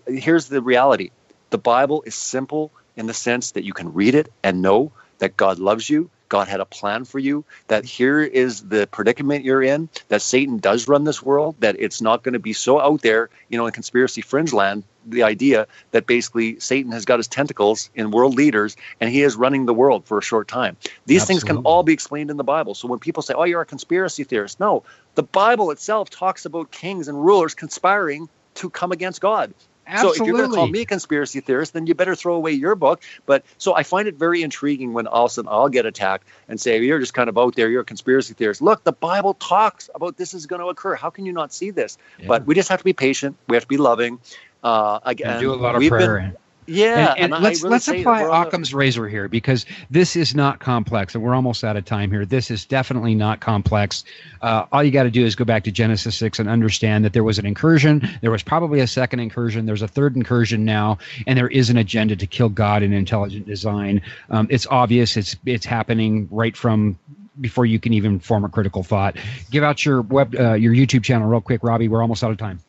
Speaker 8: Here's the reality. The Bible is simple in the sense that you can read it and know that God loves you. God had a plan for you, that here is the predicament you're in, that Satan does run this world, that it's not going to be so out there, in conspiracy fringe land, the idea that basically Satan has got his tentacles in world leaders and he is running the world for a short time. These things can all be explained in the Bible. So when people say, oh, you're a conspiracy theorist, no, the Bible itself talks about kings and rulers conspiring to come against God. Absolutely. So if you're going to call me a conspiracy theorist, then you better throw away your book. But so I find it very intriguing when all of a sudden I'll get attacked and say, you're just kind of out there, you're a conspiracy theorist. Look, the Bible talks about this is going to occur. How can you not see this? Yeah. But we just have to be patient. We have to be loving. Again, and do a lot of prayer.
Speaker 5: And let's apply Occam's razor here, because this is not complex, and we're almost out of time here. This is definitely not complex. All you got to do is go back to Genesis 6 and understand that there was an incursion. There was probably a second incursion. There's a third incursion now, and there is an agenda to kill God in intelligent design. It's obvious. It's happening right from before you can even form a critical thought. Give out your YouTube channel real quick, Robbie. We're almost out of time.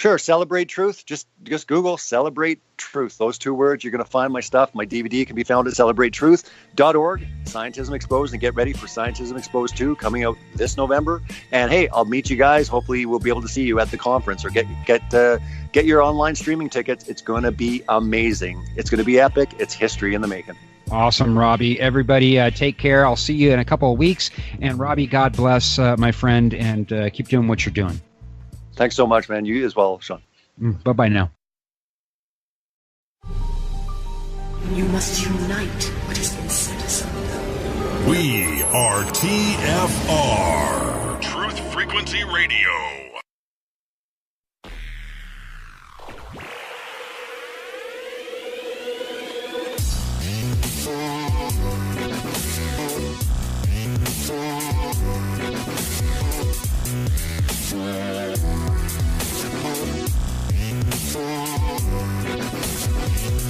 Speaker 8: Sure. Celebrate Truth. Just Google Celebrate Truth. Those two words, you're going to find my stuff. My DVD can be found at celebratetruth.org. Scientism Exposed, and get ready for Scientism Exposed 2 coming out this November. And hey, I'll meet you guys. Hopefully we'll be able to see you at the conference, or get your online streaming tickets. It's going to be amazing. It's going to be epic. It's history in the making.
Speaker 5: Awesome, Robbie. Everybody, take care. I'll see you in a couple of weeks. And Robbie, God bless, my friend, and keep doing what you're doing.
Speaker 8: Thanks so much, man. You as well, Sean.
Speaker 5: Bye-bye now.
Speaker 11: You must unite what has been set asunder.
Speaker 2: We are TFR, Truth Frequency Radio.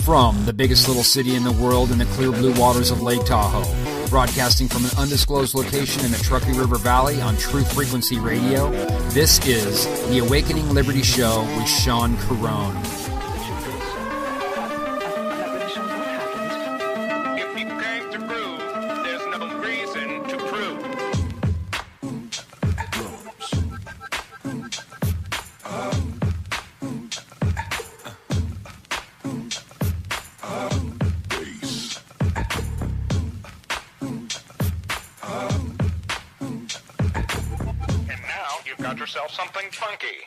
Speaker 3: From the biggest little city in the world in the clear blue waters of Lake Tahoe, broadcasting from an undisclosed location in the Truckee River Valley on Truth Frequency Radio, this is the Awakening Liberty Show with Sean Caron.
Speaker 4: If you came to prove, there's no reason to prove. Got yourself something funky.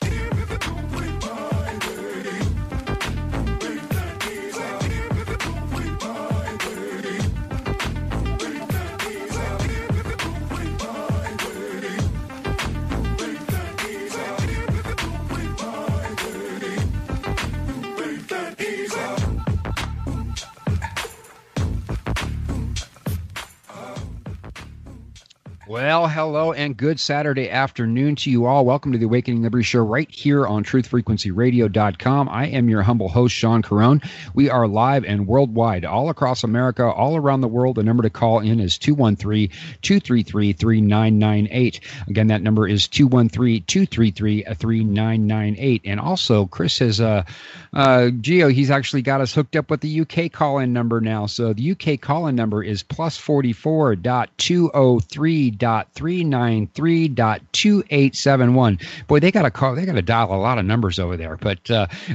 Speaker 5: Well, hello and good Saturday afternoon to you all. Welcome to the Awakening Liberty Show right here on truthfrequencyradio.com. I am your humble host, Sean Caron. We are live and worldwide, all across America, all around the world. The number to call in is 213-233-3998. Again, that number is 213-233-3998. And also, Chris has, Gio, he's actually got us hooked up with the UK call-in number now. So the UK call-in number is +44.203.393.2871. Boy, they got to dial a lot of numbers over there. But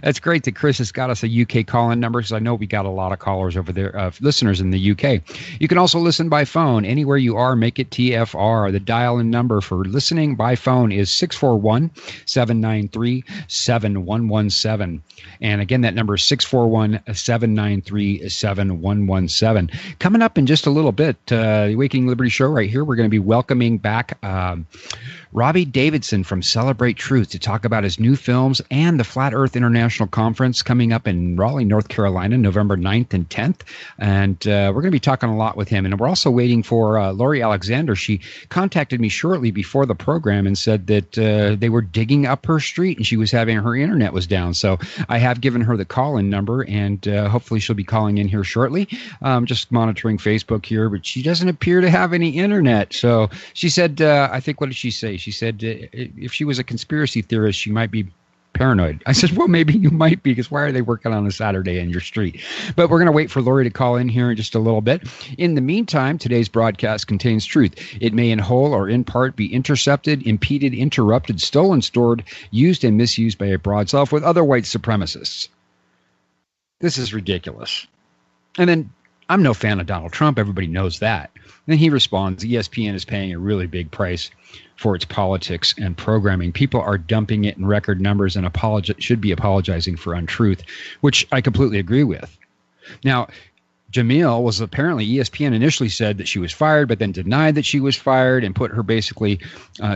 Speaker 5: it's great that Chris has got us a UK call-in number, because I know we got a lot of callers over there, listeners in the UK. You can also listen by phone anywhere you are. Make it TFR. The dial-in number for listening by phone is 641-793-7117. And again, that number is 641-793-7117. Coming up in just a little bit, the Awakening Liberty Show right here, we're going to be welcoming back Robbie Davidson from Celebrate Truth to talk about his new films and the Flat Earth International Conference coming up in Raleigh, North Carolina, November 9th and 10th. And we're going to be talking a lot with him. And we're also waiting for Lori Alexander. She contacted me shortly before the program and said that they were digging up her street and she was having her internet was down. So I have given her the call-in number, and hopefully she'll be calling in here shortly. Just monitoring Facebook here, but she doesn't appear to have any internet. So she said, I think, what did she say? She said if she was a conspiracy theorist, she might be paranoid. I said, well, maybe you might be, because why are they working on a Saturday in your street? But we're going to wait for Lori to call in here in just a little bit. In the meantime, today's broadcast contains truth. It may in whole or in part be intercepted, impeded, interrupted, stolen, stored, used, and misused by a broad self with other white supremacists. This is ridiculous. And then, I'm no fan of Donald Trump. Everybody knows that. And then he responds, ESPN is paying a really big price for its politics and programming. People are dumping it in record numbers and should be apologizing for untruth, which I completely agree with. Now, Jamil was apparently, ESPN initially said that she was fired, but then denied that she was fired and put her basically,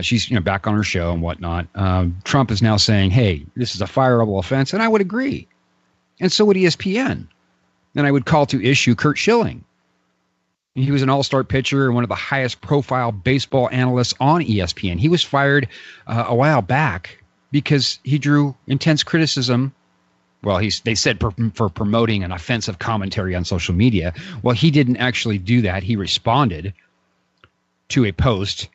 Speaker 5: she's back on her show and whatnot. Trump is now saying, hey, this is a fireable offense, and I would agree. And so would ESPN. Then I would call to issue Curt Schilling. He was an all-star pitcher and one of the highest profile baseball analysts on ESPN. He was fired a while back because he drew intense criticism. Well, they said for promoting an offensive commentary on social media. Well, he didn't actually do that. He responded to a post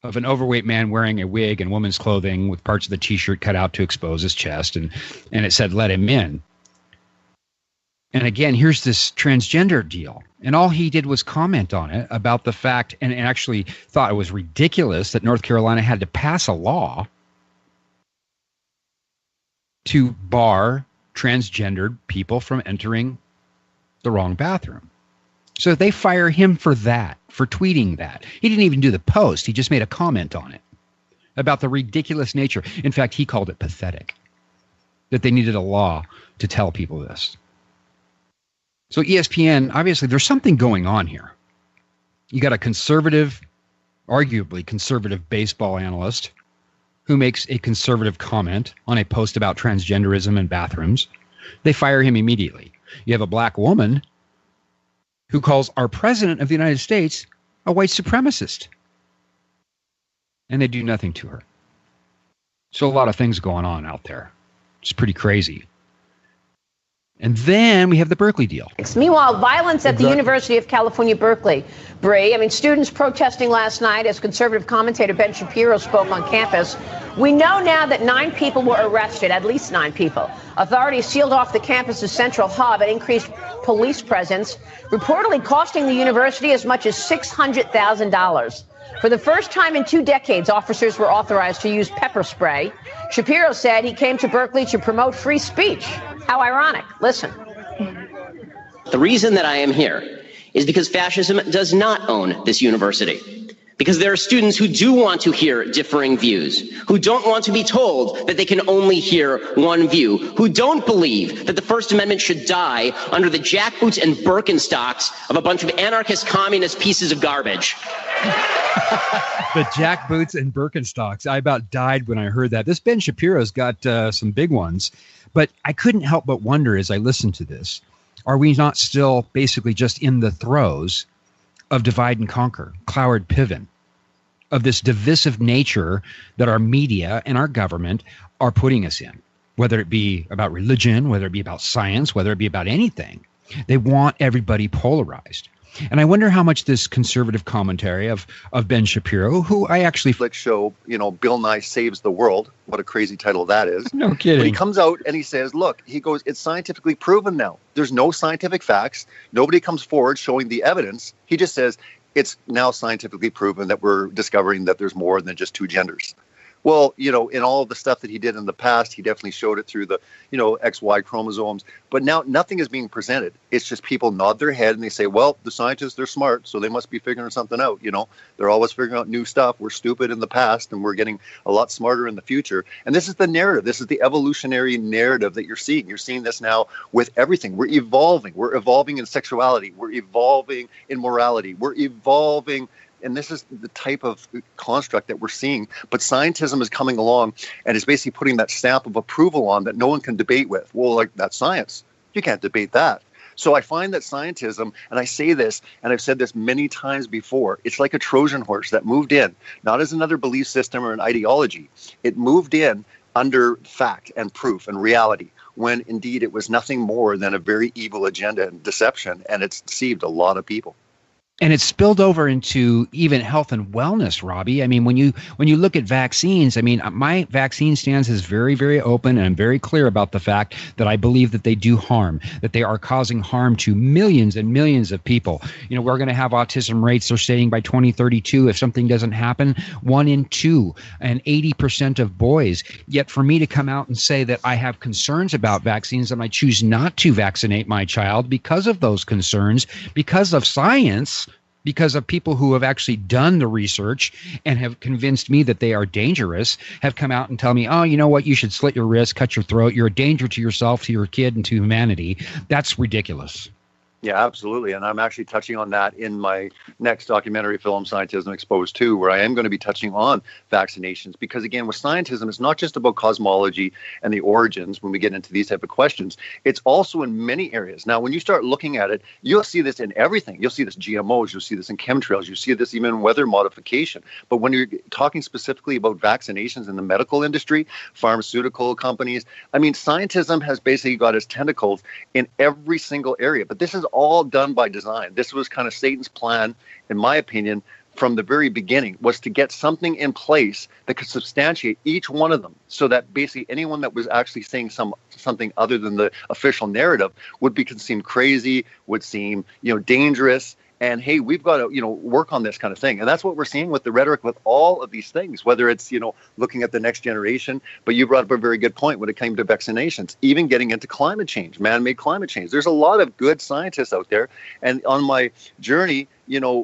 Speaker 5: of an overweight man wearing a wig and woman's clothing with parts of the T-shirt cut out to expose his chest, and it said, "Let him in." And again, here's this transgender deal. And all he did was comment on it about the fact, and actually thought it was ridiculous that North Carolina had to pass a law to bar transgendered people from entering the wrong bathroom. So they fire him for that, for tweeting that. He didn't even do the post. He just made a comment on it about the ridiculous nature. In fact, he called it pathetic that they needed a law to tell people this. So ESPN, obviously, there's something going on here. You got a conservative, arguably conservative baseball analyst who makes a conservative comment on a post about transgenderism in bathrooms. They fire him immediately. You have a black woman who calls our president of the United States a white supremacist. And they do nothing to her. So a lot of things going on out there. It's pretty crazy. And then we have the Berkeley deal.
Speaker 6: Meanwhile, violence at the University of California, Berkeley. Bree, students protesting last night as conservative commentator Ben Shapiro spoke on campus. We know now that 9 people were arrested, at least 9 people. Authorities sealed off the campus's central hub and increased police presence, reportedly costing the university as much as $600,000. For the first time in 2 decades, officers were authorized to use pepper spray. Shapiro said he came to Berkeley to promote free speech. How ironic. Listen.
Speaker 7: The reason that I am here is because fascism does not own this university. Because there are students who do want to hear differing views, who don't want to be told that they can only hear one view, who don't believe that the First Amendment should die under the jackboots and Birkenstocks of a bunch of anarchist communist pieces of garbage.
Speaker 5: The jackboots and Birkenstocks. I about died when I heard that. This Ben Shapiro's got some big ones, but I couldn't help but wonder as I listened to this, are we not still basically just in the throes of divide and conquer, Cloward Piven, of this divisive nature that our media and our government are putting us in, whether it be about religion, whether it be about science, whether it be about anything. They want everybody polarized. And I wonder how much this conservative commentary of Ben Shapiro, who I actually
Speaker 8: show, Bill Nye Saves the World. What a crazy title that is.
Speaker 5: No kidding.
Speaker 8: But he comes out and he says, look, he goes, it's scientifically proven now. There's no scientific facts. Nobody comes forward showing the evidence. He just says it's now scientifically proven that we're discovering that there's more than just 2 genders. Well, in all of the stuff that he did in the past, he definitely showed it through the, XY chromosomes. But now nothing is being presented. It's just people nod their head and they say, well, the scientists, they're smart, so they must be figuring something out. They're always figuring out new stuff. We're stupid in the past and we're getting a lot smarter in the future. And this is the narrative. This is the evolutionary narrative that you're seeing. You're seeing this now with everything. We're evolving. We're evolving in sexuality. We're evolving in morality. We're evolving. And this is the type of construct that we're seeing. But scientism is coming along and is basically putting that stamp of approval on that no one can debate with. Well, that's science. You can't debate that. So I find that scientism, and I say this, and I've said this many times before, it's like a Trojan horse that moved in, not as another belief system or an ideology. It moved in under fact and proof and reality, when indeed it was nothing more than a very evil agenda and deception, and it's deceived a lot of people.
Speaker 5: And it's spilled over into even health and wellness, Robbie. When you look at vaccines, my vaccine stance is very, very open, and I'm very clear about the fact that I believe that they do harm, that they are causing harm to millions and millions of people. We're going to have autism rates, they're saying by 2032, if something doesn't happen, 1 in 2 and 80% of boys. Yet for me to come out and say that I have concerns about vaccines and I choose not to vaccinate my child because of those concerns, because of science, because of people who have actually done the research and have convinced me that they are dangerous, have come out and tell me, oh, you know what, you should slit your wrist, cut your throat. You're a danger to yourself, to your kid, and to humanity. That's ridiculous.
Speaker 8: Yeah, absolutely. And I'm actually touching on that in my next documentary film, Scientism Exposed 2, where I am going to be touching on vaccinations. Because again, with scientism, it's not just about cosmology and the origins when we get into these type of questions. It's also in many areas. Now, when you start looking at it, you'll see this in everything. You'll see this GMOs, you'll see this in chemtrails, you see this even in weather modification. But when you're talking specifically about vaccinations in the medical industry, pharmaceutical companies, scientism has basically got its tentacles in every single area. But this is all done by design. This was kind of Satan's plan, in my opinion, from the very beginning was to get something in place that could substantiate each one of them, so that basically anyone that was actually saying something other than the official narrative would be seem crazy, would seem dangerous. And hey, we've got to work on this kind of thing. And that's what we're seeing with the rhetoric with all of these things, whether it's looking at the next generation. But you brought up a very good point when it came to vaccinations, even getting into climate change, man-made climate change. There's a lot of good scientists out there. And on my journey,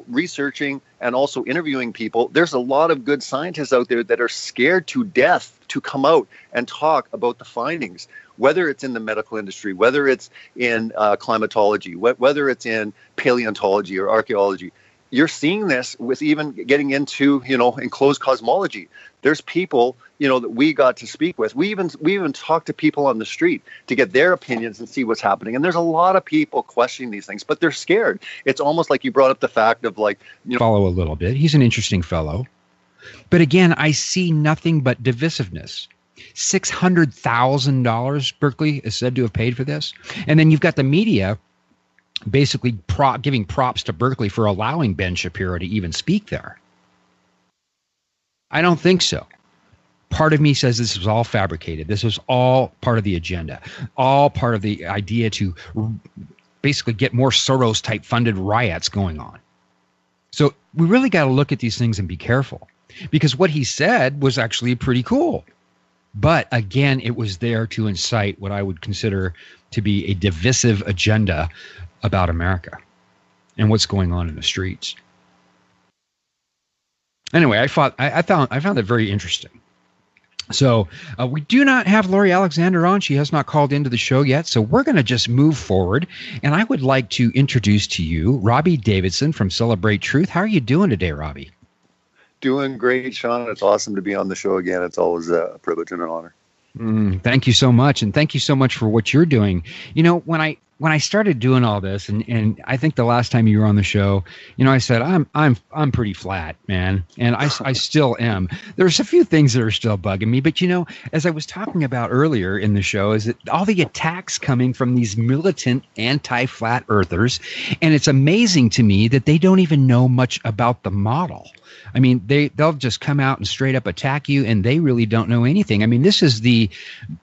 Speaker 8: researching and also interviewing people, there's a lot of good scientists out there that are scared to death to come out and talk about the findings, whether it's in the medical industry, whether it's in climatology, whether it's in paleontology or archaeology. You're seeing this with even getting into, enclosed cosmology. There's people, that we got to speak with. We even talked to people on the street to get their opinions and see what's happening. And there's a lot of people questioning these things, but they're scared. It's almost like you brought up the fact of
Speaker 5: follow a little bit. He's an interesting fellow. But again, I see nothing but divisiveness. $600,000 Berkeley is said to have paid for this. And then you've got the media basically giving props to Berkeley for allowing Ben Shapiro to even speak there. I don't think so. Part of me says this was all fabricated. This was all part of the agenda, all part of the idea to basically get more Soros-type funded riots going on. So we really got to look at these things and be careful, because what he said was actually pretty cool. But again, it was there to incite what I would consider to be a divisive agenda about America and what's going on in the streets. Anyway, I found that very interesting. So we do not have Lori Alexander on. She has not called into the show yet. So we're going to just move forward. And I would like to introduce to you Robbie Davidson from Celebrate Truth. How are you doing today, Robbie?
Speaker 8: Doing great, Sean. It's awesome to be on the show again. It's always a privilege and an honor.
Speaker 5: Thank you so much. And thank you so much for what you're doing. When I started doing all this, and I think the last time you were on the show, I said, I'm pretty flat, man. And I still am. There's a few things that are still bugging me, but as I was talking about earlier in the show, is that all the attacks coming from these militant anti-flat earthers, and it's amazing to me that they don't even know much about the model. I mean, they'll just come out and straight up attack you, and they really don't know anything. I mean, this is the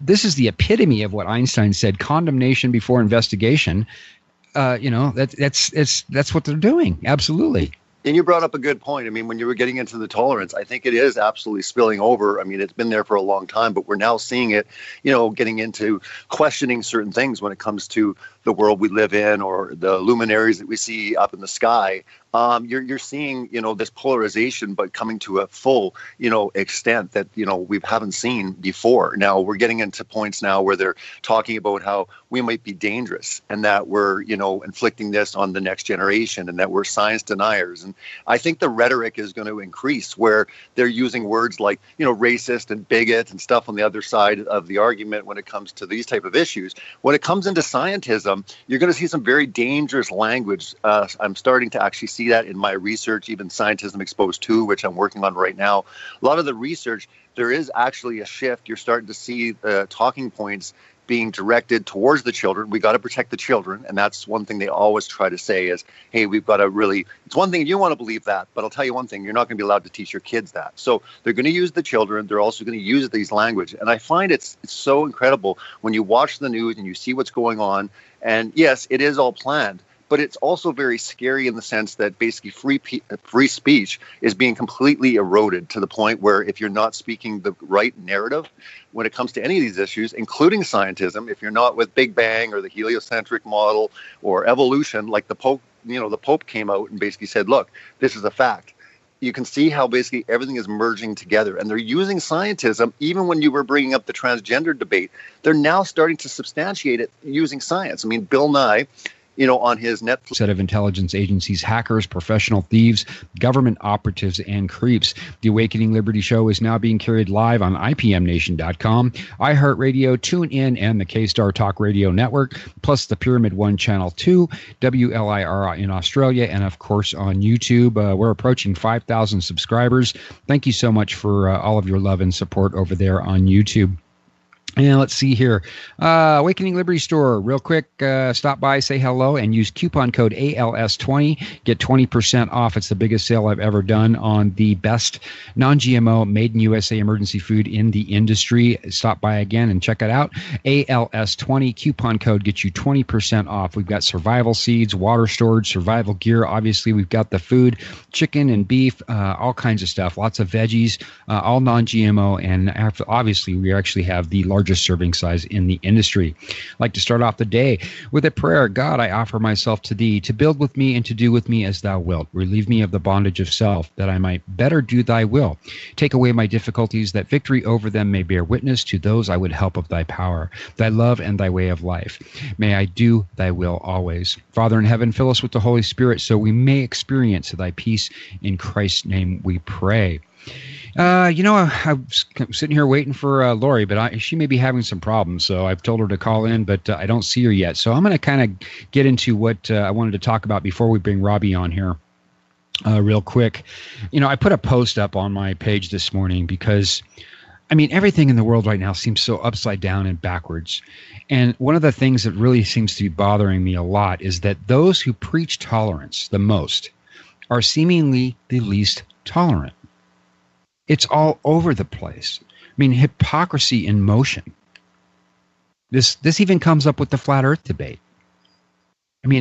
Speaker 5: epitome of what Einstein said: condemnation before investigation. That's what they're doing. Absolutely.
Speaker 8: And you brought up a good point. I mean, when you were getting into the tolerance, I think it is absolutely spilling over. I mean, it's been there for a long time, but we're now seeing it, getting into questioning certain things when it comes to the world we live in or the luminaries that we see up in the sky. You're seeing, this polarization, but coming to a full, extent that, we haven't seen before. Now we're getting into points now where they're talking about how we might be dangerous and that we're, inflicting this on the next generation and that we're science deniers. And I think the rhetoric is going to increase where they're using words like, racist and bigot and stuff on the other side of the argument when it comes to these type of issues. When it comes into scientism, you're going to see some very dangerous language. I'm starting to actually see that in my research, even Scientism Exposed 2, which I'm working on right now. A lot of the research, there is actually a shift. You're starting to see talking points being directed towards the children. We got to protect the children. And that's one thing they always try to say is, hey, we've got to really, it's one thing you want to believe that, but I'll tell you one thing, you're not going to be allowed to teach your kids that. So they're going to use the children. They're also going to use these language. And I find it's so incredible when you watch the news and you see what's going on. And yes, it is all planned, but it's also very scary in the sense that basically free speech is being completely eroded to the point where if you're not speaking the right narrative when it comes to any of these issues, including scientism, if you're not with Big Bang or the heliocentric model or evolution, like the Pope, the Pope came out and basically said, look, this is a fact. You can see how basically everything is merging together, and they're using scientism. Even when you were bringing up the transgender debate, they're now starting to substantiate it using science. I mean, Bill Nye, on his Netflix
Speaker 5: set of intelligence agencies, hackers, professional thieves, government operatives, and creeps. The Awakening Liberty Show is now being carried live on IPMNation.com, iHeartRadio, TuneIn, and the K-Star Talk Radio Network, plus the Pyramid One Channel 2, WLIR in Australia, and of course on YouTube. We're approaching 5,000 subscribers. Thank you so much for all of your love and support over there on YouTube. And let's see here. Awakening Liberty Store, real quick, stop by, say hello, and use coupon code ALS20. Get 20% off. It's the biggest sale I've ever done on the best non-GMO, made in USA emergency food in the industry. Stop by again and check it out. ALS20, coupon code gets you 20% off. We've got survival seeds, water storage, survival gear. Obviously, we've got the food, chicken and beef, all kinds of stuff, lots of veggies, all non-GMO. And obviously, we actually have the largest serving size in the industry. I'd like to start off the day with a prayer. God, I offer myself to thee to build with me and to do with me as thou wilt. Relieve me of the bondage of self, that I might better do thy will. Take away my difficulties, that victory over them may bear witness to those I would help of thy power, thy love and thy way of life. May I do thy will always. Father in heaven, fill us with the Holy Spirit so we may experience thy peace. In Christ's name we pray. I'm sitting here waiting for Lori, but she may be having some problems, so I've told her to call in, but I don't see her yet. So I'm going to kind of get into what I wanted to talk about before we bring Robbie on here real quick. I put a post up on my page this morning because, everything in the world right now seems so upside down and backwards. And one of the things that really seems to be bothering me a lot is that those who preach tolerance the most are seemingly the least tolerant. It's all over the place. Hypocrisy in motion. This even comes up with the flat earth debate.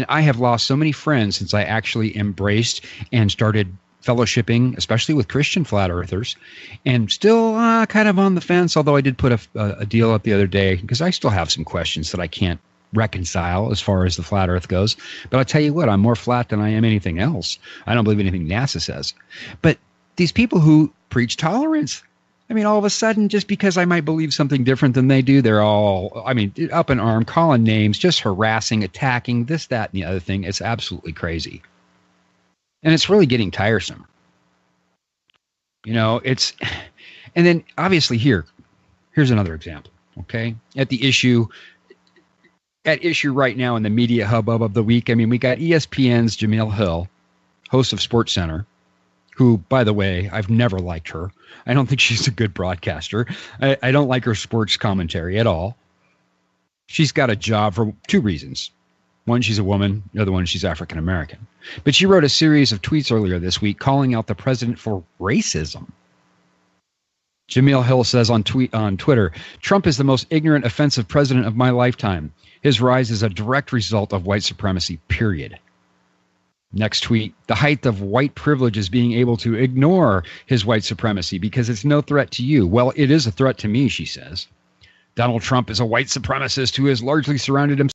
Speaker 5: I have lost so many friends since I actually embraced and started fellowshipping, especially with Christian flat earthers, and still kind of on the fence, although I did put a deal up the other day because I still have some questions that I can't reconcile as far as the flat earth goes. But I'll tell you what, I'm more flat than I am anything else. I don't believe anything NASA says. But these people who preach tolerance, all of a sudden, just because I might believe something different than they do, they're all, up in arm, calling names, just harassing, attacking, this, that, and the other thing. It's absolutely crazy. And it's really getting tiresome. And then obviously here's another example, okay? At issue right now in the media hubbub of the week, we got ESPN's Jemele Hill, host of SportsCenter, who, by the way, I've never liked her. I don't think she's a good broadcaster. I don't like her sports commentary at all. She's got a job for two reasons. One, she's a woman. The other one, she's African American. But she wrote a series of tweets earlier this week calling out the president for racism. Jemele Hill says on Twitter, Trump is the most ignorant, offensive president of my lifetime. His rise is a direct result of white supremacy, period. Next tweet, the height of white privilege is being able to ignore his white supremacy because it's no threat to you. Well, it is a threat to me, she says. Donald Trump is a white supremacist who has largely surrounded himself